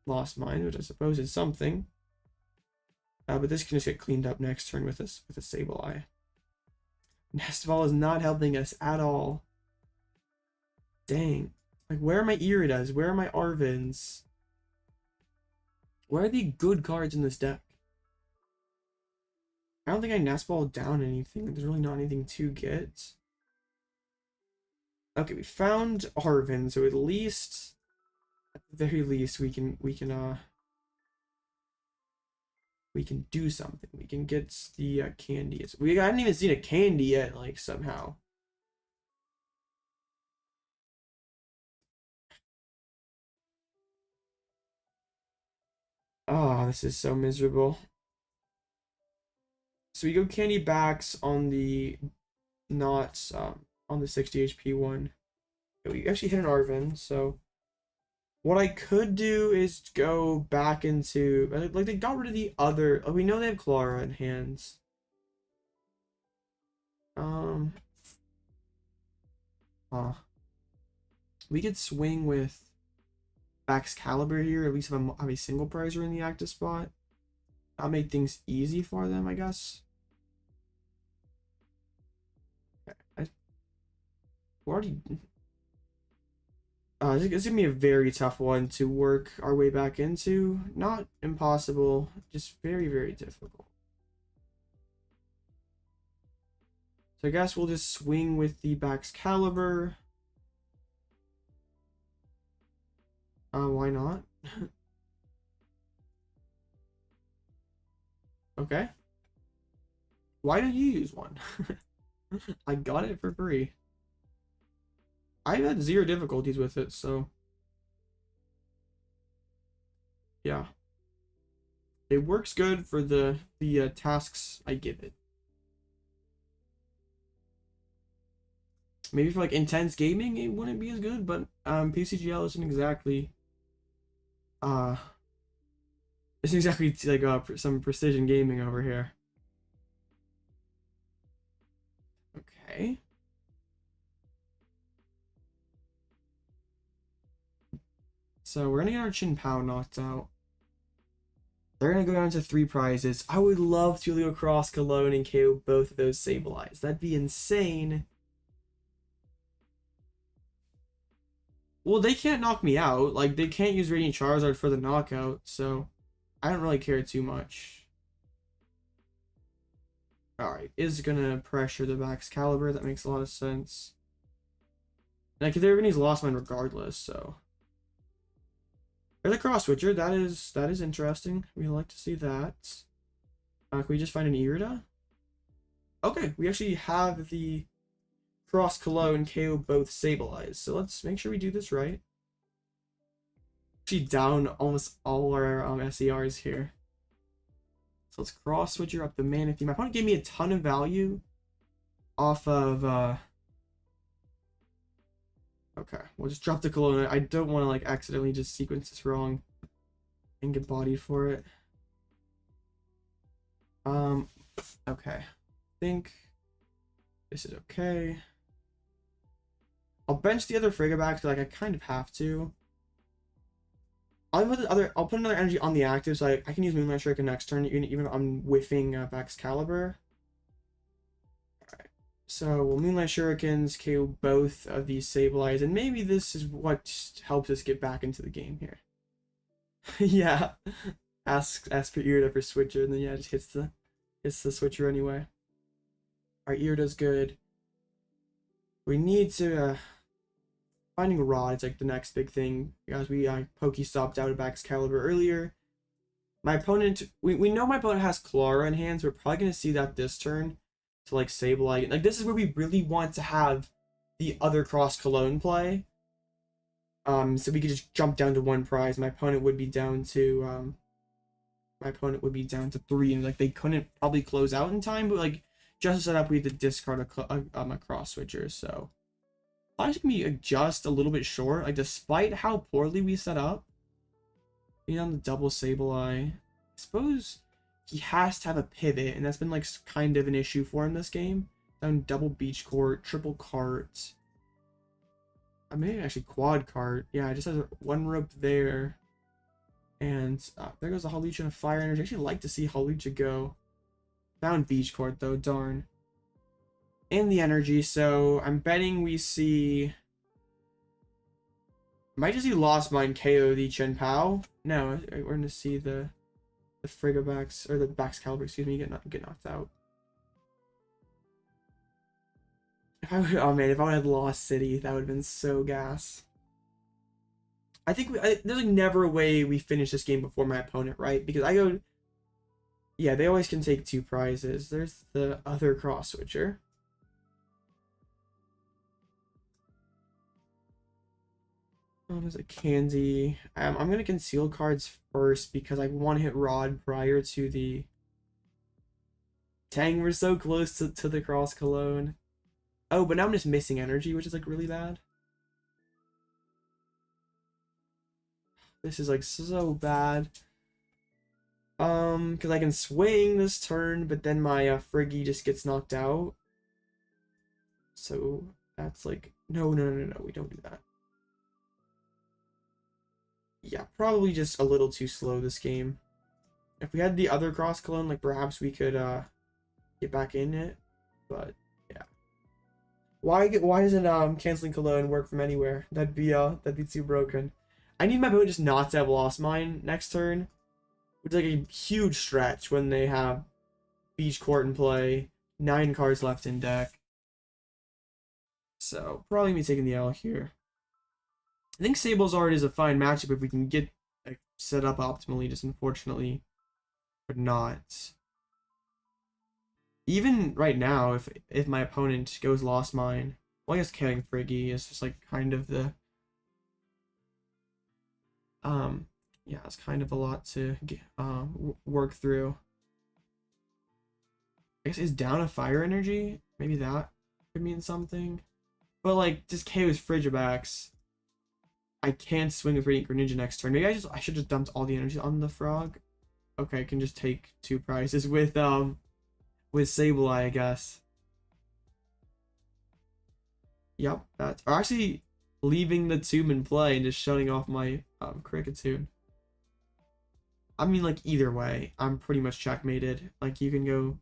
Lost Mine, which I suppose is something. But this can just get cleaned up next turn with a Sableye. Nestball is not helping us at all. Dang. Like, where are my Iridas? Where are my Arvens? Where are the good cards in this deck? I don't think I Nestball down anything. There's really not anything to get. Okay, we found Arven, so at least, at the very least, we can do something. We can get the candy. I hadn't even seen a candy yet, like, somehow. Oh, this is so miserable. So we go candy backs on the on the 60 HP one. We actually hit an Arven, so what I could do is go back into like they got rid of the other. We know they have Clara in hands. We could swing with Baxcalibur here, at least if I have a single prizer in the active spot. That'll make things easy for them, I guess. Okay. We're already... it's gonna be a very tough one to work our way back into. Not impossible, just very, very difficult. So I guess we'll just swing with the Baxcalibur. Why not? Okay. Why don't you use one? I got it for free. I've had 0 difficulties with it, so yeah. It works good for the tasks I give it. Maybe for like intense gaming it wouldn't be as good, but PCGL isn't exactly like some precision gaming over here. Okay. So we're gonna get our Chien-Pao knocked out. They're gonna go down to 3 prizes. I would love to go Cross Cologne and KO both of those Sableyes. That'd be insane. Well, they can't knock me out. Like, they can't use Radiant Charizard for the knockout, so I don't really care too much. Alright, is gonna pressure the Baxcalibur. That makes a lot of sense. Like, they're gonna use Lost Mine regardless, so. There's a Cross Switcher. That is interesting. We like to see that. Can we just find an Irida? Okay, we actually have the Cross Cologne KO both Sableyes. So let's make sure we do this right. Actually down almost all our SERs here. So let's Cross Switcher up the Manaphy. My opponent gave me a ton of value off of okay, we'll just drop the Cologne. I don't want to like accidentally just sequence this wrong and get bodied for it. Okay. I think This is okay. I'll bench the other Frigibax because like I kind of have to. I'll put another energy on the active so I can use Moonlight Shuriken next turn even if I'm whiffing Baxcalibur. Alright. So we'll Moonlight Shurikens KO both of these Sableyes, and maybe this is what helps us get back into the game here. Yeah. Ask for Irida for Switcher, and then yeah, just hits the Switcher anyway. Alright, Irida's good. We need to finding a rod is like the next big thing, because we PokéStopped out of Baxcalibur earlier. My opponent, we know my opponent has Clara in hand, so we're probably gonna see that this turn to like Sableye. Like this is where we really want to have the other Cross Cologne play. So we could just jump down to 1 prize. My opponent would be down to 3, and like they couldn't probably close out in time, but like just to set up, we had to discard a Cross Switcher, so I can be just a little bit short, like despite how poorly we set up. Being on the double Sableye, I suppose he has to have a pivot, and that's been like kind of an issue for him this game. Down double Beach Court, triple Cart. I mean actually quad Cart. Yeah, it just has 1 rope there. And there goes the Hawlucha and a Fire Energy. I actually like to see Hawlucha go. Down Beach Court though, darn. In the energy, so I'm betting we see. Might just see Lost Mine KO the Chien-Pao. No, we're gonna see the Frigibax or the Baxcalibur, excuse me, get knocked out. Oh man, if I would have Lost City, that would have been so gas. I think there's like never a way we finish this game before my opponent, right? Because I go. Yeah, they always can take 2 prizes. There's the other Cross Switcher. There's a Candy. I'm gonna conceal cards first because I want to hit Rod prior to the. Dang, we're so close to the Cross Cologne. Oh, but now I'm just missing energy, which is like really bad. This is like so bad. Because I can swing this turn, but then my Friggy just gets knocked out. So that's like no, we don't do that. Yeah, probably just a little too slow this game. If we had the other Cross Cologne, like perhaps we could get back in it, but yeah. Why doesn't Canceling Cologne work from anywhere? That'd be too broken. I need my opponent just not to have Lost Mine next turn, which is like a huge stretch when they have Beach Court in play, 9 cards left in deck. So probably me taking the L here. I think Sablezard is a fine matchup if we can get like, set up optimally, just unfortunately, but not. Even right now, if my opponent goes Lost Mine, well, I guess killing Friggy is just like kind of the yeah, it's kind of a lot to work through. I guess it's down a Fire Energy. Maybe that could mean something. But like, just KO's Frigibax. I can't swing with Radiant Greninja next turn. Maybe I should just dump all the energy on the frog. Okay, I can just take 2 prizes with Sableye, I guess. Yep, that's or actually leaving the tomb in play and just shutting off my Kricketune. I mean, like either way, I'm pretty much checkmated. Like you can go.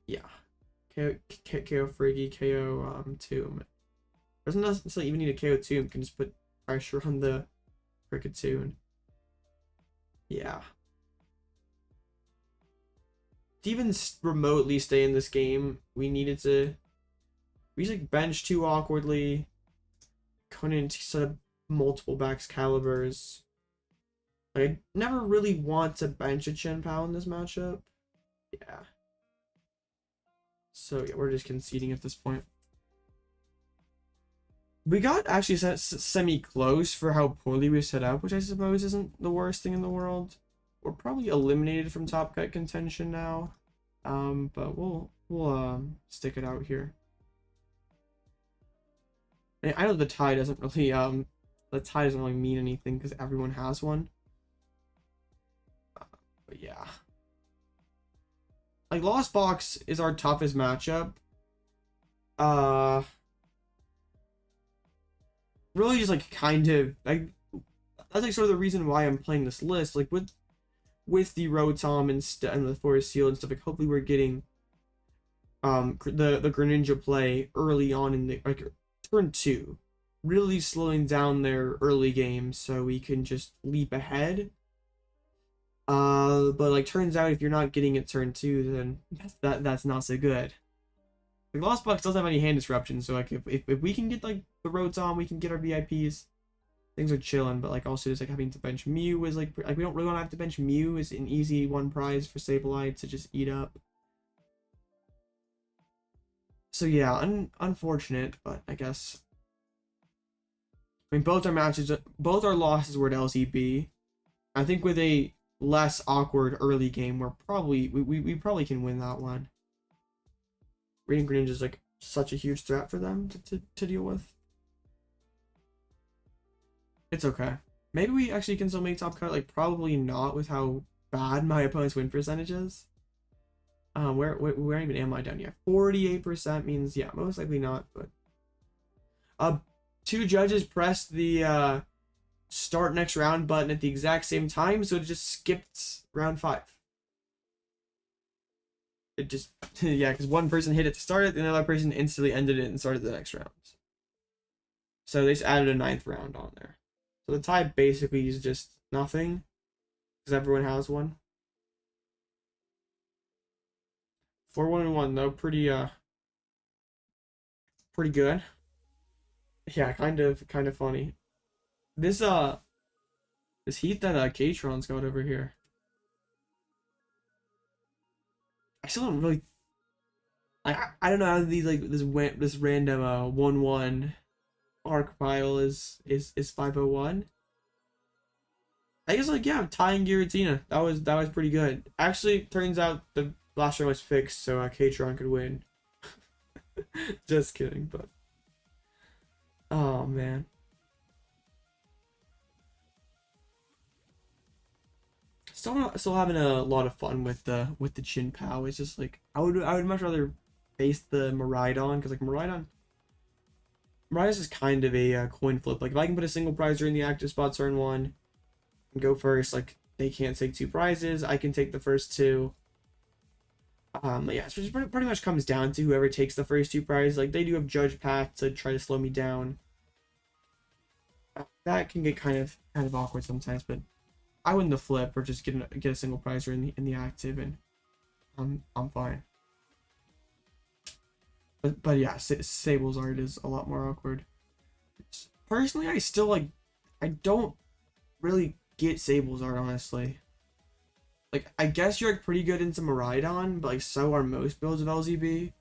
Yeah. KO Friggy, KO Tomb. Doesn't necessarily even need a KO Tomb, can just put pressure on the Kricketune. Yeah. To even remotely stay in this game, we needed to. We just like bench too awkwardly. Couldn't set up multiple Baxcaliburs. Like, I never really want to bench a Chien-Pao in this matchup. Yeah. So yeah, we're just conceding at this point. We got actually semi-close for how poorly we set up, which I suppose isn't the worst thing in the world. We're probably eliminated from top cut contention now. But we'll stick it out here. And I know the tie doesn't really mean anything because everyone has one. But yeah. like Lost Box is our toughest matchup. Really just like kind of like that's like sort of the reason why I'm playing this list. Like with the Rotom and the Forest Seal and stuff, like hopefully we're getting the Greninja play early on in the like turn 2, really slowing down their early game so we can just leap ahead. But like turns out if you're not getting it turn 2, then that's not so good. Like Lost Box doesn't have any hand disruption, so like if we can get like the Rotom, we can get our VIPs. Things are chilling, but like also just like having to bench Mew is like we don't really want to have to bench Mew is an easy one prize for Sableye to just eat up. So yeah, unfortunate, but I guess. I mean, both our losses were to LCB. I think with a less awkward early game, we probably can win that one. Radiant Greninja is like such a huge threat for them to deal with. It's okay. Maybe we actually can still make top cut. Like probably not with how bad my opponent's win percentage is. Where even am I down yet? 48% means yeah, most likely not. But 2 judges pressed the start next round button at the exact same time, so it just skipped round 5. It just yeah, because one person hit it to start it, and another person instantly ended it and started the next round. So they just added a 9th round on there. So the tie basically is just nothing, because everyone has one. 4-1-1 though, pretty good. Yeah, kind of funny. This heat that Katron's got over here. I still don't really. I don't know how these like this random 1-1 arc pile is 501. I guess like yeah, tying Giratina. That was pretty good. Actually, turns out the last round was fixed, so Katron could win. Just kidding, but oh man. Still having a lot of fun with the Chien-Pao. It's just like I would much rather face the Miraidon, because like Miraidon is kind of a coin flip. Like if I can put a single prize during the active spot turn 1 and go first, like they can't take 2 prizes. I can take the first 2. Yeah, so it pretty much comes down to whoever takes the first 2 prizes. Like they do have Judge Path to try to slow me down. That can get kind of awkward sometimes, but I win the flip or just get a single prize in the active, and I'm fine. But yeah, Sable's art is a lot more awkward. Personally, I don't really get Sable's art, honestly. Like I guess you're like pretty good into Miraidon, but like so are most builds of LZB.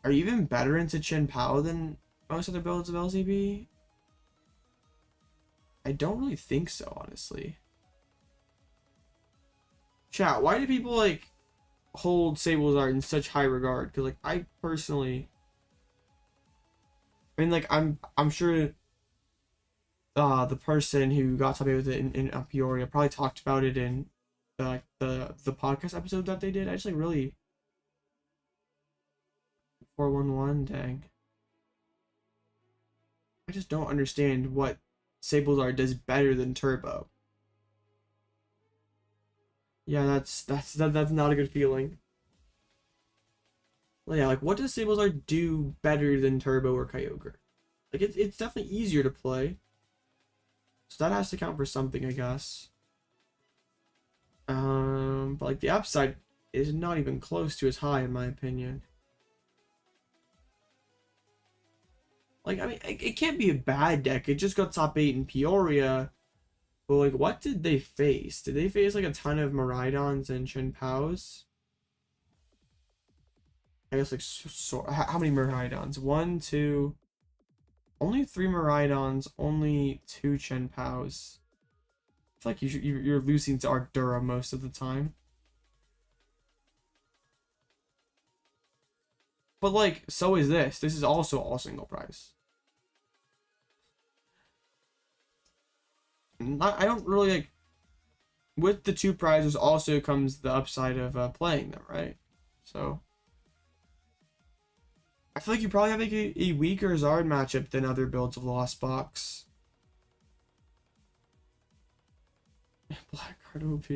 Are you even better into Chien-Pao than most other builds of LZB? I don't really think so, honestly. Chat, why do people like hold Sable's art in such high regard? Because like I personally, I mean, like I'm sure the person who got top 8 with it in Peoria probably talked about it in the podcast episode that they did. I just like really 4-1-1, dang. I just don't understand what Sable's art does better than Turbo. Yeah, that's not a good feeling. Well, yeah, like what does Sable's art do better than Turbo or Kyogre? Like it's definitely easier to play. So that has to count for something, I guess. But like the upside is not even close to as high in my opinion. Like, I mean, it can't be a bad deck. It just got top 8 in Peoria. But, like, what did they face? Did they face, like, a ton of Miraidons and Chien-Paos? I guess, like, how many Miraidons? 1, 2... Only 3 Miraidons, only 2 Chien-Paos. I feel like you're losing to Ardura most of the time. But, like, so is this. This is also all single prize. I don't really, like... with the 2 prizes also comes the upside of playing them, right? So I feel like you probably have like a weaker Zard matchup than other builds of Lost Box. Black card OP.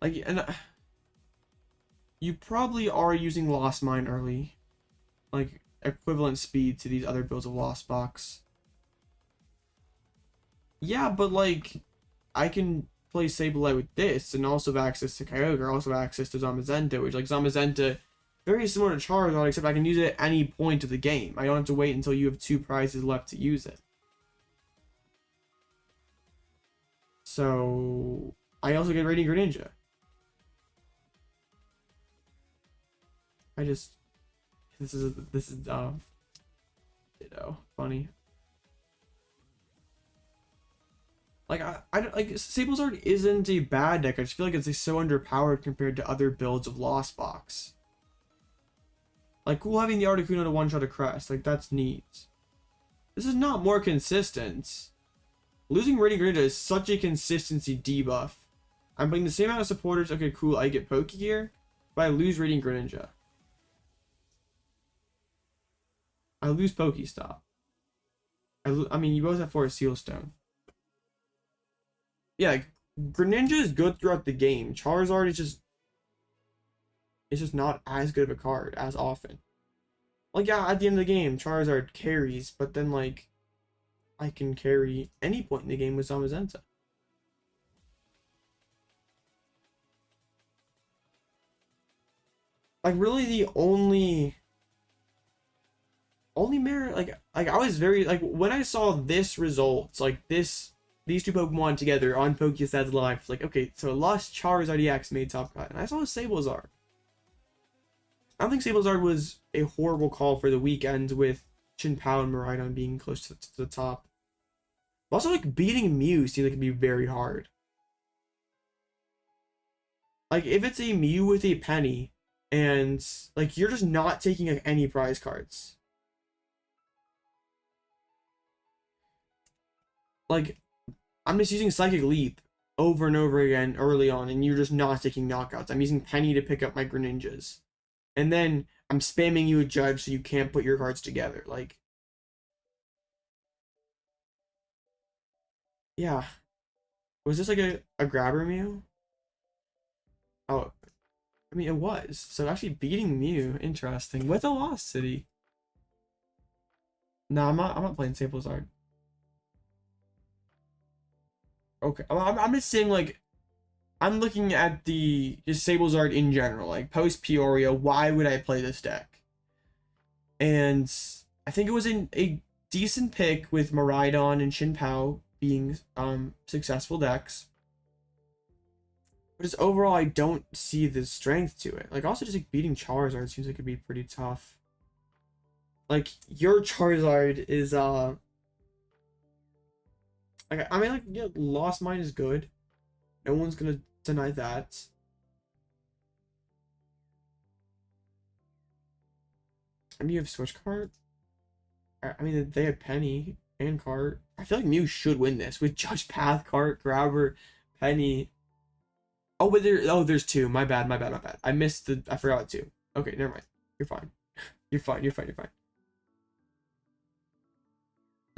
Like, and you probably are using Lost Mine early, like equivalent speed to these other builds of Lost Box. Yeah, but like, I can play Sableye with this and also have access to Kyogre, also have access to Zamazenta, which like Zamazenta, very similar to Charizard, except I can use it at any point of the game. I don't have to wait until you have 2 prizes left to use it. So I also get Radiant Greninja. This is you know, funny. Like I don't like Sablezard isn't a bad deck. I just feel like it's like, so underpowered compared to other builds of Lost Box. Like, cool having the Articuno to one-shot a Crest. Like, that's neat. This is not more consistent. Losing Radiant Greninja is such a consistency debuff. I'm playing the same amount of supporters. Okay, cool. I get Pokegear, but I lose Radiant Greninja. I lose PokéStop. I mean, you both have Forest Seal Stone. Yeah, like, Greninja is good throughout the game. Charizard is just... It's just not as good of a card as often. Like, yeah, at the end of the game, Charizard carries, but then, like, I can carry any point in the game with Zamazenta. Like, really the only merit, like I was very, like, when I saw this results, like, these 2 Pokemon together on PokéStats Live, like, okay, so Lost Charizard EX made top cut, and I saw Sablezard. I don't think Sablezard was a horrible call for the weekend with Chien-Pao and Miraidon being close to the top. But also, like, beating Mew seems like it'd be very hard. Like, if it's a Mew with a penny, and, like, you're just not taking, like, any prize cards. Like, I'm just using Psychic Leap over and over again early on, and you're just not taking knockouts. I'm using Penny to pick up my Greninjas. And then I'm spamming you a Judge so you can't put your cards together. Like, yeah. Was this like a grabber Mew? Oh, I mean, it was. So actually beating Mew, interesting. With a Lost City. No, I'm not playing Sablezard. Okay, I'm just saying, like, I'm looking at the just Sablezard in general, like post Peoria. Why would I play this deck? And I think it was a decent pick with Miraidon and Chien-Pao being successful decks. But just overall, I don't see the strength to it. Like, also just like beating Charizard seems like it'd be pretty tough. Like, your Charizard is like, I mean, like, yeah, Lost Mine is good. No one's gonna deny that. I mean, you have Switch Card. I mean, they have Penny and Cart. I feel like Mew should win this with Judge Path, Cart, Grabber, Penny. Oh, but there's 2. My bad. I forgot 2. Okay, never mind. You're fine. You're fine.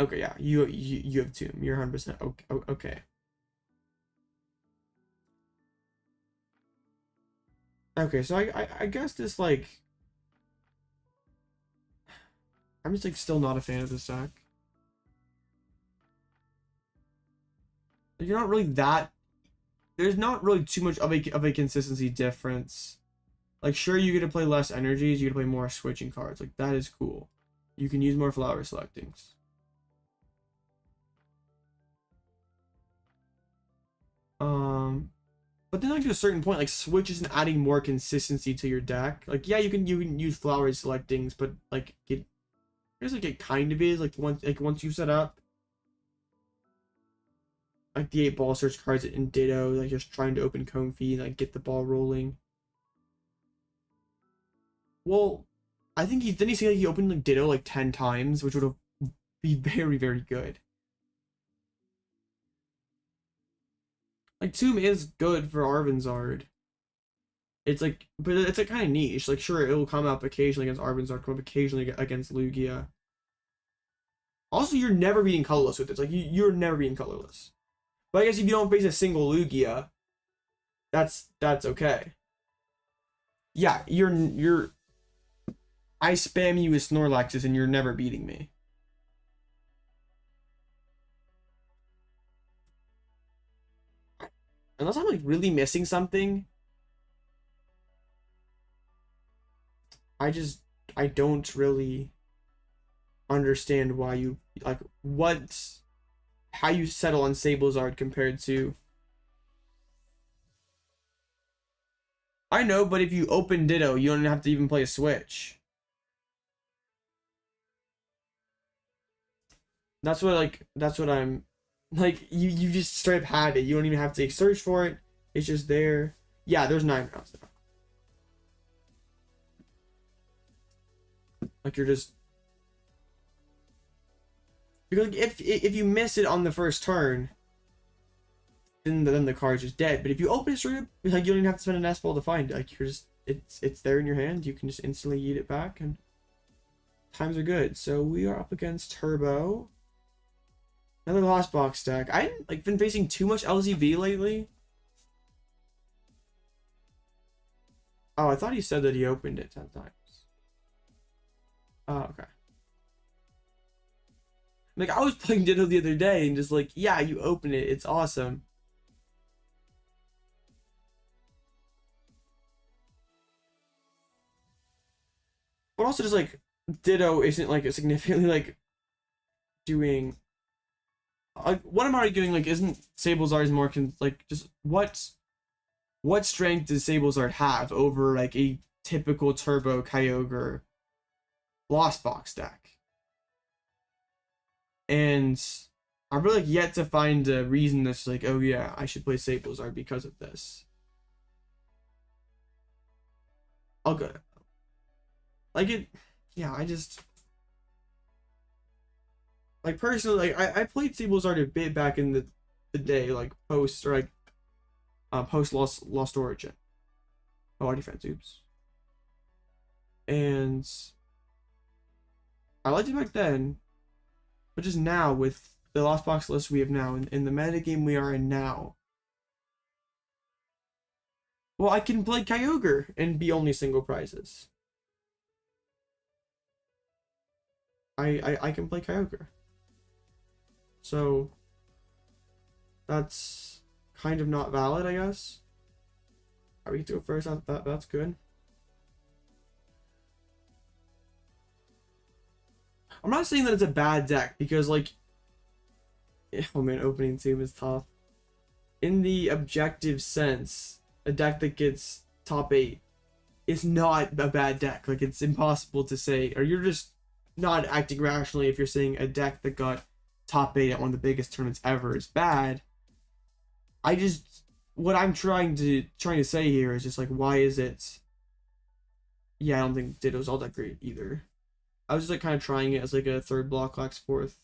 Okay, yeah, you have 2. You're 100%. Okay. Okay, so I guess this, like, I'm just like still not a fan of this deck. You're not really that. There's not really too much of a consistency difference. Like, sure, you get to play less energies, you get to play more switching cards. Like, that is cool. You can use more flower selectings. But then, like, to a certain point, like, Switch isn't adding more consistency to your deck. Like, yeah, you can use flower selectings, but like it kind of is, like, once you set up like the 8 ball search cards in Ditto, like just trying to open Comfy and like get the ball rolling. Well, I think didn't he say like he opened like Ditto like 10 times, which would have be very, very good. Like Tomb is good for Arven. It's like, but it's like kind of niche. Like, sure, it will come up occasionally against Arven, come up occasionally against Lugia. Also, you're never being colorless with this. Like, you're never being colorless. But I guess if you don't face a single Lugia, that's okay. Yeah, you're. I spam you with Snorlaxes and you're never beating me. Unless I'm like really missing something. I don't really understand why you like how you settle on Sablezard compared to. I know, but if you open Ditto, you don't have to even play a switch. That's what I'm like. You just straight up had it. You don't even have to search for it. It's just there. Yeah, there's 9 rounds now. Like you're just because if you miss it on the first turn, then the card's just dead. But if you open it straight up, like you don't even have to spend an S-ball to find it. Like you're just it's there in your hand. You can just instantly eat it back, and times are good. So we are up against Turbo. Another Lost Box deck. I haven't like been facing too much LZB lately. Oh, I thought he said that he opened it 10 times. Oh, okay. Like I was playing Ditto the other day and just like, yeah, you open it, it's awesome. But also just like Ditto isn't like significantly like doing like what I'm already doing like isn't Sablezard's more like just what strength does Sablezard have over like a typical Turbo Kyogre Lost Box deck? And I'm really like yet to find a reason that's like, oh yeah, I should play Sablezard because of this. I'll go like it. Yeah, I just like personally like I played Sablezard a bit back in the day, like post or like post Lost Origin. Oh, our defense, oops. And I liked it back then, but just now with the Lost Box list we have now in the metagame we are in now. Well, I can play Kyogre and be only single prizes. I can play Kyogre. So that's kind of not valid, I guess. Are we get to go first? That's good. I'm not saying that it's a bad deck because like oh man, opening team is tough. In the objective sense, a deck that gets top 8 is not a bad deck. Like it's impossible to say, or you're just not acting rationally if you're saying a deck that got top 8 at one of the biggest tournaments ever is bad. I just what I'm trying to say here is just like why is it? Yeah, I don't think Ditto's all that great either. I was just like kind of trying it as like a third Blocklex fourth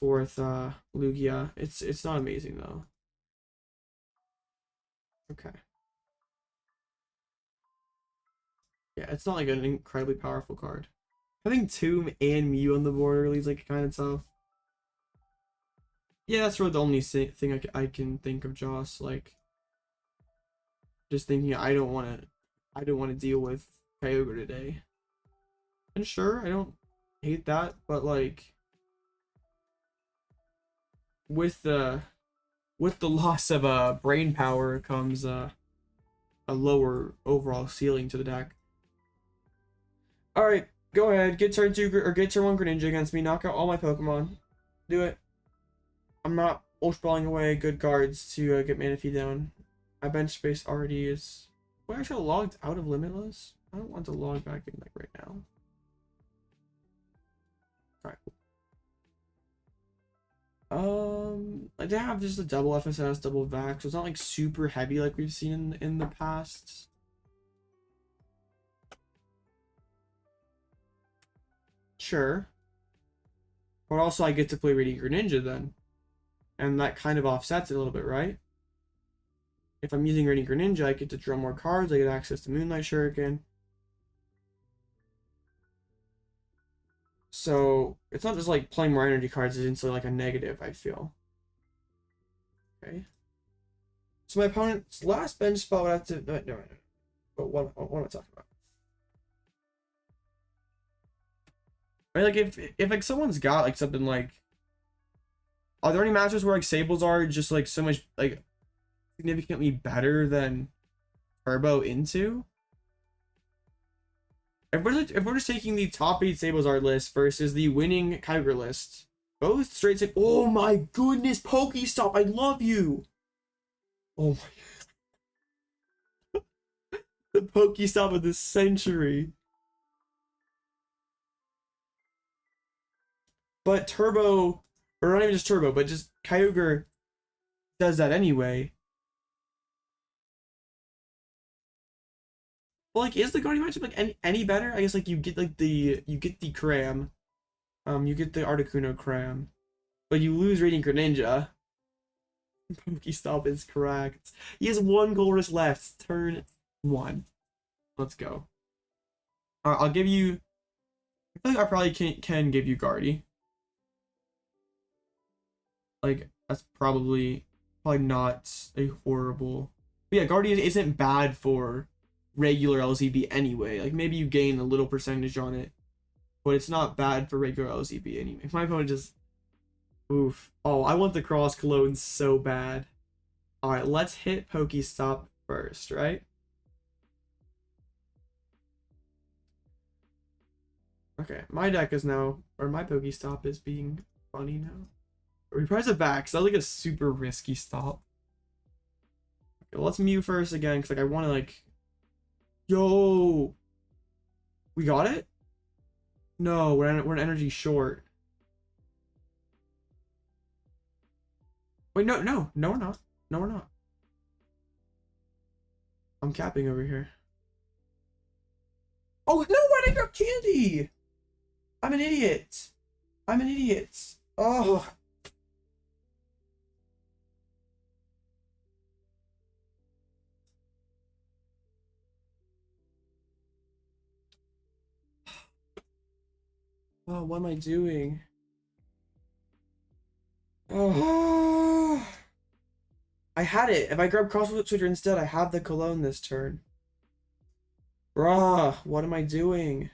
Lugia. It's not amazing though. Okay. Yeah, it's not like an incredibly powerful card. Having Tomb and Mew on the board really is like kind of tough. Yeah, that's really the only thing I can think of, Joss. Like, just thinking I don't want to deal with Kyogre today. And sure, I don't hate that, but like, with the loss of brain power comes a lower overall ceiling to the deck. All right, go ahead, get turn 2 or get turn 1 Greninja against me. Knock out all my Pokemon. Do it. I'm not ultra balling away good cards to get Manaphy down. My bench space already is. Wait, I should have logged out of Limitless. I don't want to log back in like right now. Alright. I did have just a double FSS, double Vax, so it's not like super heavy like we've seen in the past. Sure. But also I get to play Radiant Greninja then. And that kind of offsets it a little bit, right? If I'm using Radiant Greninja, I get to draw more cards. I get access to Moonlight Shuriken. So it's not just like playing more energy cards is instantly like a negative, I feel. Okay. So my opponent's last bench spot would have to no. But what am I talking about? I mean, like if like someone's got like something like, are there any matches where like Sables are just like so much like significantly better than Turbo into? If we're just taking the top 8 Sablezard list versus the winning Kyogre list, both straight say, oh my goodness, PokéStop, I love you. Oh my, the PokéStop of the century. But Turbo, or not even just Turbo, but just Kyogre does that anyway. Well, like, is the Guardian matchup like any better? I guess like you get like the Cram, you get the Articuno Cram, but you lose Radiant Greninja. PokéStop is correct. He has 1 Goldress left. Turn 1. Let's go. Alright, I'll give you. I feel like I probably can give you Guardy. Like that's probably not a horrible. But yeah, Guardy isn't bad for regular LZB anyway. Like maybe you gain a little percentage on it, but it's not bad for regular LZB anyway. My opponent just oof. Oh, I want the Cross Cologne so bad. Alright, let's hit PokéStop first, right? Okay, my deck is now, or my PokéStop is being funny now. Reprise it back, so that was like a super risky stop. Okay, let's Mew first again, because like I want to like, yo, we got it? No, we're an energy short. Wait, no, we're not. No, we're not. I'm capping over here. Oh no, I didn't grab candy. I'm an idiot. I'm an idiot. Oh. Oh, what am I doing? Oh. I had it. If I grab Cross Switcher instead, I have the Cologne this turn. Bruh, what am I doing?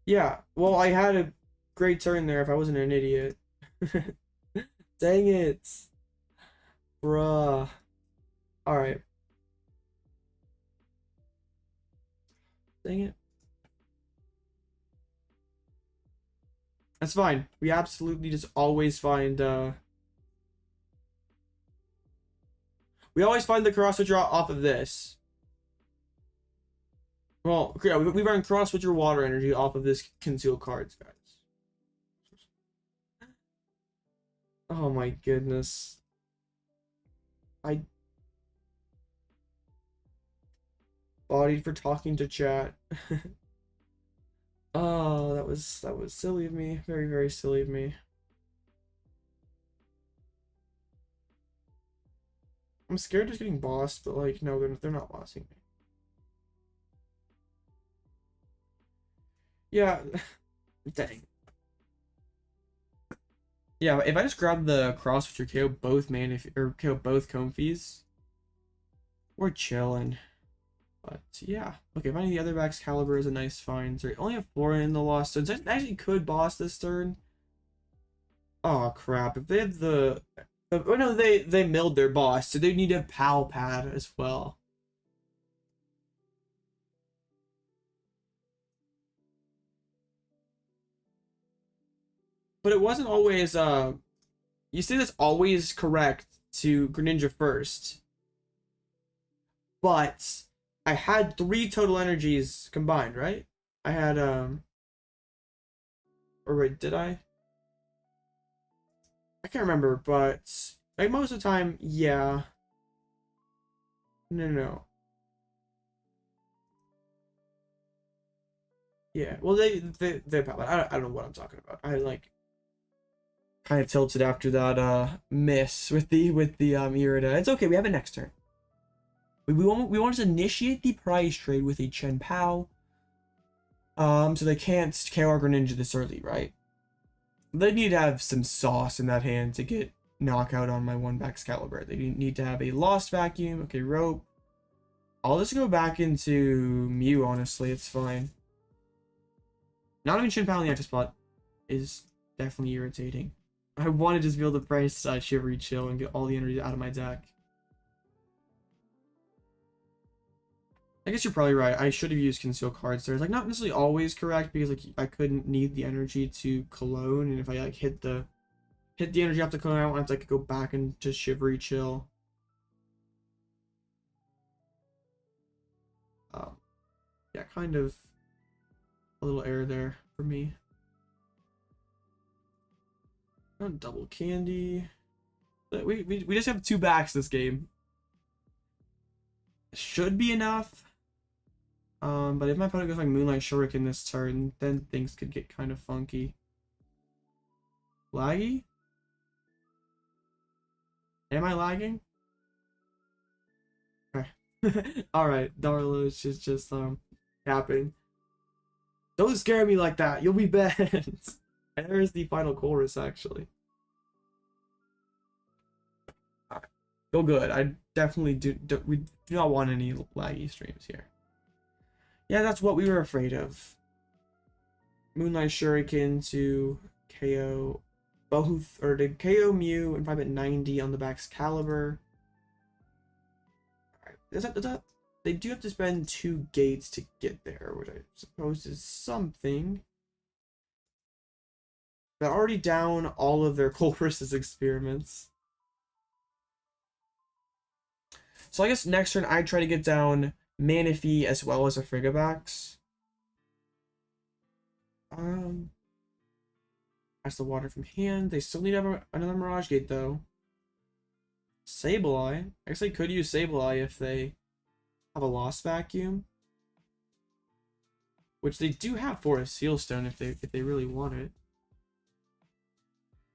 Yeah, well, I had a great turn there if I wasn't an idiot. Dang it. Bruh. Alright. Dang it. That's fine. We absolutely just always find, we always find the Cross Switcher off of this. Well, yeah, we run Cross Switcher Water Energy off of this concealed cards, guys. Oh my goodness. I bodied for talking to chat. Oh, that was silly of me. Very, very silly of me. I'm scared just getting bossed, but like no, they're not bossing me. Yeah. Dang. Yeah, if I just grab the Cross Switcher, KO both or KO both Comfeys, we're chilling. But yeah, okay. Finding the other Baxcalibur is a nice find. So we only have 4 in the Lost, so it actually could boss this turn. Oh crap! If they had oh no, they milled their boss, so they need a PAL pad as well. But it wasn't always you say that's always correct to Greninja first. But I had 3 total energies combined, right? I had or wait, did I? I can't remember, but like most of the time, yeah. No. Yeah, well they I don't know what I'm talking about. I like kind of tilted after that miss with the Irida. It's okay, we have it next turn. We want to initiate the prize trade with a Chien-Pao. So they can't KO our Greninja this early, right? They need to have some sauce in that hand to get knockout on my one Baxcalibur. They need to have a Lost Vacuum. Okay, Rope. I'll just go back into Mew, honestly. It's fine. Not even Chien-Pao in the active spot is definitely irritating. I want to just be able to price Shivery Chill and get all the energy out of my deck. I guess you're probably right. I should have used Conceal cards there. It's like not necessarily always correct because like I couldn't need the energy to Cologne, and if I like hit the energy off the Cologne, I want to like go back into Shivery Chill. Yeah, kind of a little error there for me. Double candy. We just have 2 backs this game. Should be enough. But if my opponent goes like Moonlight Shuriken this turn, then things could get kind of funky. Laggy? Am I lagging? Okay. Alright, Darla is just happening. Don't scare me like that. You'll be banned. And there's the final chorus, actually. Alright. Go good. I definitely we do not want any laggy streams here. Yeah, that's what we were afraid of. Moonlight Shuriken to KO both, or to KO Mew and probably at 90 on the Baxcalibur. Alright, they do have to spend 2 gates to get there, which I suppose is something. They're already down all of their Colchris's experiments. So I guess next turn I try to get down Manaphy as well as a Frigibax. That's the water from hand. They still need to have another Mirage Gate though. Sableye. I guess they could use Sableye if they have a Lost Vacuum. Which they do have for a Seal Stone if they really want it.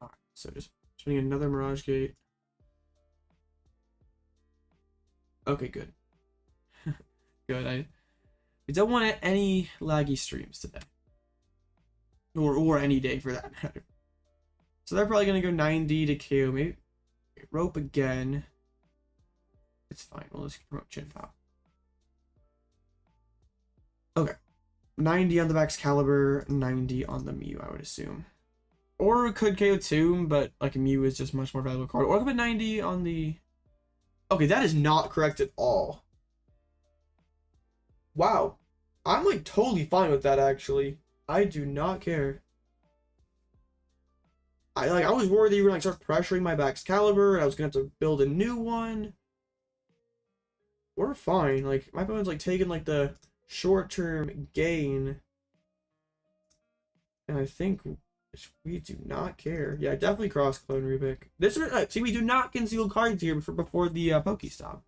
Alright, so just spinning another Mirage Gate. Okay, good. Good. We don't want any laggy streams today. Or any day for that matter. So they're probably gonna go 90 to KO. Maybe Rope again. It's fine. We'll just promote Chien-Pao. Okay. 90 on the Baxcalibur, 90 on the Mew, I would assume. Or we could KO Tomb, but like a Mew is just much more valuable card. Or I could put 90 on the... Okay, that is not correct at all. Wow. I'm like totally fine with that actually. I do not care. I was worried that you were like start pressuring my Baxcalibur and I was gonna have to build a new one. We're fine. Like my opponent's like taking like the short-term gain. And I think we do not care. Yeah, definitely cross clone Rubik. This see, we do not conceal cards here before the PokéStop.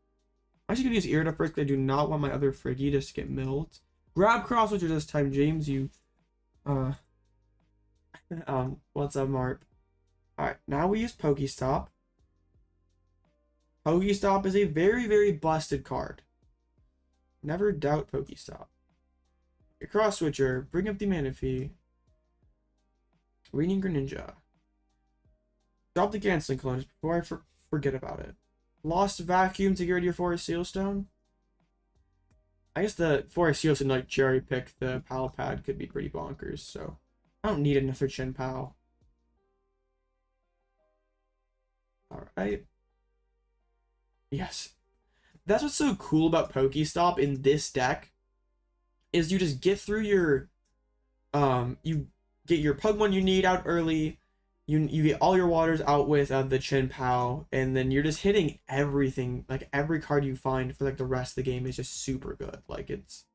I'm actually gonna use Irida first because I do not want my other Friggy just to get milled. Grab Cross Switcher this time, James. You what's up, Marp? Alright, now we use PokéStop. PokéStop is a very, very busted card. Never doubt PokéStop. Your Cross Switcher, bring up the Manaphy. Radiant Greninja. Drop the Canceling Cologne just before I forget about it. Lost Vacuum to get rid of your Forest Seal Stone. I guess the Forest Seal Stone, like cherry pick the PAL pad, could be pretty bonkers, so I don't need another Chien-Pao. Alright. Yes. That's what's so cool about PokéStop in this deck, is you just get through your you get your Pokemon you need out early, you get all your waters out with the Chien-Pao, and then you're just hitting everything, like every card you find for like the rest of the game is just super good. Like it's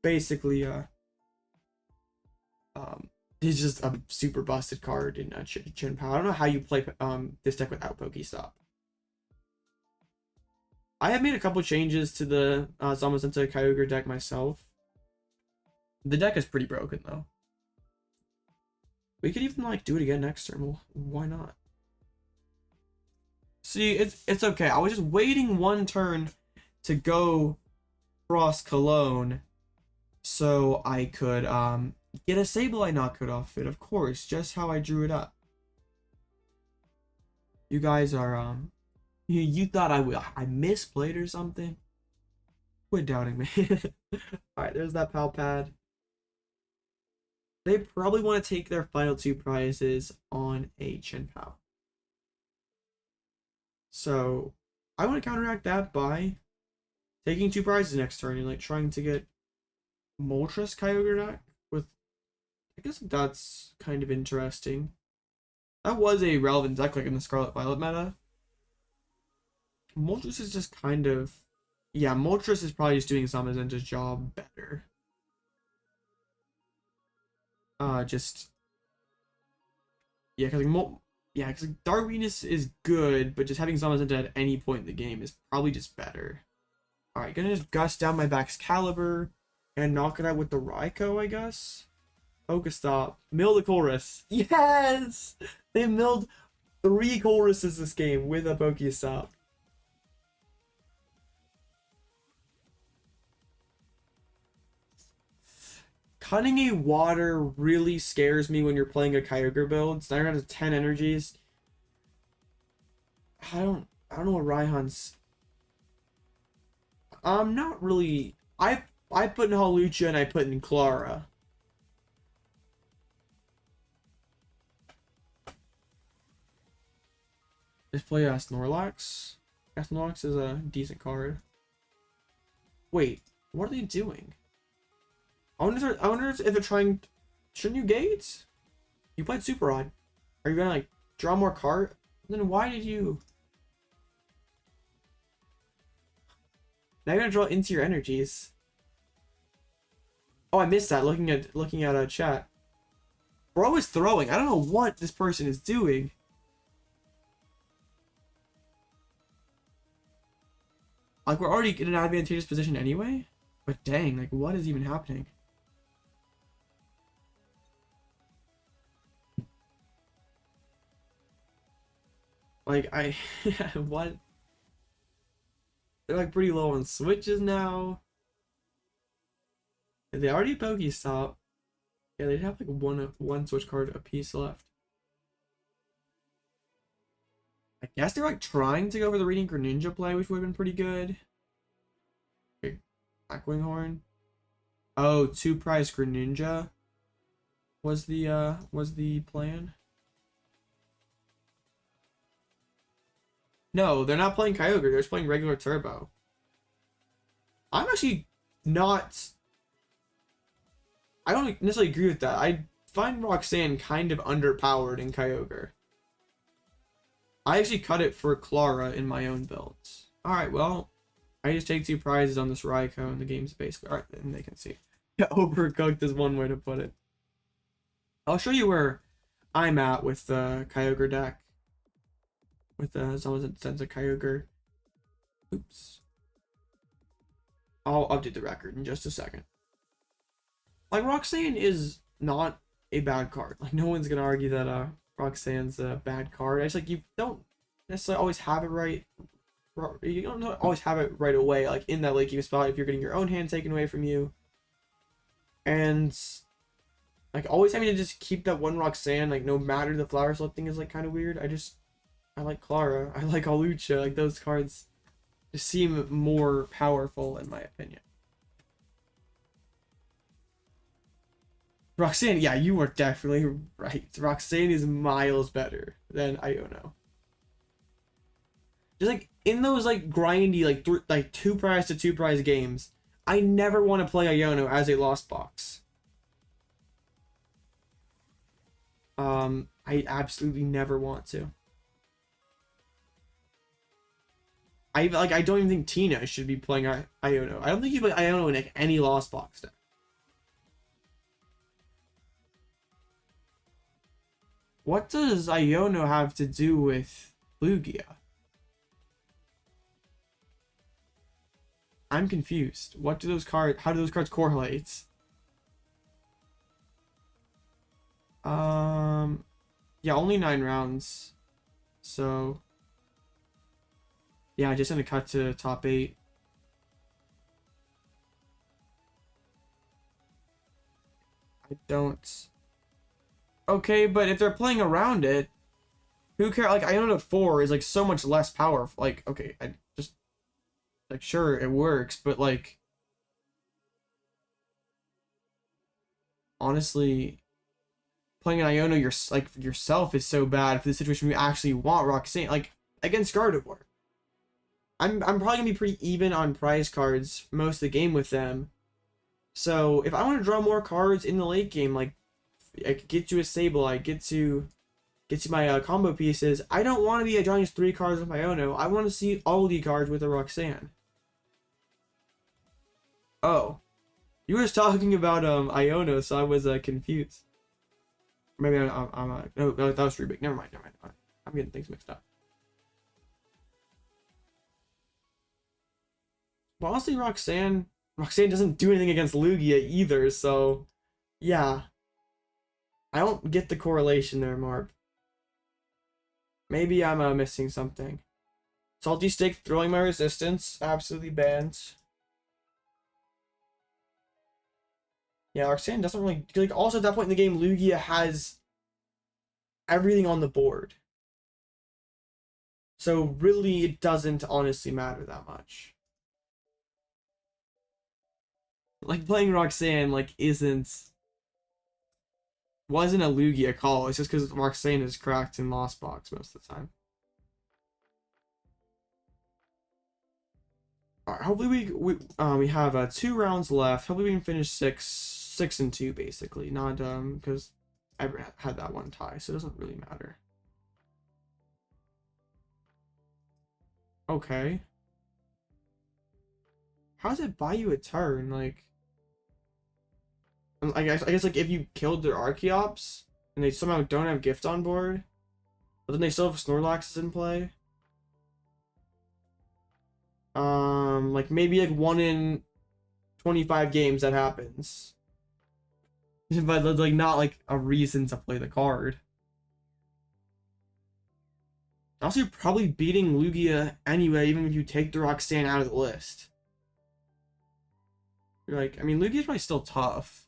basically it's just a super busted card in Chien-Pao. I don't know how you play this deck without PokéStop. I have made a couple changes to the Zamazenta Kyogre deck myself. The deck is pretty broken though. We could even like do it again next turn. Well, why not? See, it's okay. I was just waiting one turn to go Cross Cologne so I could get a Sableye knockout off it, of course, just how I drew it up. You guys are you thought I misplayed or something? Quit doubting me. Alright, there's that PAL pad. They probably want to take their final 2 prizes on a Chien-Pao. So I want to counteract that by taking 2 prizes next turn and like trying to get Moltres Kyogre deck with, I guess that's kind of interesting. That was a relevant deck like in the Scarlet Violet meta. Moltres is just kind of, yeah, Moltres is probably just doing Zamazenda's job better. Just, yeah, because like, Dark Venus is good, but just having Zamazenta at any point in the game is probably just better. Alright, gonna just gust down my Baxcalibur and knock it out with the Raikou, I guess. PokéStop. Mill the Chorus. Yes! They milled 3 choruses this game with a PokéStop. Cutting a water really scares me when you're playing a Kyogre build. So now to 10 energies. I don't know what Raihan's. Not really. I put in Hawlucha and I put in Clara. Just play Snorlax. Snorlax is a decent card. Wait, what are they doing? I wonder if they're trying. Shouldn't you gate? You played Super Rod. Are you gonna like draw more card? Then why did you? Now you're gonna draw into your energies. Oh, I missed that. Looking at a chat. We're always throwing. I don't know what this person is doing. Like we're already in an advantageous position anyway. But dang, like what is even happening? Like what? They're like pretty low on switches now. Did they already PokéStop? Yeah, they'd have like one switch card a piece left. I guess they're like trying to go for the Radiant Greninja play, which would have been pretty good. Okay, Blackwing Horn. Oh, 2 prize Greninja was the plan. No, they're not playing Kyogre. They're just playing regular Turbo. I'm actually not. I don't necessarily agree with that. I find Roxanne kind of underpowered in Kyogre. I actually cut it for Clara in my own builds. Alright, well, I just take 2 prizes on this Raikou and the game's basically. Alright, and they can see. Yeah, overcooked is one way to put it. I'll show you where I'm at with the Kyogre deck. With someone sends a Kyogre. Oops. I'll update the record in just a second. Like, Roxanne is not a bad card. Like, no one's gonna argue that Roxanne's a bad card. It's like you don't necessarily always have it right. You don't always have it right away, like in that late game spot if you're getting your own hand taken away from you. And like always having to just keep that one Roxanne, like no matter the flower slip thing is like kind of weird. I like Clara. I like Hawlucha. Like those cards just seem more powerful in my opinion. Roxanne, yeah, you are definitely right. Roxanne is miles better than Iono. Just like in those like grindy like 2 prize to 2 prize games, I never want to play Iono as a lost box. I absolutely never want to. I don't even think Tina should be playing Iono. I don't think you play Iono in like, any lost box deck. What does Iono have to do with Lugia? I'm confused. What do those cards? How do those cards correlate? Yeah, only 9 rounds. So yeah, just gonna cut to top 8. I don't. Okay, but if they're playing around it, who cares? Like, Iona 4 is like so much less powerful. Like, okay, I just like, sure, it works, but like, honestly, playing an Iona yourself is so bad for the situation we actually want Roxanne, like against Gardevoir. I'm probably gonna be pretty even on prize cards most of the game with them. So if I want to draw more cards in the late game, like I could get you a Sableye, get to my combo pieces. I don't want to be drawing just 3 cards with my Ono. I want to see all the cards with a Roxanne. Oh, you were just talking about Iono, so I was confused. Maybe no, that was Frigibax. Never mind. I'm getting things mixed up. But honestly, Roxanne doesn't do anything against Lugia either, so yeah. I don't get the correlation there, Marp. Maybe I'm missing something. Salty Stick throwing my resistance, absolutely banned. Yeah, Roxanne doesn't really like. Also, at that point in the game, Lugia has everything on the board, so really, it doesn't honestly matter that much. Like playing Roxanne, like wasn't a Lugia call. It's just because Roxanne is cracked in Lost Box most of the time. Alright, hopefully we have 2 rounds left. Hopefully we can finish 6-2 basically. Not because I had that one tie, so it doesn't really matter. Okay. How does it buy you a turn? Like, I guess like if you killed their Archeops and they somehow don't have Gift on board, but then they still have Snorlaxes in play. Like maybe like 1 in 25 games that happens. But like not like a reason to play the card. Also, you're probably beating Lugia anyway, even if you take the Roxanne out of the list. You're like, I mean, Lugia's probably still tough.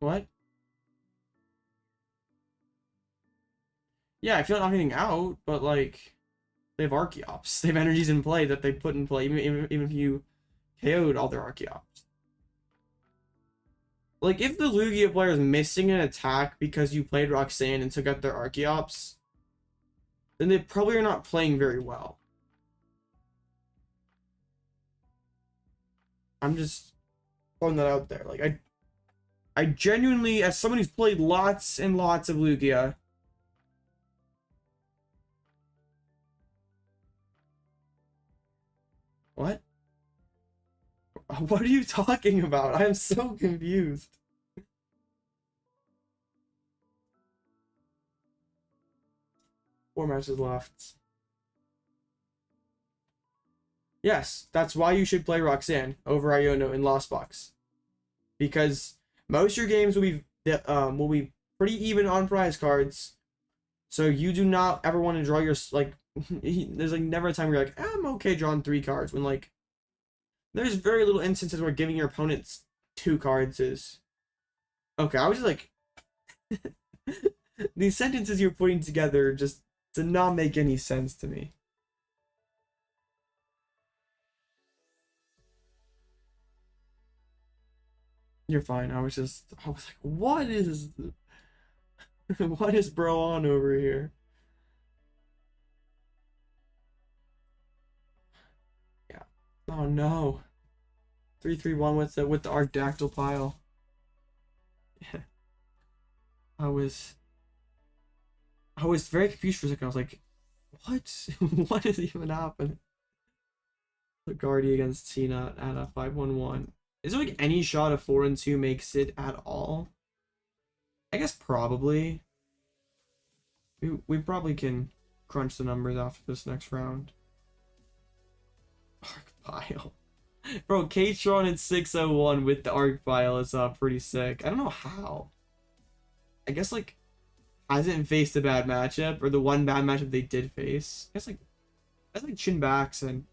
What? Yeah, I feel like not getting out, but like they have Archeops. They have energies in play that they put in play, even if you KO'd all their Archeops. Like if the Lugia player is missing an attack because you played Roxanne and took out their Archeops, then they probably are not playing very well. I'm just throwing that out there. Like I genuinely, as someone who's played lots and lots of Lugia, what? What are you talking about? I am so confused. Four matches left. Yes, that's why you should play Roxanne over Iono in Lost Box. Because most of your games will be pretty even on prize cards. So you do not ever want to draw your like there's like never a time where you're like, I'm okay drawing 3 cards when like there's very little instances where giving your opponents 2 cards is okay. I was just like these sentences you're putting together just did not make any sense to me. You're fine. I was like, what is what is bro on over here? Yeah. Oh no. 3-3-1 with the Arcdactyl pile. Yeah. I was very confused for a second. I was like, what? What is even happening? The Guardy against Tina at a 5-1-1. Is there like any shot of 4-2 makes it at all? I guess probably. We probably can crunch the numbers after this next round. Arc Pile. Bro, K-Tron in 601 with the Arc Pile is pretty sick. I don't know how. I guess like hasn't faced a bad matchup, or the one bad matchup they did face. I guess like Chinbax and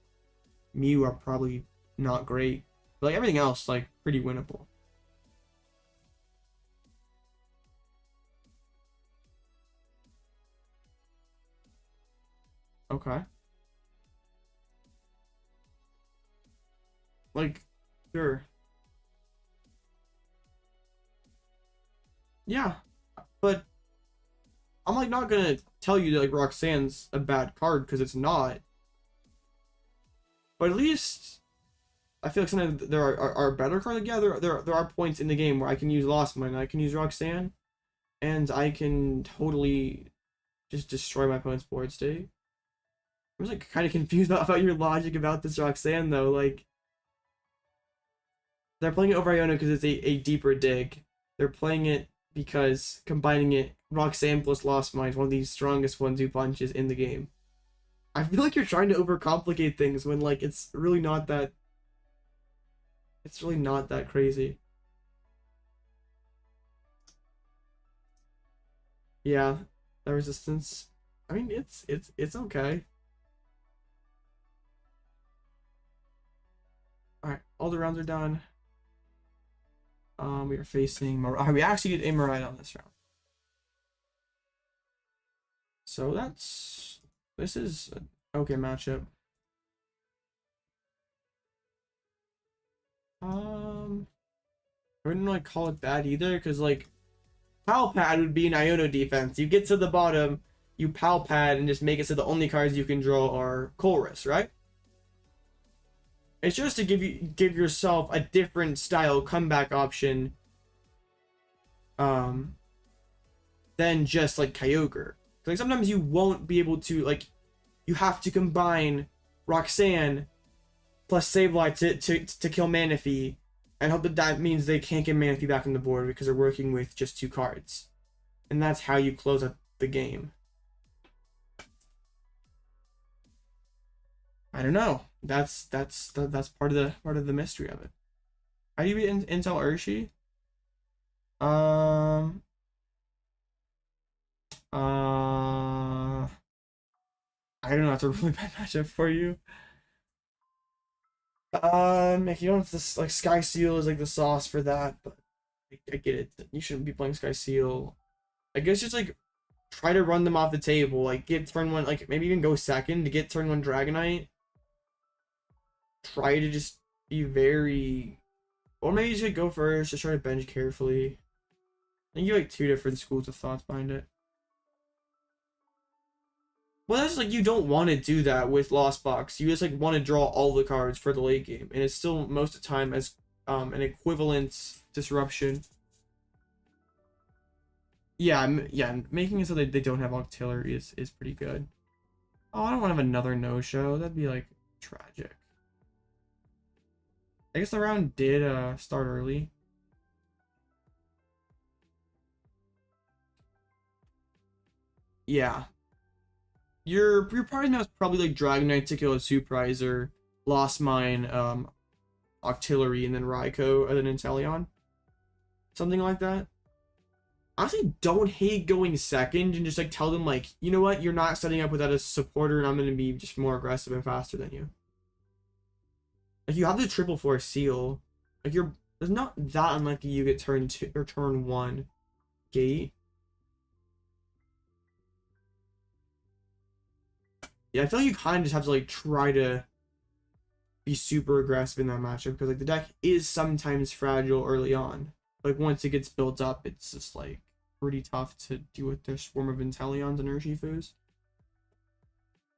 Mew are probably not great. But like everything else, like pretty winnable. Okay. Like, sure. Yeah. But I'm like not gonna tell you that like Roxanne's a bad card because it's not. But at least I feel like sometimes there are better cards. Like, yeah, there are points in the game where I can use Lost Mine, I can use Roxanne, and I can totally just destroy my opponent's board state. I was like kind of confused about your logic about this Roxanne though. Like they're playing it over Iona because it's a deeper dig. They're playing it because combining it Roxanne plus Lost Mine is one of the strongest 1-2 punches in the game. I feel like you're trying to overcomplicate things when like it's really not that. It's really not that crazy. Yeah, the resistance. I mean, it's okay. All right, all the rounds are done. We are facing. We actually get Amarite on this round. So this is an okay matchup. I wouldn't really call it bad either, because like PAL pad would be an Iono defense. You get to the bottom, you PAL pad, and just make it so the only cards you can draw are Colress, right? It's just to give yourself a different style comeback option, than just like Kyogre. Like sometimes you won't be able to, like, you have to combine Roxanne plus Sableye to kill Manaphy, and hope that means they can't get Manaphy back on the board because they're working with just 2 cards, and that's how you close up the game. I don't know. That's part of the mystery of it. How do you beat Intel Urshi? I don't know. That's a really bad matchup for you. Like you don't have this, like Sky Seal is like the sauce for that, but I get it. You shouldn't be playing Sky Seal. I guess just like try to run them off the table. Like get turn 1, like maybe even go second to get turn 1 Dragonite. Try to just be very, or maybe you should go first. Just try to bench carefully. I think you have like 2 different schools of thoughts behind it. Well, that's like you don't want to do that with Lost Box. You just like want to draw all the cards for the late game, and it's still most of the time as an equivalent disruption. Yeah, making it so they don't have Octillery is pretty good. Oh, I don't want to have another no-show. That'd be like tragic. I guess the round did start early. Yeah. Your party now is probably like Dragonite to kill a Surpriser, Lost Mine, Octillery, and then Raikou, and then Inteleon. Something like that. I honestly don't hate going second and just like tell them like, you know what, you're not setting up without a supporter and I'm gonna be just more aggressive and faster than you. Like you have the triple force seal. Like it's not that unlikely you get turn 2 or turn 1 gate. Yeah, I feel like you kind of just have to like try to be super aggressive in that matchup because like the deck is sometimes fragile early on. Like once it gets built up, it's just like pretty tough to deal with their swarm of Inteleons and Urshifus.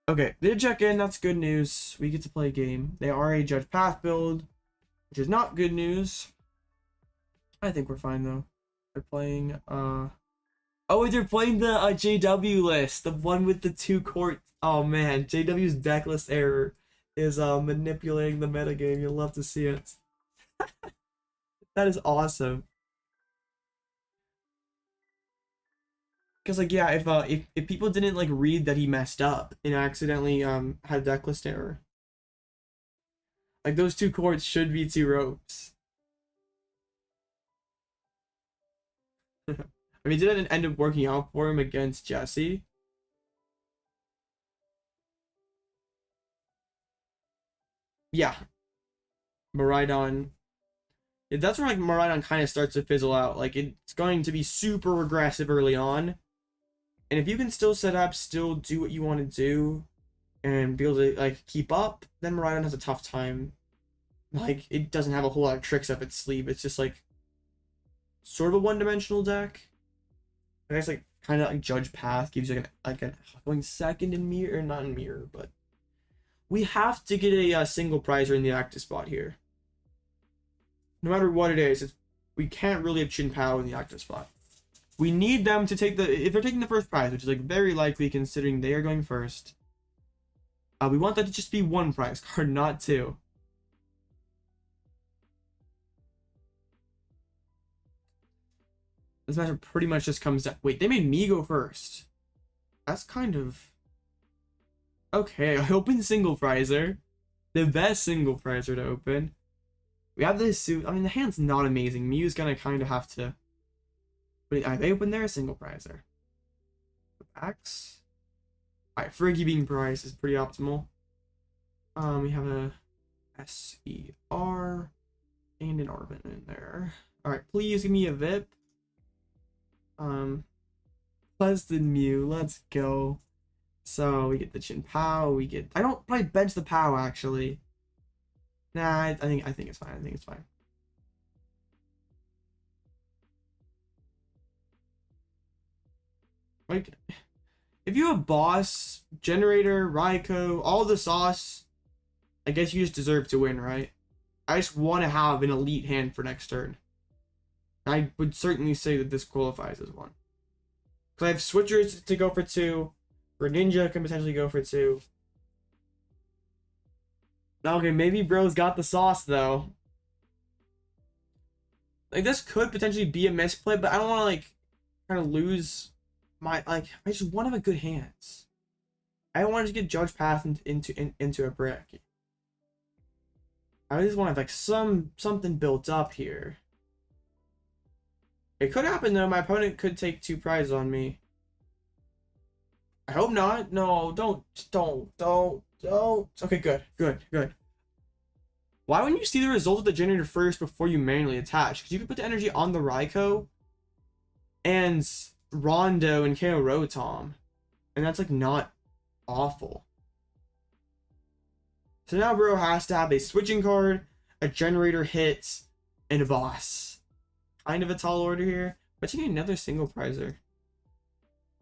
Okay, they did check in. That's good news. We get to play a game. They are a Judge Path build, which is not good news. I think we're fine though. They're playing oh, they're playing the JW list, the one with the 2 court. Oh man, JW's deck list error is manipulating the metagame. You'll love to see it. That is awesome. Because like yeah, if people didn't like read that he messed up and accidentally had deck list error, Like, those two cords should be two ropes. I mean, did it end up working out for him against Jesse? Yeah. Miraidon. Yeah, that's where, like, Miraidon kind of starts to fizzle out. Like, it's going to be super regressive early on. And if you can still set up, still do what you want to do, and be able to, like, keep up, then Miraidon has a tough time. Like, it doesn't have a whole lot of tricks up its sleeve. It's just, like, sort of a one-dimensional deck. I guess, like, kind of like Judge Path gives you like an going second in mirror, or not in mirror, but we have to get a single prizer in the active spot here. No matter what it is, we can't really have Chien-Pao in the active spot. We need them to take if they're taking the first prize, which is like very likely considering they are going first. We want that to just be one prize card, not two. This matchup pretty much just comes down. Wait, they made me go first. That's kind of okay. I opened single prizer, the best single prizer to open. We have this suit. I mean, the hand's not amazing. Mew's gonna kind of have to. But they open their single prizer. Bax. Alright, Frigibax prize is pretty optimal. We have a SER and an Arven in there. Alright, please give me a VIP. Pleasant Mew, let's go. So we get the Chien-Pao, we get. I don't probably bench the PAL actually. Nah, I think it's fine. I think it's fine. Like, if you have boss, generator, Raikou, all the sauce, I guess you just deserve to win, right? I just want to have an elite hand for next turn. I would certainly say that this qualifies as one. Because I have switchers to go for 2. Greninja can potentially go for 2. Okay, maybe bro's got the sauce, though. Like, this could potentially be a misplay, but I don't want to, like, kind of lose my, like, I just want to have a good hands. I don't want to get Judge Path into a brick. I just want to have, like, something built up here. It could happen, though. My opponent could take 2 prizes on me. I hope not. No, don't. Okay, good. Why wouldn't you see the result of the generator first before you manually attach? Because you could put the energy on the Raikou and Rondo and KO Rotom. And that's, like, not awful. So now bro has to have a switching card, a generator hit, and a boss. Kind of a tall order here. But you need another single prizer.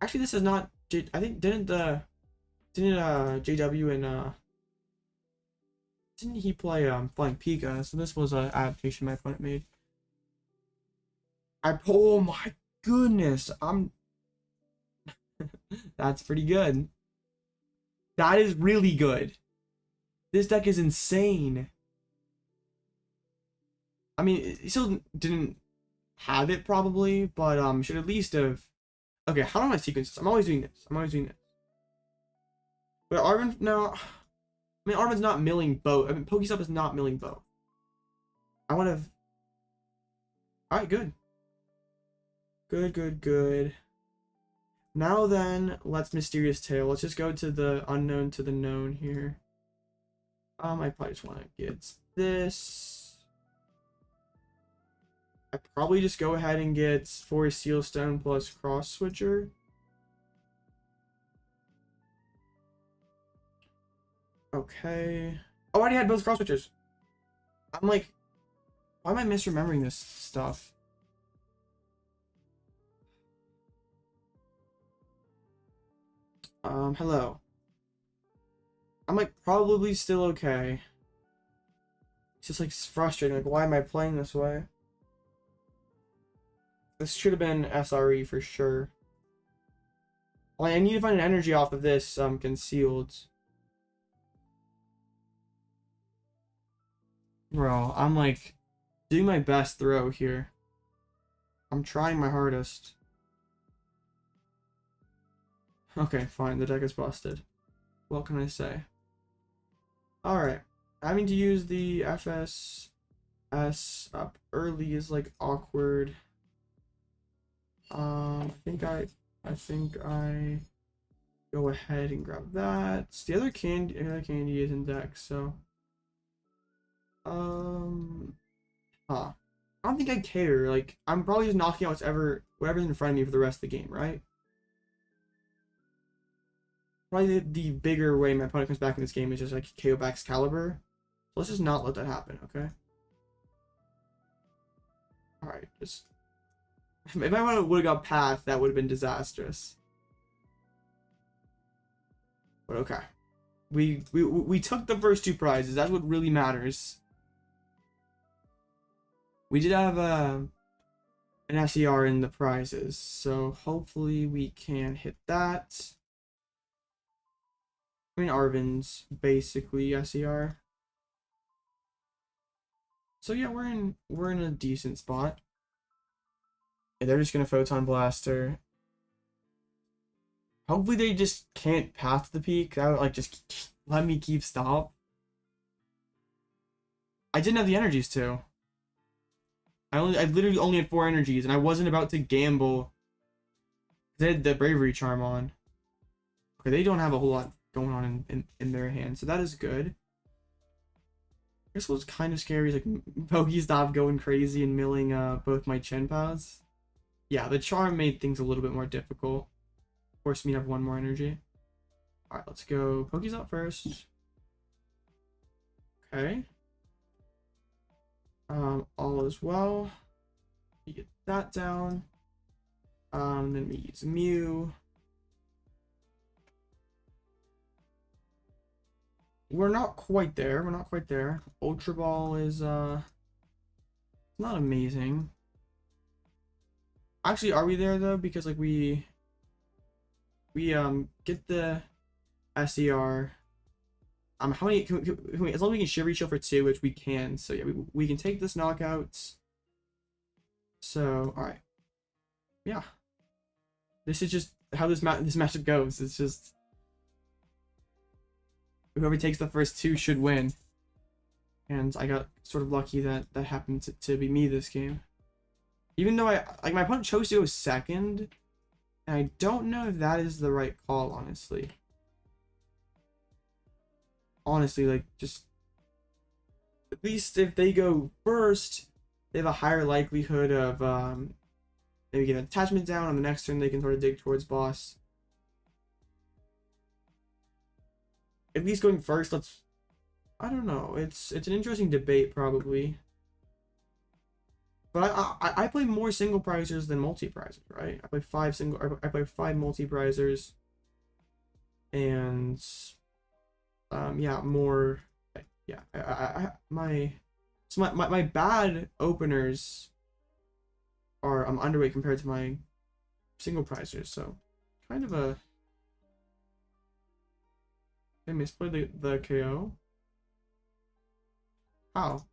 Actually, this is not. I think didn't JW and didn't he play Flying Pika? So this was an adaptation my opponent made. Oh my goodness, that's pretty good. That is really good. This deck is insane. I mean, he still didn't have it probably, but should at least have. Okay, how do I sequence this? I'm always doing this. But Arven now. I mean, Arven's not milling both. I mean, PokéStop is not milling both. I want to. All right, good. Good. Now then, let's Mysterious Tail. Let's just go to the unknown to the known here. I probably just want to get this. I probably just go ahead and get 4 Seal Stone plus Cross Switcher. Okay. Oh, I already had both Cross Switchers. I'm like, why am I misremembering this stuff? Hello. I'm like probably still okay. It's just like frustrating. Like, why am I playing this way? This should have been SRE for sure. Well, I need to find an energy off of this concealed. Bro, I'm like doing my best throw here. I'm trying my hardest. Okay, fine. The deck is busted. What can I say? Alright. Having to use the FSS up early is like awkward. I think I go ahead and grab that. The other candy is in deck, so I don't think I care. Like, I'm probably just knocking out whatever's in front of me for the rest of the game, right? Probably the bigger way my opponent comes back in this game is just like KO Baxcalibur. So let's just not let that happen, okay? Alright, just if I would have got Path, that would have been disastrous. But okay. We took the first two prizes. That's what really matters. We did have an SER in the prizes, so hopefully we can hit that. I mean, Arven's basically SER. So yeah, we're in a decent spot. Yeah, they're just gonna Photon Blaster. Hopefully they just can't path the peak. That would like just let me keep stop. I didn't have the energies too. I literally only had 4 energies, and I wasn't about to gamble. They had the Bravery Charm on. Okay, they don't have a whole lot going on in their hand, so that is good. This was kind of scary. Is like PokéStop going crazy and milling both my Chien-Paos. Yeah, the charm made things a little bit more difficult. Forced me to have 1 more energy. Alright, let's go PokéStop first. Okay. All is well. You get that down. Then we use Mew. We're not quite there. We're not quite there. Ultra Ball is not amazing. Actually, are we there though? Because like we get the SER. How many can we, as long as we can Shivery Chill for 2, which we can. So yeah, we can take this knockouts. So all right, yeah. This is just how this matchup goes. It's just whoever takes the first 2 should win. And I got sort of lucky that that happened to be me this game. Even though my opponent chose to go second, and I don't know if that is the right call, honestly. Honestly, like, just at least if they go first, they have a higher likelihood of maybe get an attachment down. On the next turn, they can sort of dig towards boss. At least going first, I don't know. It's an interesting debate, probably. But I play more single prizers than multi prizers, right? I play 5 multi prizers, and yeah, more. Yeah, my bad openers are underweight compared to my single prizers, so kind of a. I misplayed the KO. How?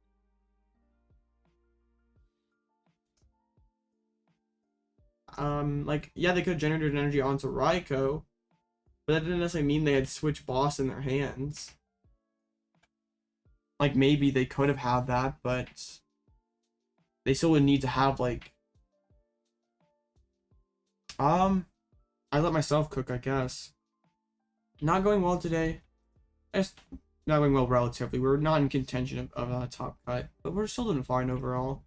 Like, yeah, they could have generated energy onto Raikou, but that didn't necessarily mean they had Switch Boss in their hands. Like, maybe they could have had that, but they still would need to have, like... I let myself cook, I guess. Not going well today. It's not going well relatively. We're not in contention of a top cut, but we're still doing fine overall.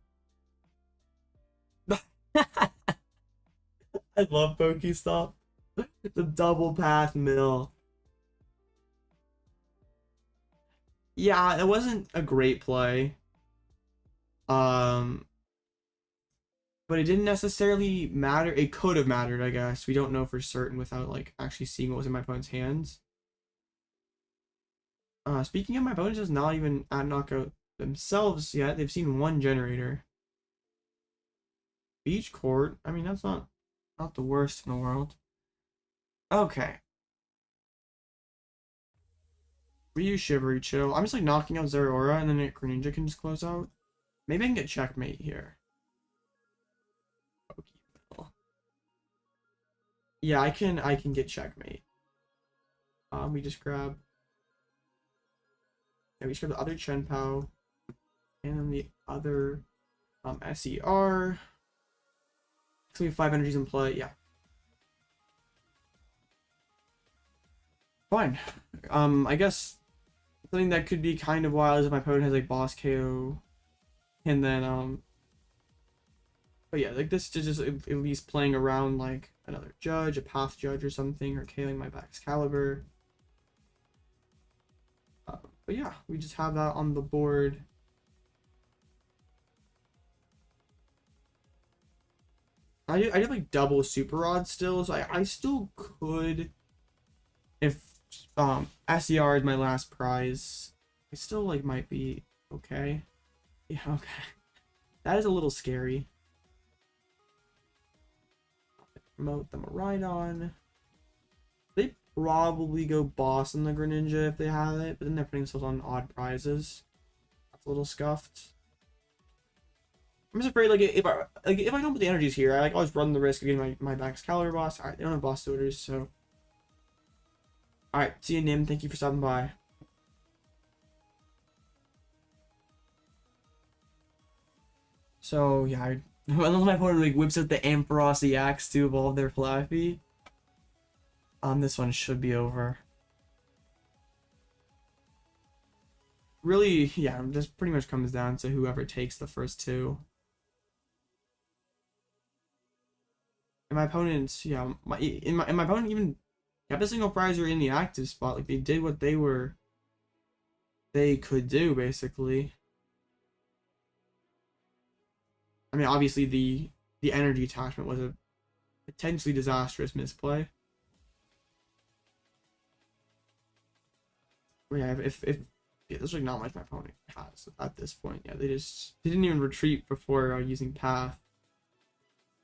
I love PokéStop. The double path mill. Yeah, it wasn't a great play. But it didn't necessarily matter. It could have mattered, I guess. We don't know for certain without like actually seeing what was in my opponent's hands. Speaking of, my opponent is not even at knockout themselves yet. They've seen 1 generator. Beach court. I mean, that's not the worst in the world. Okay. We use Shivery Chill. I'm just like knocking out Zeraora, and then Greninja can just close out. Maybe I can get checkmate here. Yeah, I can get checkmate. We just grab. Yeah, we just got the other Chien-Pao. And then the other SER. So we have 5 energies in play, yeah. Fine. I guess something that could be kind of wild is if my opponent has like boss KO. And then but yeah, like this is just at least playing around like another judge, a path judge or something, or KOing my Baxcalibur. But yeah, we just have that on the board. I did like double super rod still, so I still could, if SER is my last prize, I still like might be okay. Yeah, okay. That is a little scary. Promote them a Rhydon. They probably go boss in the Greninja if they have it, but then they're putting themselves on odd prizes. That's a little scuffed. I'm just afraid if I don't put the energies here, I always run the risk of getting my Baxcalibur boss. Alright, they don't have boss orders, so. Alright, see you, Nim. Thank you for stopping by. So yeah, unless my opponent like whips out the Ampharos EX to evolve their Flappy, this one should be over. Really, yeah, this pretty much comes down to whoever takes the first 2. And my opponents, yeah, my opponent even kept a single prizer in the active spot. Like they did what they could do basically. I mean, obviously the energy attachment was a potentially disastrous misplay. But yeah, yeah, there's like not much my opponent has at this point. Yeah, they didn't even retreat before using path.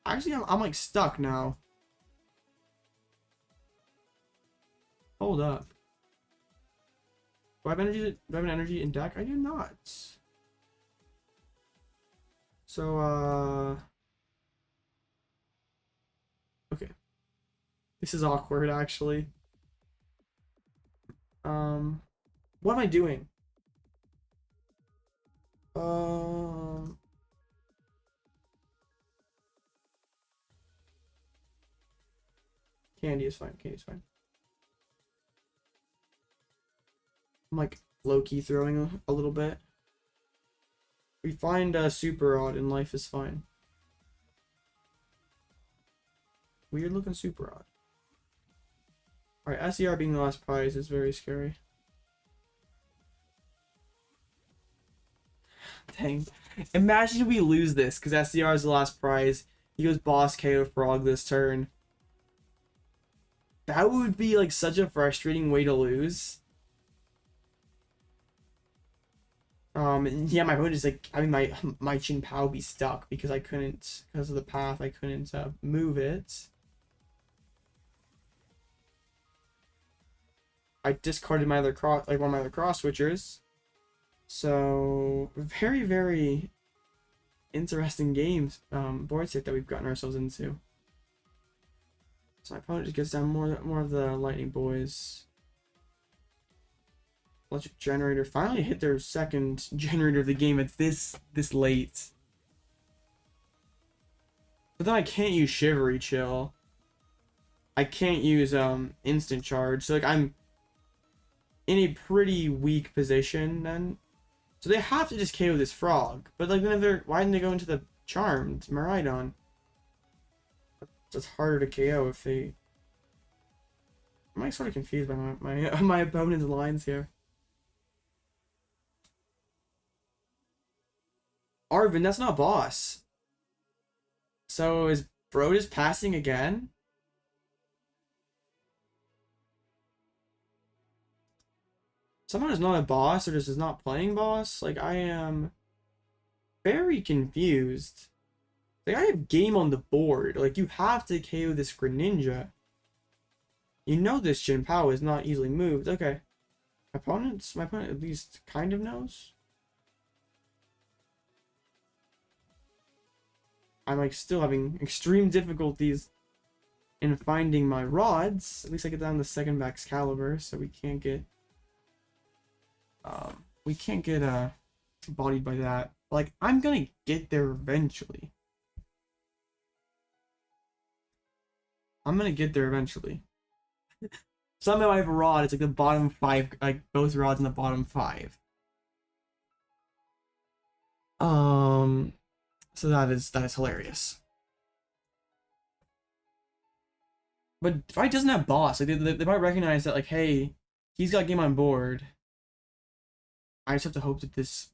Actually, I'm like stuck now. Hold up. Do I have energy? Do I have an energy in deck? I do not. So okay. This is awkward actually. What am I doing? Candy is fine. Candy is fine. I'm like low-key throwing a little bit. We find super odd and life is fine. Weird looking super odd. Alright, SER being the last prize is very scary. Dang. Imagine we lose this because SER is the last prize. He goes boss KO Frog this turn. That would be like such a frustrating way to lose. Yeah, my opponent is like having my Chien-Pao be stuck because I couldn't, because of the path, I couldn't move it. I discarded my other one of my other cross switchers. So very, very interesting games, board state that we've gotten ourselves into. So my opponent just gets down more of the lightning boys. Electric generator finally hit their second generator of the game at this late. But then I can't use Shivery Chill. I can't use instant charge. So like I'm in a pretty weak position then. So they have to just KO this frog. But like then if they're, why didn't they go into the charmed Miraidon? It's harder to KO if they. I'm like sort of confused by my opponent's lines here. Arven, that's not boss. So is Brodus passing again? Someone is not a boss or just is not playing boss? Like I am very confused. Like I have game on the board. Like you have to KO this Greninja. You know this Chien-Pao is not easily moved. Okay. My opponent at least kind of knows. I'm like still having extreme difficulties in finding my rods. At least I get down the second Baxcalibur, so we can't get we can't get bodied by that. Like, I'm gonna get there eventually. I'm gonna get there eventually. Somehow I have a rod. It's like the bottom 5, like both rods in the bottom 5. So that is hilarious. But if I doesn't have boss, like they might recognize that, like, hey, he's got game on board. I just have to hope that this.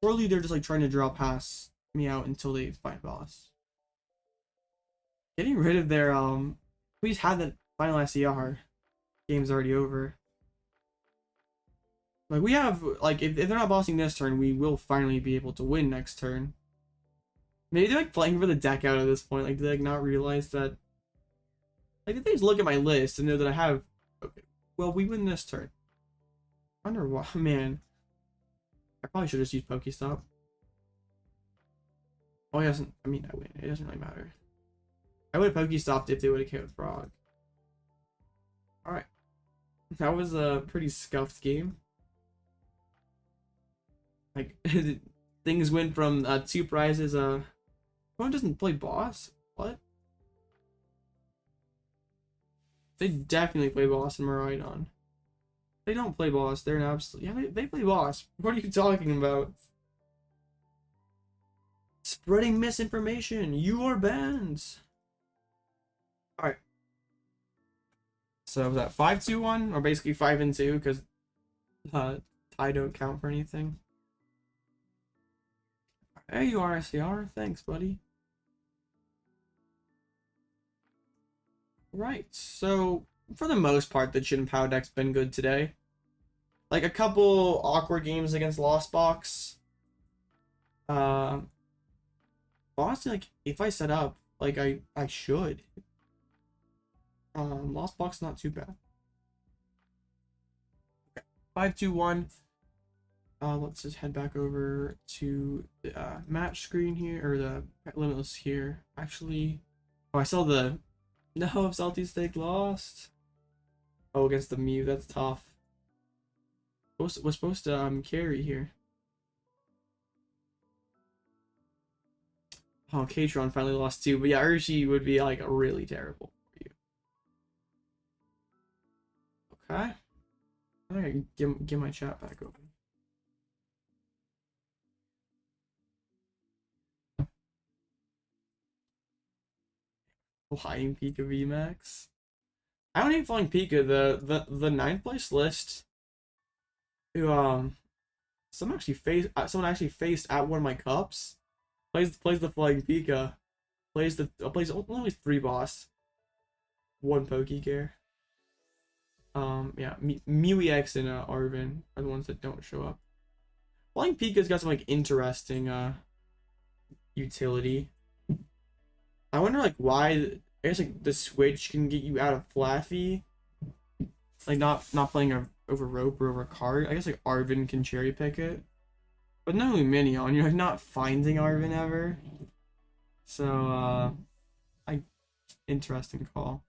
Surely they're just like trying to draw past me out until they find boss. Getting rid of their please have that final SCR. Game's already over. Like, we have, like, if they're not bossing this turn, we will finally be able to win next turn. Maybe they're like playing for the deck out at this point. Like, do they like not realize that? Like, if they just look at my list and know that I have, okay, well, we win this turn. I wonder why, man. I probably should just use PokéStop. Oh, he doesn't. I mean, I win. It doesn't really matter. I would have PokéStopped if they would have killed Frog. All right, that was a pretty scuffed game. Like, things went from 2 prizes. One doesn't play boss. What? They definitely play boss in Miraidon. They don't play boss. They're an absolute. Yeah, they play boss. What are you talking about? Spreading misinformation. You are banned. All right. So was that 5-2-1, or basically 5-2, because tie don't count for anything. There you are, SCR. Thanks, buddy. Right. So for the most part, the Chien-Pao deck's been good today. Like, a couple awkward games against Lost Box. Honestly, like, if I set up, like, I should. Lost Box not too bad. Okay. 5-2-1. Let's just head back over to the match screen here, or the Limitless here. Actually, oh, I saw the no, Salty Steak lost. Oh, against the Mew, that's tough. Was supposed to carry here. Oh, Katron finally lost too, but yeah, Urshi would be like really terrible for you. Okay, I think I can get my chat back open. Flying Pika VMAX. I don't hate Flying Pika. The 9th place list. Who someone actually faced at one of my cups. Plays the Flying Pika. Plays only 3 boss. 1 Pokecare. Yeah, Mew EX and Arven are the ones that don't show up. Flying Pika's got some like interesting utility. I wonder like why. I guess like the switch can get you out of Flaffy. Like not playing over rope or over card. I guess like Arven can cherry pick it. But not only Minion, you're like not finding Arven ever. So interesting call.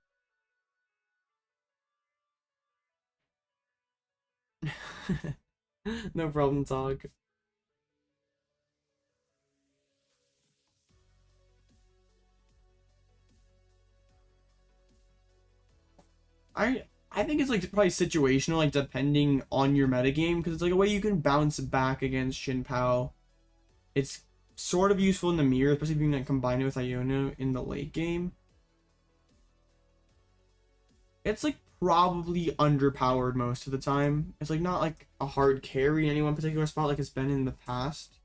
No problem, Tog. I think it's like probably situational, like depending on your metagame, because it's like a way you can bounce back against Chien-Pao. It's sort of useful in the mirror, especially if you can like combine it with Iono in the late game. It's like probably underpowered most of the time. It's like not like a hard carry in any one particular spot like it's been in the past.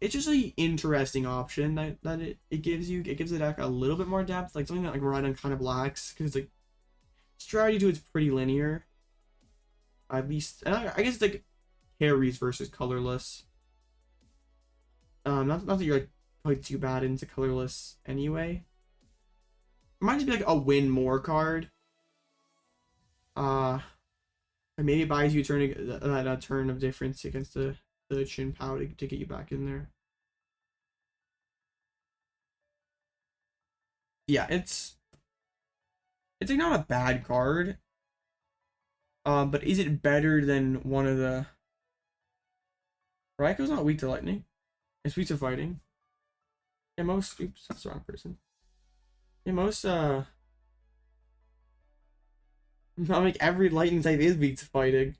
It's just an interesting option that it gives you. It gives the deck a little bit more depth, like something that like Radiant kind of lacks, because it's like strategy to it's pretty linear. At least, and I guess it's like carries versus colorless. Not that you're like probably too bad into colorless anyway. It might just be like a win more card. And maybe it buys you a turn of difference against the Chien-Pao to get you back in there. Yeah, it's like not a bad card. But is it better than one of the... Raikou not weak to lightning. It's weak to fighting. Yeah, most... Oops, that's the wrong person. Yeah, most, not like every lightning type is weak to fighting.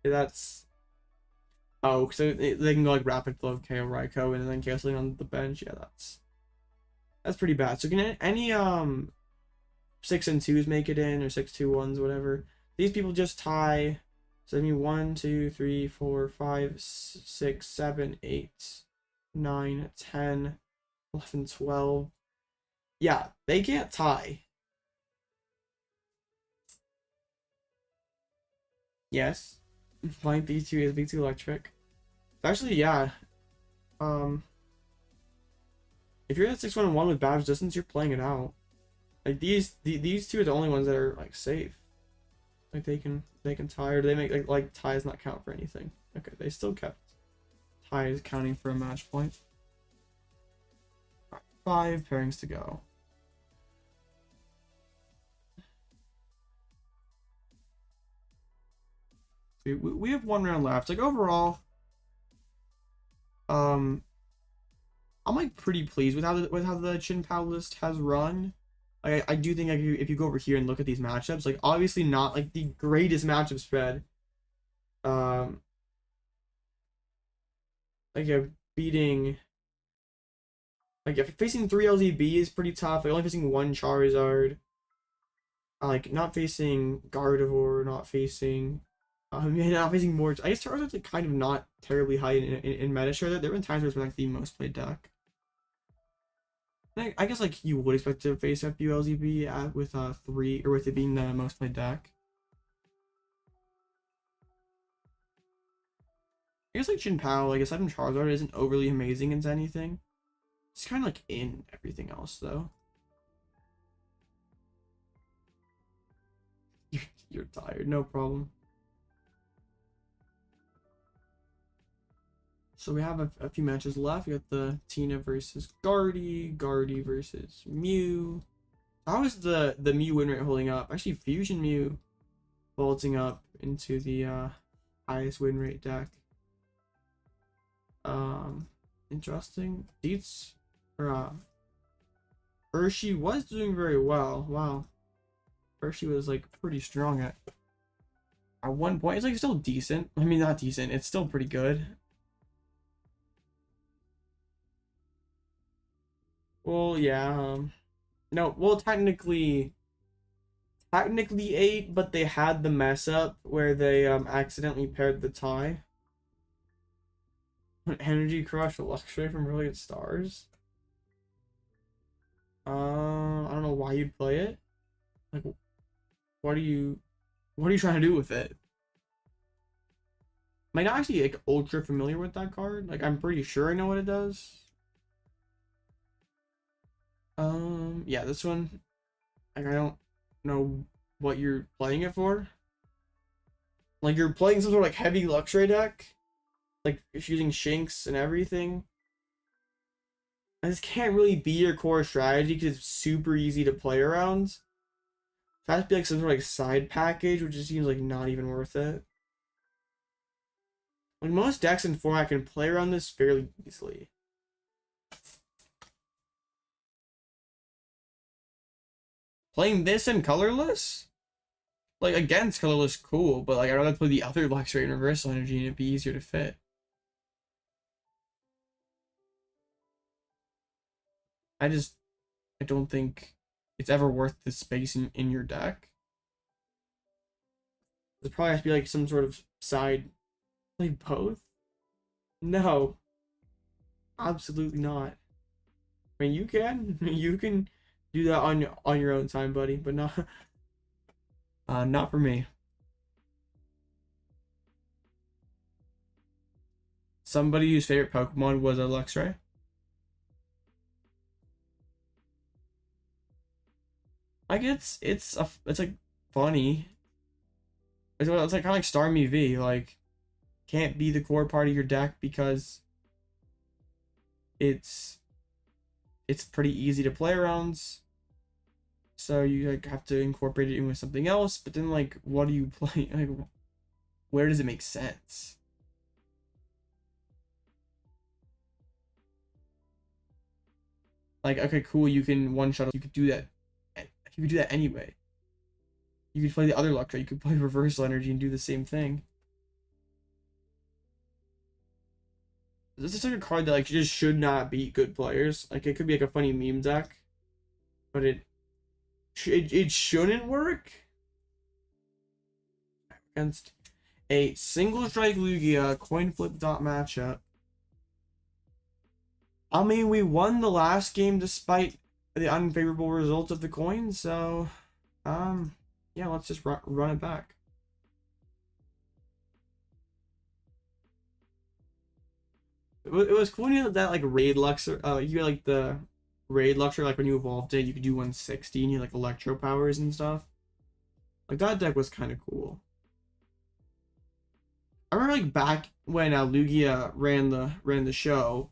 Yeah, that's... Oh, so they can go like Rapid Flow, KO Raikou, and then canceling on the bench. Yeah, that's pretty bad. So can any 6 and 2s make it in, or 6-2-1s, whatever? These people just tie. So I mean 1, 2, 3, 4, 5, 6, 7, 8, 9, 10, 11, 12. Yeah, they can't tie. Yes. My B2 is B2 electric. Actually, yeah. If you're at 6-1-1 with bad resistance, you're playing it out. Like these two are the only ones that are like safe. Like they can tie, or they make like ties not count for anything. Okay, they still kept ties counting for a match point. 5 pairings to go. We have 1 round left. Like overall, I'm like pretty pleased with how the Chien-Pao list has run. Like I do think like if you go over here and look at these matchups, like obviously not like the greatest matchup spread. Like beating, like if facing 3 LZB is pretty tough. Like only facing 1 Charizard. Like not facing Gardevoir, not facing not facing more. I guess Charizard's like kind of not terribly high in meta share. There have been times where it's been like the most played deck. I guess like you would expect to face a few LZB with 3, or with it being the most played deck. I guess like Chien-Pao, like aside from Charizard, isn't overly amazing into anything. It's kind of like in everything else though. You're tired, no problem. So we have a few matches left. We got the Tina versus Guardy versus Mew. How is the Mew win rate holding up? Actually, Fusion Mew vaulting up into the highest win rate deck. Interesting. Deets or Hershey was doing very well. Wow. Hershey was like pretty strong at one point. It's like still decent. I mean, not decent. It's still pretty good. Well, yeah. No, well, technically 8, but they had the mess up where they accidentally paired the tie. Energy Crush Luxray from Brilliant Stars. I don't know why you'd play it. Like, what are you trying to do with it? Am I not actually like ultra familiar with that card? Like, I'm pretty sure I know what it does. Yeah, this one, like, I don't know what you're playing it for. Like, you're playing some sort of like heavy Luxray deck, like using Shinx and everything. And this can't really be your core strategy because it's super easy to play around. So it has to be like some sort of like side package, which just seems like not even worth it. Like most decks in format can play around this fairly easily. Playing this in colorless? Like against colorless, cool, but like I'd rather play the other Luxray and Reversal Energy and it'd be easier to fit. I don't think it's ever worth the space in your deck. There probably has to be like some sort of side, like both. No, absolutely not. I mean, you can do that on your own time, buddy, but not for me. Somebody whose favorite Pokemon was a Luxray. Like it's like funny. It's like kind of like Starmie V. Like can't be the core part of your deck because it's pretty easy to play around. so you like have to incorporate it in with something else. But then like, what do you play? Like, where does it make sense? Like, okay, cool, you can one shot. You could do that. You could do that anyway. You could play the other Electro. You could play Reversal Energy and do the same thing. This is like a card that like just should not beat good players. Like it could be like a funny meme deck, but it shouldn't work against a single strike Lugia coin flip dot matchup. I mean, we won the last game despite the unfavorable results of the coin, so yeah, let's just run it back. It was cool that like Raid Luxor, you had like the Raid Luxor, like when you evolved it, you could do 160 and you had like Electro powers and stuff. Like that deck was kind of cool. I remember like back when Lugia ran the show.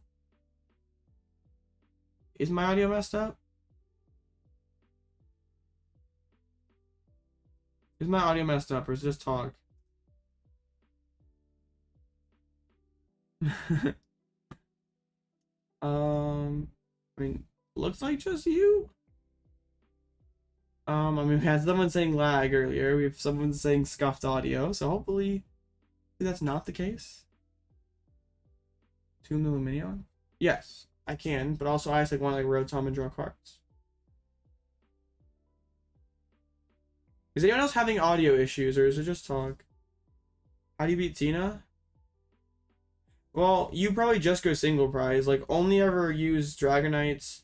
Is my audio messed up? Is my audio messed up or is it just talk? I mean, looks like just you. I mean, we had someone saying lag earlier. We have someone saying scuffed audio, so hopefully that's not the case. Tomb the Luminion? Yes, I can, but also I just like want to like Rotom and draw cards. Is anyone else having audio issues or is it just talk? How do you beat Tina? Well, you probably just go single prize. Like, only ever use Dragonites,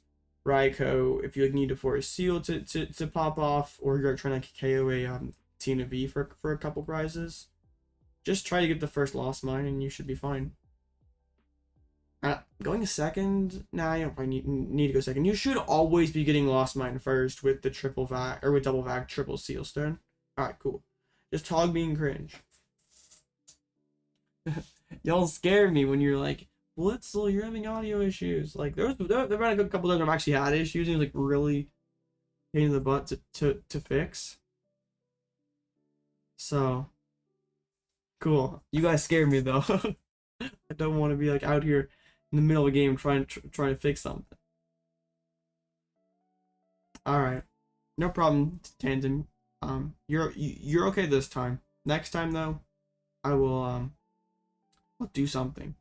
Raikou if you like need to force Seal to pop off, or you're trying to KO a Tina V for a couple prizes. Just try to get the first Lost Mine and you should be fine. Going second? Nah, you don't probably need to go second. You should always be getting Lost Mine first with the triple vac or with double vac triple Seal Stone. Alright, cool. Just Tog being cringe. Y'all scared me when you're like, Blitzle, you're having audio issues. Like there been a couple times I've actually had issues and it was like really pain in the butt to fix. So cool. You guys scared me though. I don't want to be like out here in the middle of a game trying to fix something. All right, no problem, Tandem. You're okay this time. Next time though, I will I'll do something.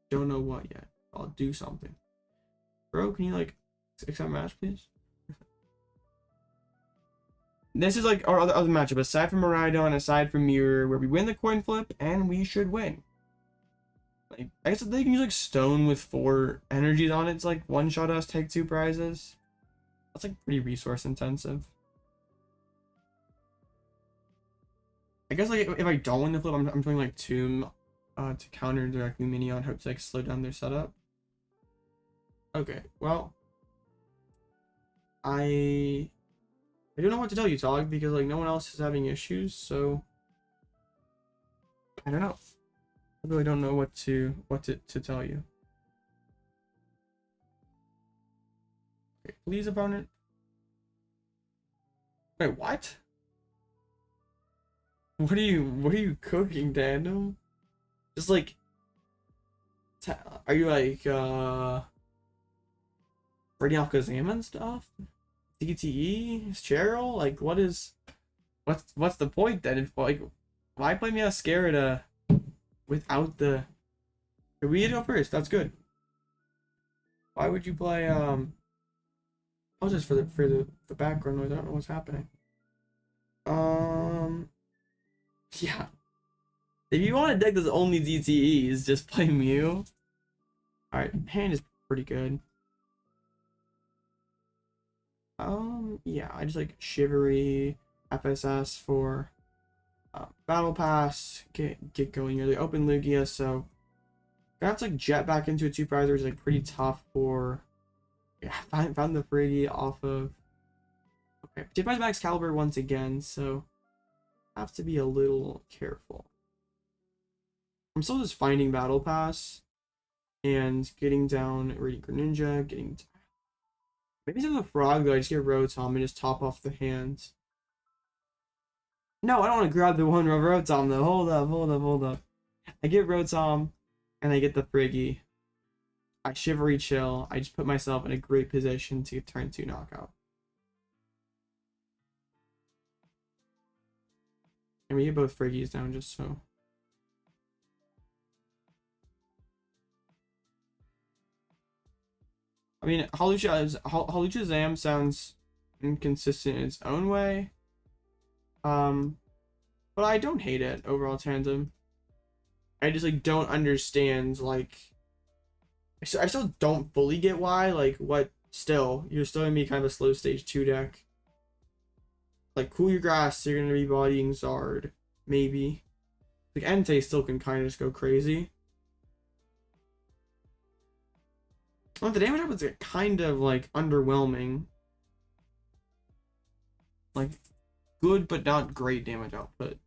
Don't know what yet. I'll do something. Bro, can you like accept match, please? This is like our other matchup. Aside from Miraidon, aside from Mirror, where we win the coin flip and we should win. Like, I guess if they can use like Stone with 4 energies on it, it's like one shot us, take 2 prizes. That's like pretty resource intensive. I guess like if I don't win the flip, I'm playing like Tomb to counter direct Luminion, hope to like slow down their setup. Okay, well, I don't know what to tell you, Tog, because like no one else is having issues, so I don't know. I really don't know what to tell you. Okay, please, opponent. Wait, what? What are you cooking, Tandem? Just like, are you like Radiant Alakazam and stuff? DTE? Cheryl? Like, what's the point then? If like, why play me as Scarada without the? We go first. That's good. Why would you play I'll just for the background noise. I don't know what's happening. Yeah. If you want a deck that's only DTEs, just play Mew. Alright, hand is pretty good. Yeah, I just like Shivery, FSS for Battle Pass, get going early, open Lugia, so gonna have to like jet back into a 2 prize, which is like pretty tough for. Yeah, found the Friggy off of. Okay, 2 prize Baxcalibur once again, so have to be a little careful. I'm still just finding Battle Pass and getting down Radiant Greninja, getting Maybe it's the frog though. I just get Rotom and just top off the hands. No, I don't want to grab the one Rotom though. Hold up. I get Rotom and I get the Friggy. I Shivery Chill. I just put myself in a great position to turn 2 knockout. And we get both Friggies down just so. I mean, Zam sounds inconsistent in its own way. But I don't hate it overall tandem. I just like don't understand, like I still don't fully get why, like what you're still gonna be kind of a slow stage 2 deck. Like Cool Your Grass, you're gonna be bodying Zard, maybe. Like Entei still can kind of just go crazy. Well, the damage output's kind of like underwhelming. Like good but not great damage output.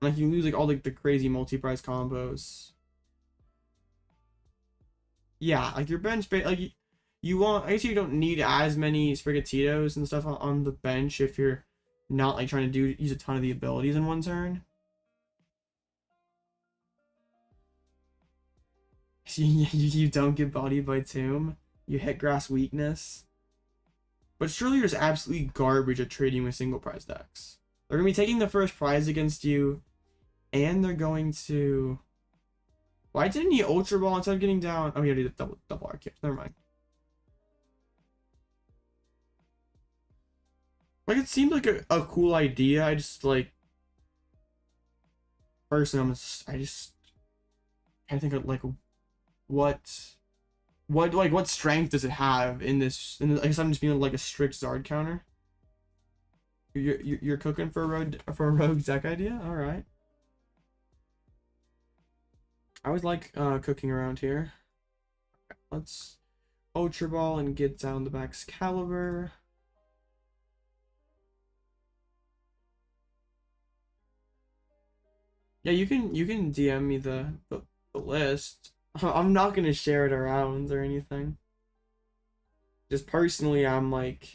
Like you lose like all like the crazy multi-price combos. Yeah, like your bench like you want, I guess you don't need as many Sprigatitos and stuff on the bench if you're not like trying to use a ton of the abilities in one turn. You don't get bodied by Tomb. You hit grass weakness. But surely you're just absolutely garbage at trading with single prize decks. They're gonna be taking the first prize against you, and they're going to. Why didn't he Ultra Ball instead of getting down? Oh, he already did double arc kicks. Never mind. Like it seemed like a cool idea. I just like. Personally, I just can't think of like what strength does it have in this? I guess I'm just being like a strict Zard counter. You're cooking for a rogue deck idea. All right. I always like cooking around here. Let's Ultra Ball and get down the Baxcalibur. Yeah, you can DM me the list. I'm not gonna share it around or anything. Just personally, I'm like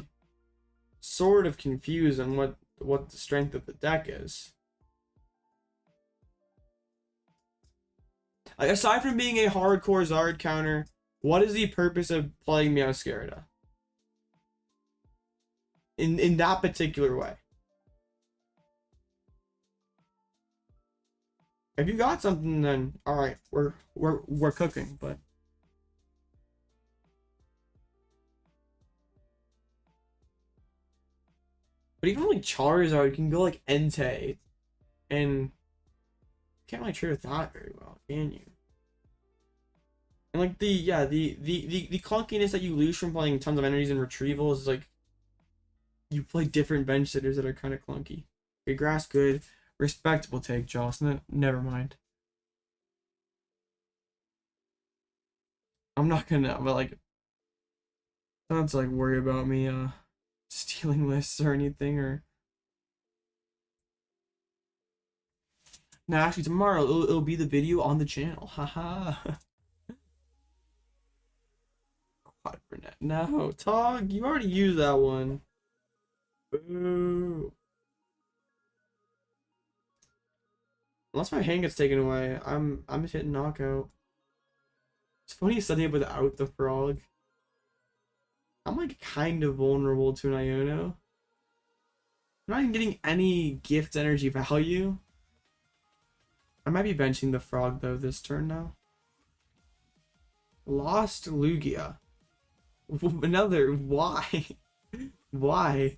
sort of confused on what the strength of the deck is. Like, aside from being a hardcore Zard counter, what is the purpose of playing Meowscarada? In that particular way. If you got something, then all right, we're cooking. But even like Charizard can go like Entei, and can't really trade with that very well, can you? And like the clunkiness that you lose from playing tons of energies and retrievals is like you play different bench sitters that are kind of clunky. Okay, grass good. Respectable take, Joss. Never mind. I'm not gonna, but like, don't like worry about me stealing lists or anything. Or no, actually tomorrow it'll be the video on the channel. Haha. Quadbernet. No, Tog, you already used that one. Boo. Unless my hand gets taken away, I'm hitting knockout. It's funny setting up without the frog. I'm like kind of vulnerable to an Iono. I'm not even getting any gift energy value. I might be benching the frog though this turn now. Lost Lugia. Another why? Why?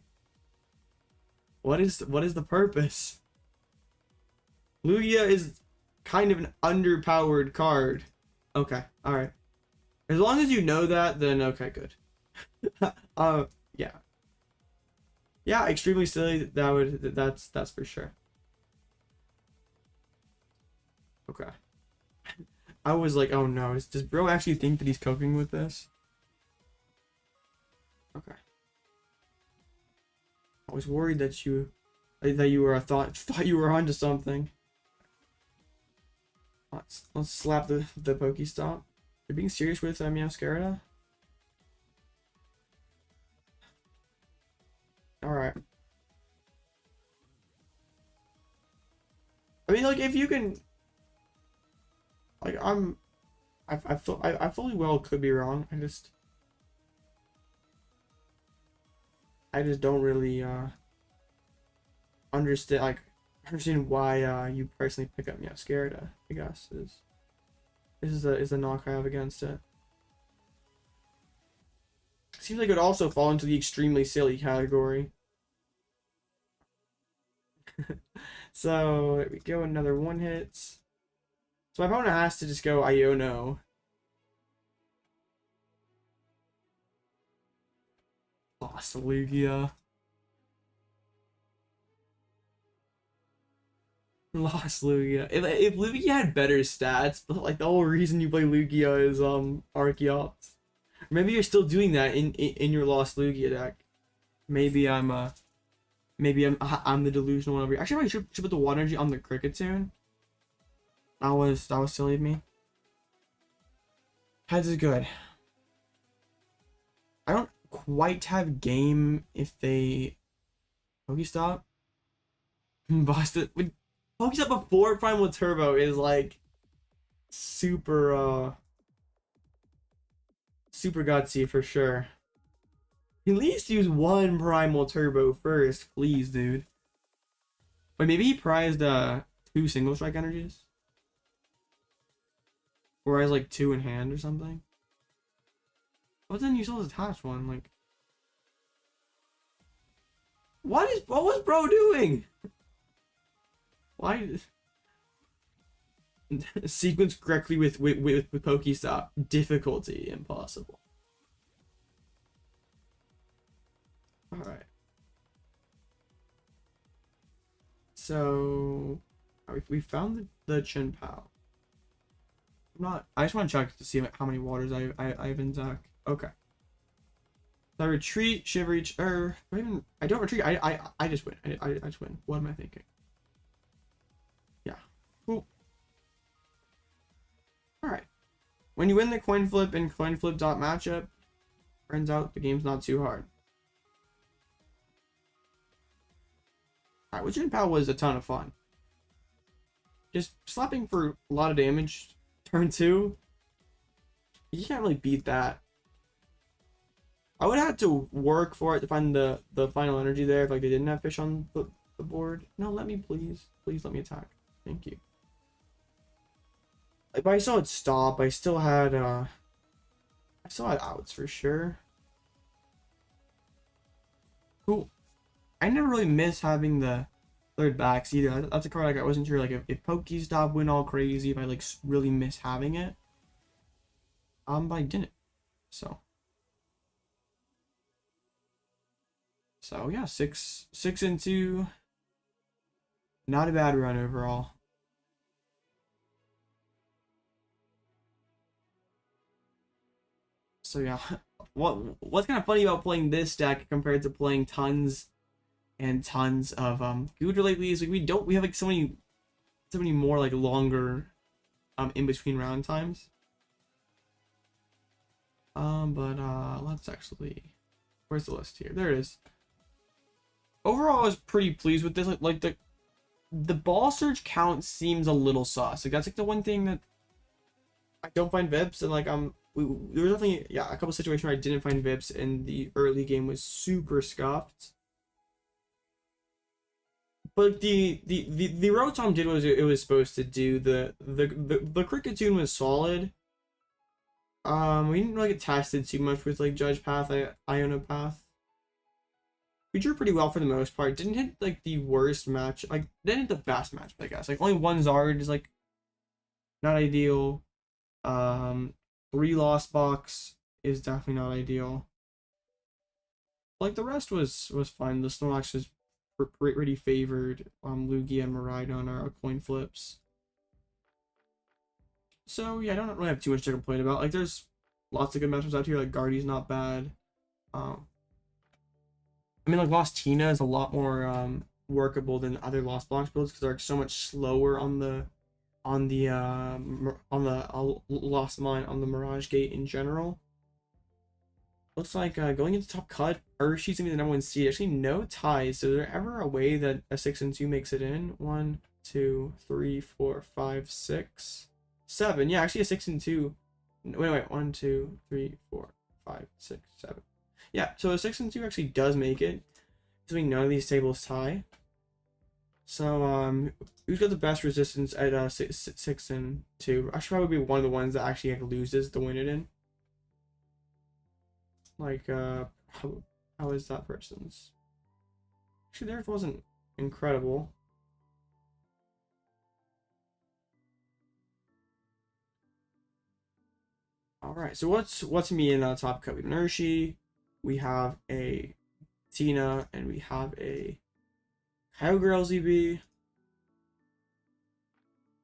What is the purpose? Lugia is kind of an underpowered card. Okay, alright. As long as you know that, then okay, good. Yeah. Yeah, extremely silly. That's for sure. Okay. I was like, oh no, does bro actually think that he's cooking with this? Okay. I was worried that you were thought you were onto something. Let's slap the PokéStop. You're being serious with Meowscarada? like, if you can, like, I fully well could be wrong. I just don't really understand why you personally pick up Meowscarada, I guess is the knock I have against it. Seems like it would also fall into the extremely silly category. So there we go, another one hits. So my opponent has to just go Iono. Lost Lugia. Lost Lugia. If Lugia had better stats, but like the whole reason you play Lugia is Archeops. Maybe you're still doing that in your Lost Lugia deck. Maybe I'm the delusional one over here. Actually, I should put the water energy on the Kricketune. That was silly of me. Heads is good. I don't quite have game if they PokéStop. Busted. PokéStop before Primal Turbo is like super gutsy for sure. At least use one Primal Turbo first, please, dude. Wait, maybe he prized 2 single strike energies? Or has like 2 in hand or something? But then you still attach one, like. What was bro doing? Why sequence correctly with PokéStop. Difficulty impossible. Alright. So we found the Chien-Pao. I just want to check to see how many waters I have in Zach. Okay. So I retreat, Shivery, I don't retreat, I just win. I just win. What am I thinking? Yeah. Cool. Alright. When you win the coin flip and coin flip dot matchup, turns out the game's not too hard. Alright, which Chien-Pao was a ton of fun. Just slapping for a lot of damage turn 2. You can't really beat that. I would have to work for it to find the final energy there if like they didn't have fish on the board. No, let me please let me attack. Thank you. Like, but I saw it stop. I still had outs for sure. Cool. I never really miss having the third backs either. That's a card like I wasn't sure like if PokéStop went all crazy, if I like really miss having it. But I didn't. So yeah, 6-2. Not a bad run overall. So yeah, what's kind of funny about playing this deck compared to playing tons and tons of Goodra lately is like we have like so many more like longer in between round times. But let's actually, where's the list here? There it is. Overall, I was pretty pleased with this. Like the ball surge count seems a little sus. Like that's like the one thing that I don't find Vips, and like there was definitely a couple situations where I didn't find Vips, and the early game was super scuffed. But the Rotom did what it was supposed to do. The Kricketune was solid. We didn't really get tested too much with like Judge Path, Iono Path. We drew pretty well for the most part. Didn't hit like the worst match, like didn't hit the best match, I guess. Like only one Zard is like not ideal. 3 Lost Box is definitely not ideal. Like the rest was fine. The Snorlax was pretty favored. Lugia and Miraidon are coin flips. So yeah, I don't really have too much to complain about. Like there's lots of good matchups out here. Like Guardy's not bad. I mean, like Lost Tina is a lot more workable than other Lost Box builds because they're like, so much slower on the Lost Mine, on the Mirage Gate in general. Looks like going into top cut, Urshi's gonna be the #1 seed. Actually, no ties. So is there ever a way that a 6-2 makes it in? 1, 2, 3, 4, 5, 6, 7. Yeah, actually a 6 and 2. Wait. 1, 2, 3, 4, 5, 6, 7. Yeah, so a 6 and 2 actually does make it. Assuming none of these tables tie. So who's got the best resistance at 6 and 2? I should probably be one of the ones that actually loses to win it in. Like how is that person's? Actually, theirs wasn't incredible. All right, so what's me in top cut? We have an Urshi, we have a Tina, and we have a Kyogre LZB.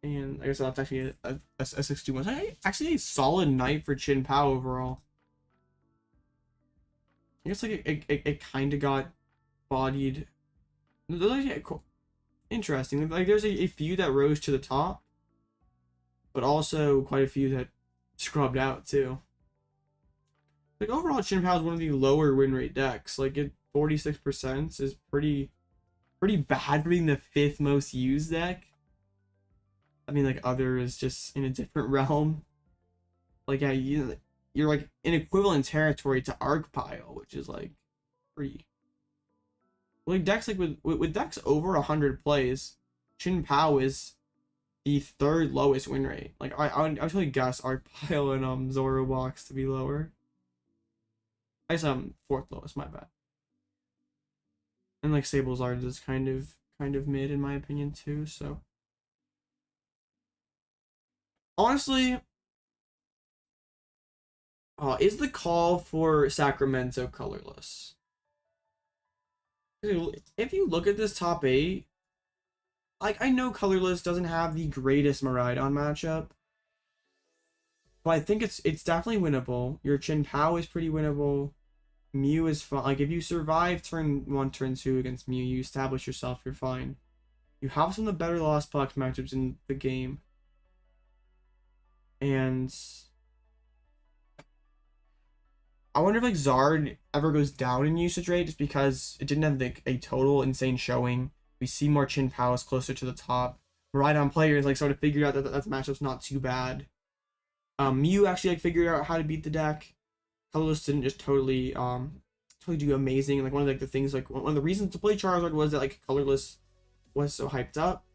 And I guess that's actually a 6-2-1. Actually a solid night for Chien-Pao overall. I guess like it kind of got bodied. Yeah, cool. Interesting. Like there's a few that rose to the top, but also quite a few that scrubbed out too. Like overall, Chien-Pao is one of the lower win rate decks. Like at 46% is pretty bad for being the 5th most used deck. I mean, like other is just in a different realm. Like yeah, you're like in equivalent territory to Argpile, which is like pretty. Like decks like with decks over 100 plays, Chien-Pao is the 3rd lowest win rate. Like I would really guess Argpile and Zorobox to be lower. I guess 4th lowest, my bad. And like Sablezard is kind of mid in my opinion too. So honestly, is the call for Sacramento colorless? If you look at this top 8, like I know colorless doesn't have the greatest Miraidon matchup, but I think it's definitely winnable. Your Chien-Pao is pretty winnable. Mew is fine. Like if you survive turn 1, turn 2 against Mew, you establish yourself, you're fine. You have some of the better Lost Puck matchups in the game. And I wonder if like Zard ever goes down in usage rate just because it didn't have a total insane showing. We see more Chien-Paos closer to the top. Miraidon players like sort of figured out that the matchup's not too bad. Mew actually like figured out how to beat the deck. Colorless didn't just totally do amazing. Like one of like the things like one of the reasons to play Charizard was that like colorless was so hyped up.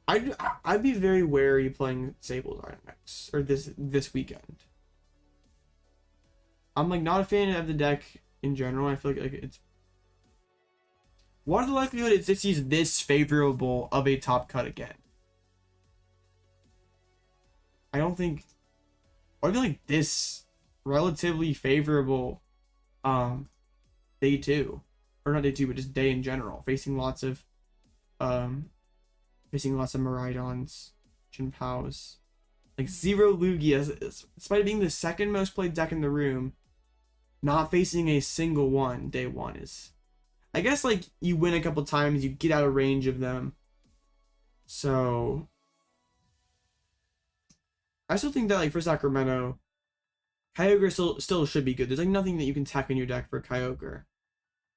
I'd be very wary playing Sablezard next or this weekend. I'm like not a fan of the deck in general. I feel like it's what are the likelihood is he's this favorable of a top cut again? I don't think. Or I feel like this relatively favorable day 2, or not day 2, but just day in general, facing lots of Miraidons, Chien-Paos, like 0 Lugias, despite being the 2nd most played deck in the room, not facing a single one day 1 is, I guess like you win a couple times, you get out of range of them. So I still think that like for Sacramento, Kyogre still should be good. There's like nothing that you can tech in your deck for Kyogre.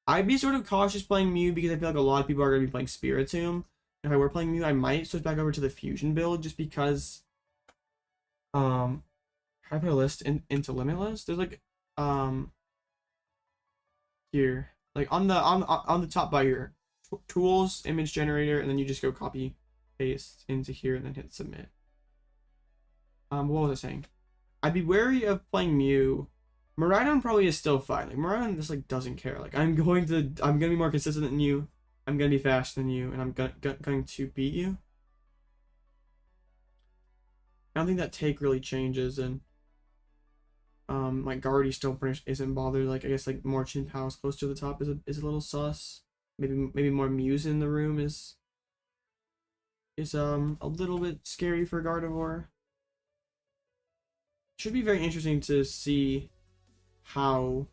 I'd be sort of cautious playing Mew because I feel like a lot of people are going to be playing Spiritomb. If I were playing Mew, I might switch back over to the Fusion build just because how do I put a list into Limitless? There's like here, like on the top by your tools, image generator, and then you just go copy paste into here and then hit submit. What was I saying? I'd be wary of playing Mew. Miraidon probably is still fine. Like Miraidon just like doesn't care. Like I'm gonna be more consistent than you. I'm gonna be faster than you, and I'm going to beat you. I don't think that take really changes, and like Guardy still isn't bothered. Like I guess like more Chien-Paos close to the top is a little sus. Maybe more Mews in the room is a little bit scary for Gardevoir. Should be very interesting to see how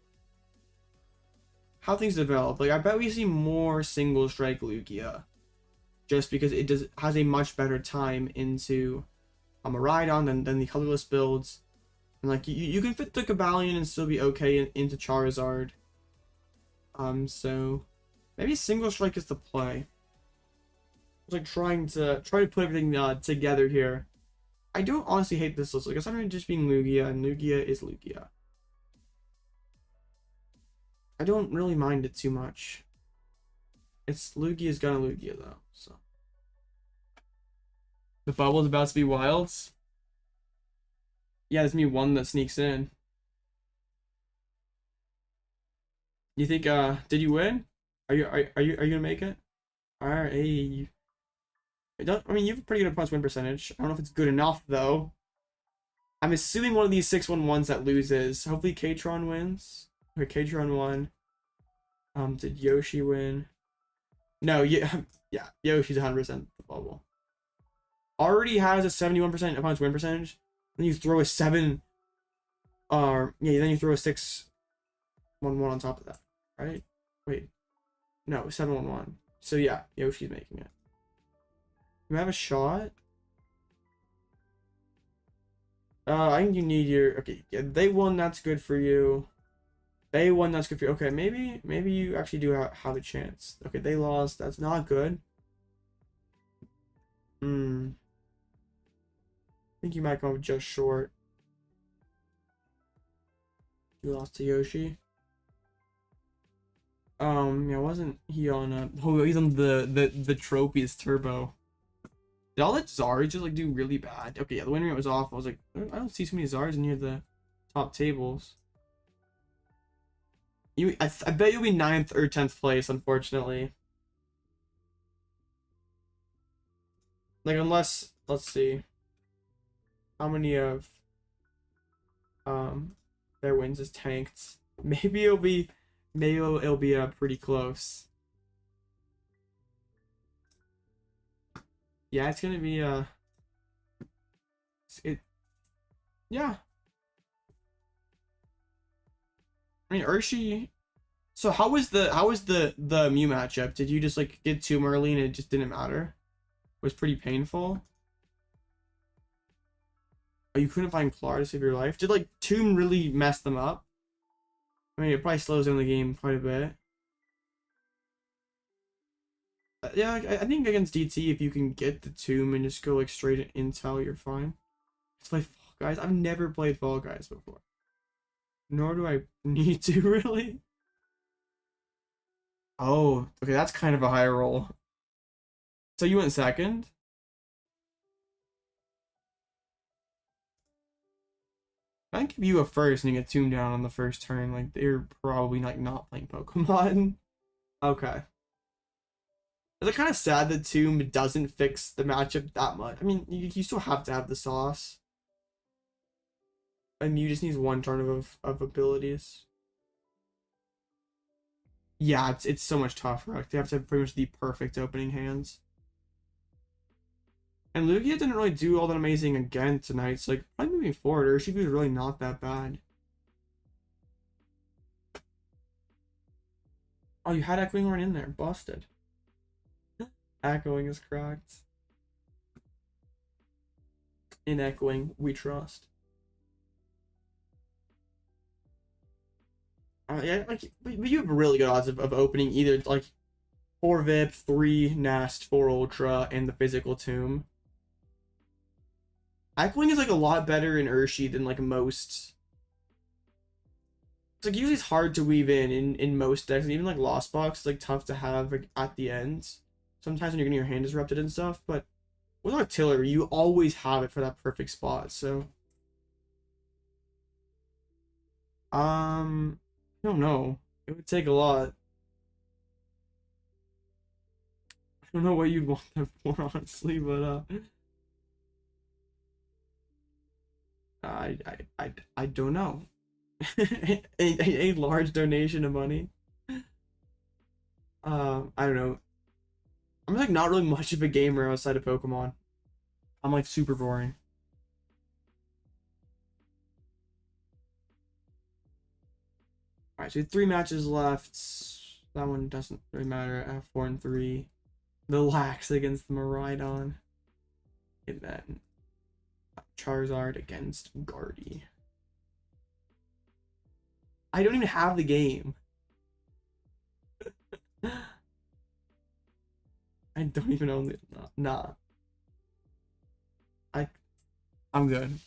things develop. Like I bet we see more single strike Lugia, just because it has a much better time into a Miraidon than the colorless builds, and like you can fit the Cobalion and still be okay into Charizard. So Maybe single strike is the play. It's like trying to put everything together here. I don't honestly hate this list. Like, it's not just being Lugia, and Lugia is Lugia. I don't really mind it too much. It's Lugia's gonna Lugia though, so. The bubble's about to be wilds. Yeah, there's me one that sneaks in. You think did you win? Are you gonna make it? Alright, hey. I mean you have a pretty good punch win percentage. I don't know if it's good enough though. I'm assuming one of these 6-1-1s that loses. Hopefully Katron wins. Okay, Katron won. Did Yoshi win? No, yeah, yeah, Yoshi's 100% the bubble. Already has a 71% opponent's win percentage. Then you throw a 7, yeah, then you throw a 6-1-1 on top of that, right? Wait, no, 7-1-1. So yeah, Yoshi's making it. You have a shot. I think you need your okay. Yeah, they won. That's good for you. They won. That's good for you. Okay, maybe you actually do have a chance. Okay, they lost. That's not good. I think you might come up just short. You lost to Yoshi. Yeah, wasn't he on oh, he's on the Tropius Turbo. Did all that Zars just like do really bad? Okay, yeah, the win rate was off. I was like, I don't see so many Zars near the top tables. I bet you'll be 9th or 10th place, unfortunately. Like, unless, let's see. How many of their wins is tanked? Maybe it'll be pretty close. Yeah, it's gonna be yeah. I mean Urshi. So how was the Mew matchup? Did you just like get Tomb early and it just didn't matter? It was pretty painful. Oh, you couldn't find Clara to save your life? Did like Tomb really mess them up? I mean, it probably slows down the game quite a bit. Yeah, I think against DT, if you can get the Tomb and just go like straight at Intel, you're fine. Let's play Fall Guys. I've never played Fall Guys before. Nor do I need to, really. Oh, okay, that's kind of a high roll. So you went second? I can give you a first and you get Tomb down on the first turn. Like, they're probably like not playing Pokemon. Okay. Is it kind of sad that Tomb doesn't fix the matchup that much? I mean, you still have to have the sauce. And you just needs one turn of abilities. Yeah, it's so much tougher. Like, they have to have pretty much the perfect opening hands. And Lugia didn't really do all that amazing again tonight. So, like, probably moving forward, Urshifu is really not that bad. Oh, you had Echoing Horn in there. Busted. Echoing is cracked. In Echoing, we trust. Yeah, like, but you have really good odds of opening either, like, 4 VIP, 3 Nast, 4 Ultra, and the Physical Tomb. Echoing is, like, a lot better in Urshi than, like, most. It's, like, usually it's hard to weave in most decks. Even, like, Lost Box is, like, tough to have, like, at the end. Sometimes when you're getting your hand disrupted and stuff, but with Artillery, you always have it for that perfect spot, so. I don't know. It would take a lot. I don't know what you'd want them for, honestly, but I don't know. a large donation of money. I don't know. I'm like not really much of a gamer outside of Pokemon. I'm like super boring. Alright, so we have 3 matches left. That one doesn't really matter. I have 4 and 3. The Lax against the Miraidon. And then Charizard against Guardy. I don't even have the game. I don't even own it. Nah. I'm good.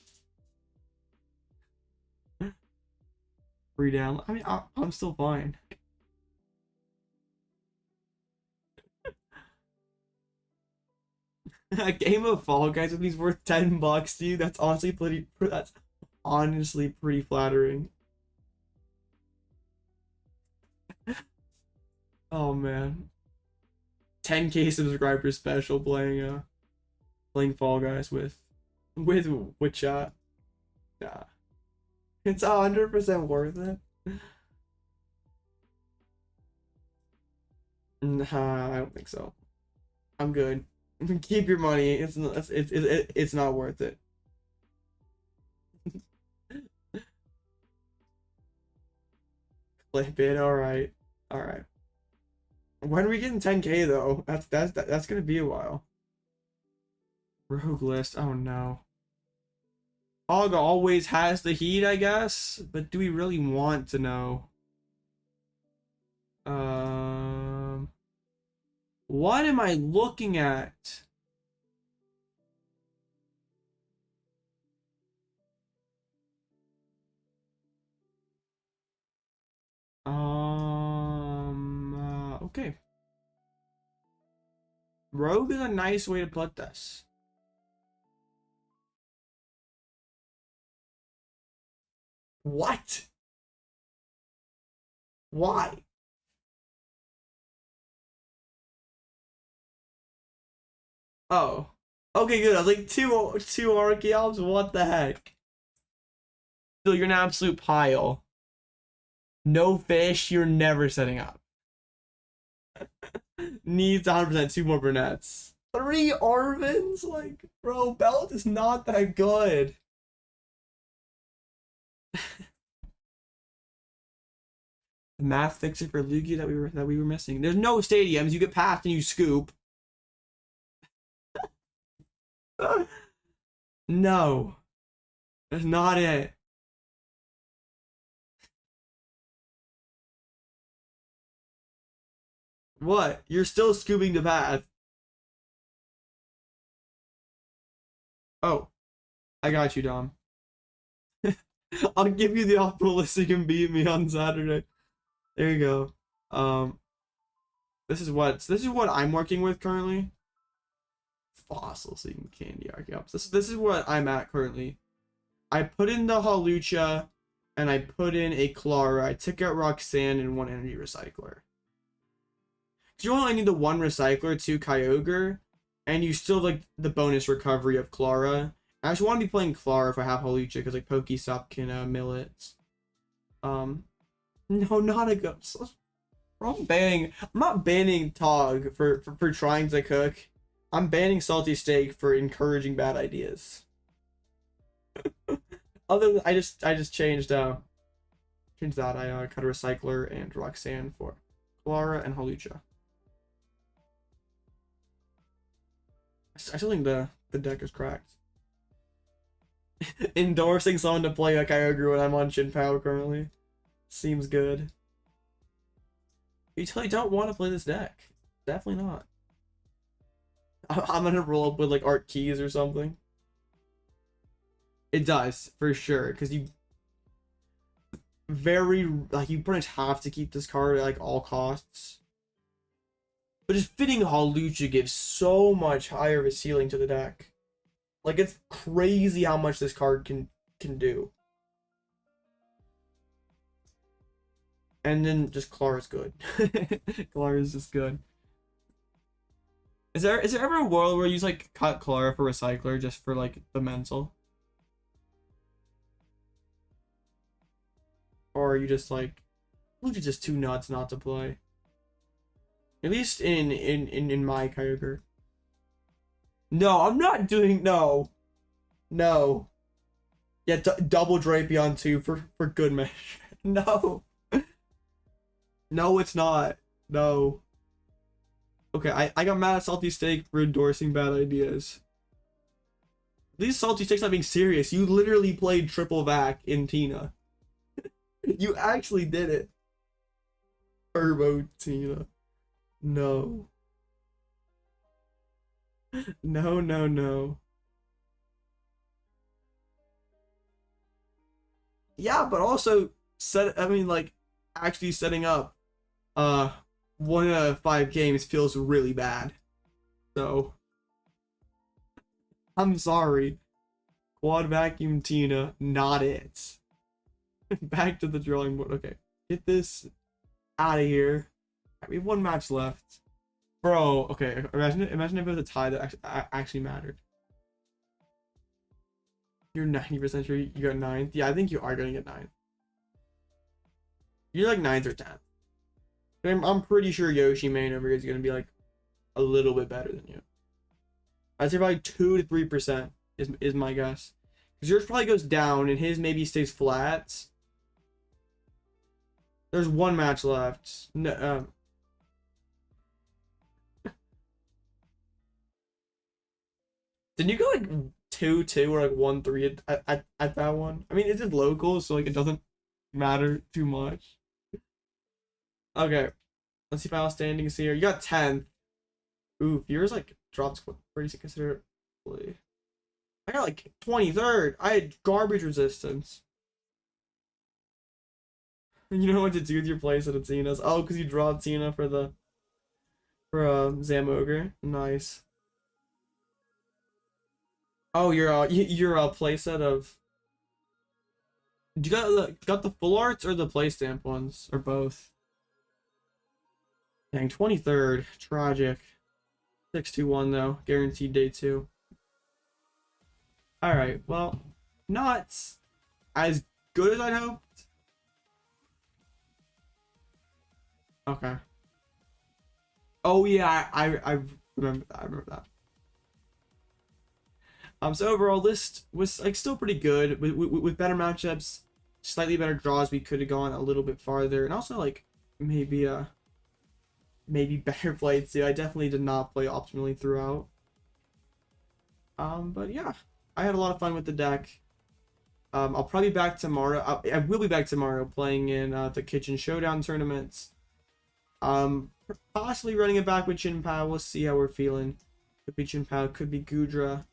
Free down. I mean, I'm still fine. A game of Fall Guys with me's worth $10 to you. That's honestly pretty. That's honestly pretty flattering. Oh man, 10K subscriber special playing Fall Guys with chat. Yeah, it's 100% worth it. Nah, I don't think so. I'm good. Keep your money. It's not worth it. Clip it. All right. When are we getting 10K though? That's gonna be a while. Rogue list. Oh no. Hog always has the heat, I guess, but do we really want to know? What am I looking at? Okay. Rogue is a nice way to put this. What? Why? Oh. Okay, good. I was like, two Archeops? What the heck? So you're an absolute pile. No fish, you're never setting up. Needs 100% 2 more brunettes. 3 Arvens? Like, bro, Belt is not that good. The math fixer for Lugia that we were missing. There's no stadiums. You get past and you scoop. No. That's not it. What? You're still scooping the path. Oh. I got you, Dom. I'll give you the optimal list so you can beat me on Saturday. There you go. This is what I'm working with currently. Fossil seeing candy archeops. This is what I'm at currently. I put in the Hawlucha and I put in a Clara. I took out Roxanne and 1 energy recycler. You only need the 1 recycler, 2 Kyogre, and you still have like the bonus recovery of Clara. I just want to be playing Clara if I have Hawlucha because like PokéStop can mill it. No, not a ghost. I'm not banning Tog for trying to cook. I'm banning Salty Steak for encouraging bad ideas. Other than I just changed that. I cut a recycler and Roxanne for Clara and Hawlucha. I still think the deck is cracked. Endorsing someone to play a Kyogre when I'm on Chien-Pao currently. Seems good. You totally don't want to play this deck. Definitely not. I'm gonna roll up with like Art Keys or something. It does, for sure, because you you pretty much have to keep this card at like all costs. But just fitting Hawlucha gives so much higher of a ceiling to the deck. Like, it's crazy how much this card can do. And then just Clara's good. Clara's just good. Is there ever a world where you use like cut Clara for recycler just for like the mental? Or are you just like, look at just too nuts not to play? At least in my Kyogre. No, I'm not doing no. Yeah, double Drapion 2 for good measure. No. No, it's not. No. Okay, I got mad at Salty Steak for endorsing bad ideas. These Salty Steak's not being serious. You literally played triple vac in Tina. You actually did it. Turbo Tina. No. No, no, no. Yeah, but also like actually setting up 1 out of 5 games feels really bad. So I'm sorry. Quad vacuum Tina, not it. Back to the drawing board. Okay. Get this out of here. Right, we have 1 match left. Bro, okay. Imagine if it was a tie that actually mattered. You're 90% sure you got 9th? Yeah, I think you are gonna get 9th. You're like 9th or 10th. I'm pretty sure Yoshi main over here is gonna be like a little bit better than you. I'd say probably 2 to 3% is my guess. Because yours probably goes down and his maybe stays flat. There's 1 match left. No, did you go like 2-2 or like 1-3 at that one? I mean, it's just local, so like it doesn't matter too much. Okay, let's see final standings here. You got 10th. Ooh, yours like dropped pretty considerably. I got like 23rd. I had garbage resistance. You know what to do with your playset at Tina's? Oh, because you dropped Tina for Zamogre. Nice. Oh, your playset of. You got the full arts or the play stamp ones or both? Dang, 23rd. Tragic. 6-2-1 though. Guaranteed day 2. Alright, well, not as good as I'd hoped. Okay. Oh yeah, I remember that. I remember that. So overall, list was like still pretty good with better matchups, slightly better draws. We could have gone a little bit farther, and also like maybe better play too. I definitely did not play optimally throughout. But yeah, I had a lot of fun with the deck. I'll probably be back tomorrow. I will be back tomorrow playing in the Kitchen Showdown tournaments. Possibly running it back with Chien-Pao. We'll see how we're feeling. Could be Chien-Pao, could be Goodra.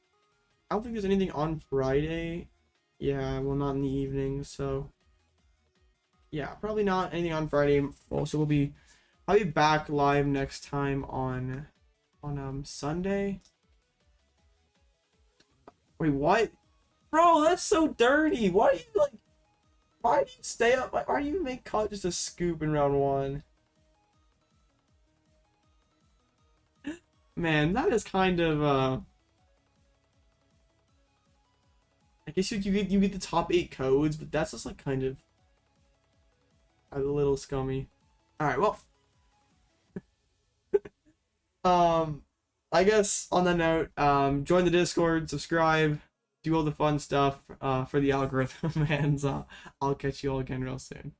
I don't think there's anything on Friday. Yeah, well, not in the evening, so yeah, probably not anything on Friday. Also, I'll be back live next time on Sunday. Wait, what? Bro, that's so dirty. Why do you stay up? Why do you make cut just a scoop in round 1? Man, that is kind of I guess you get the top 8 codes, but that's just like kind of a little scummy. All right, well, I guess on that note, join the Discord, subscribe, do all the fun stuff for the algorithm, and I'll catch you all again real soon.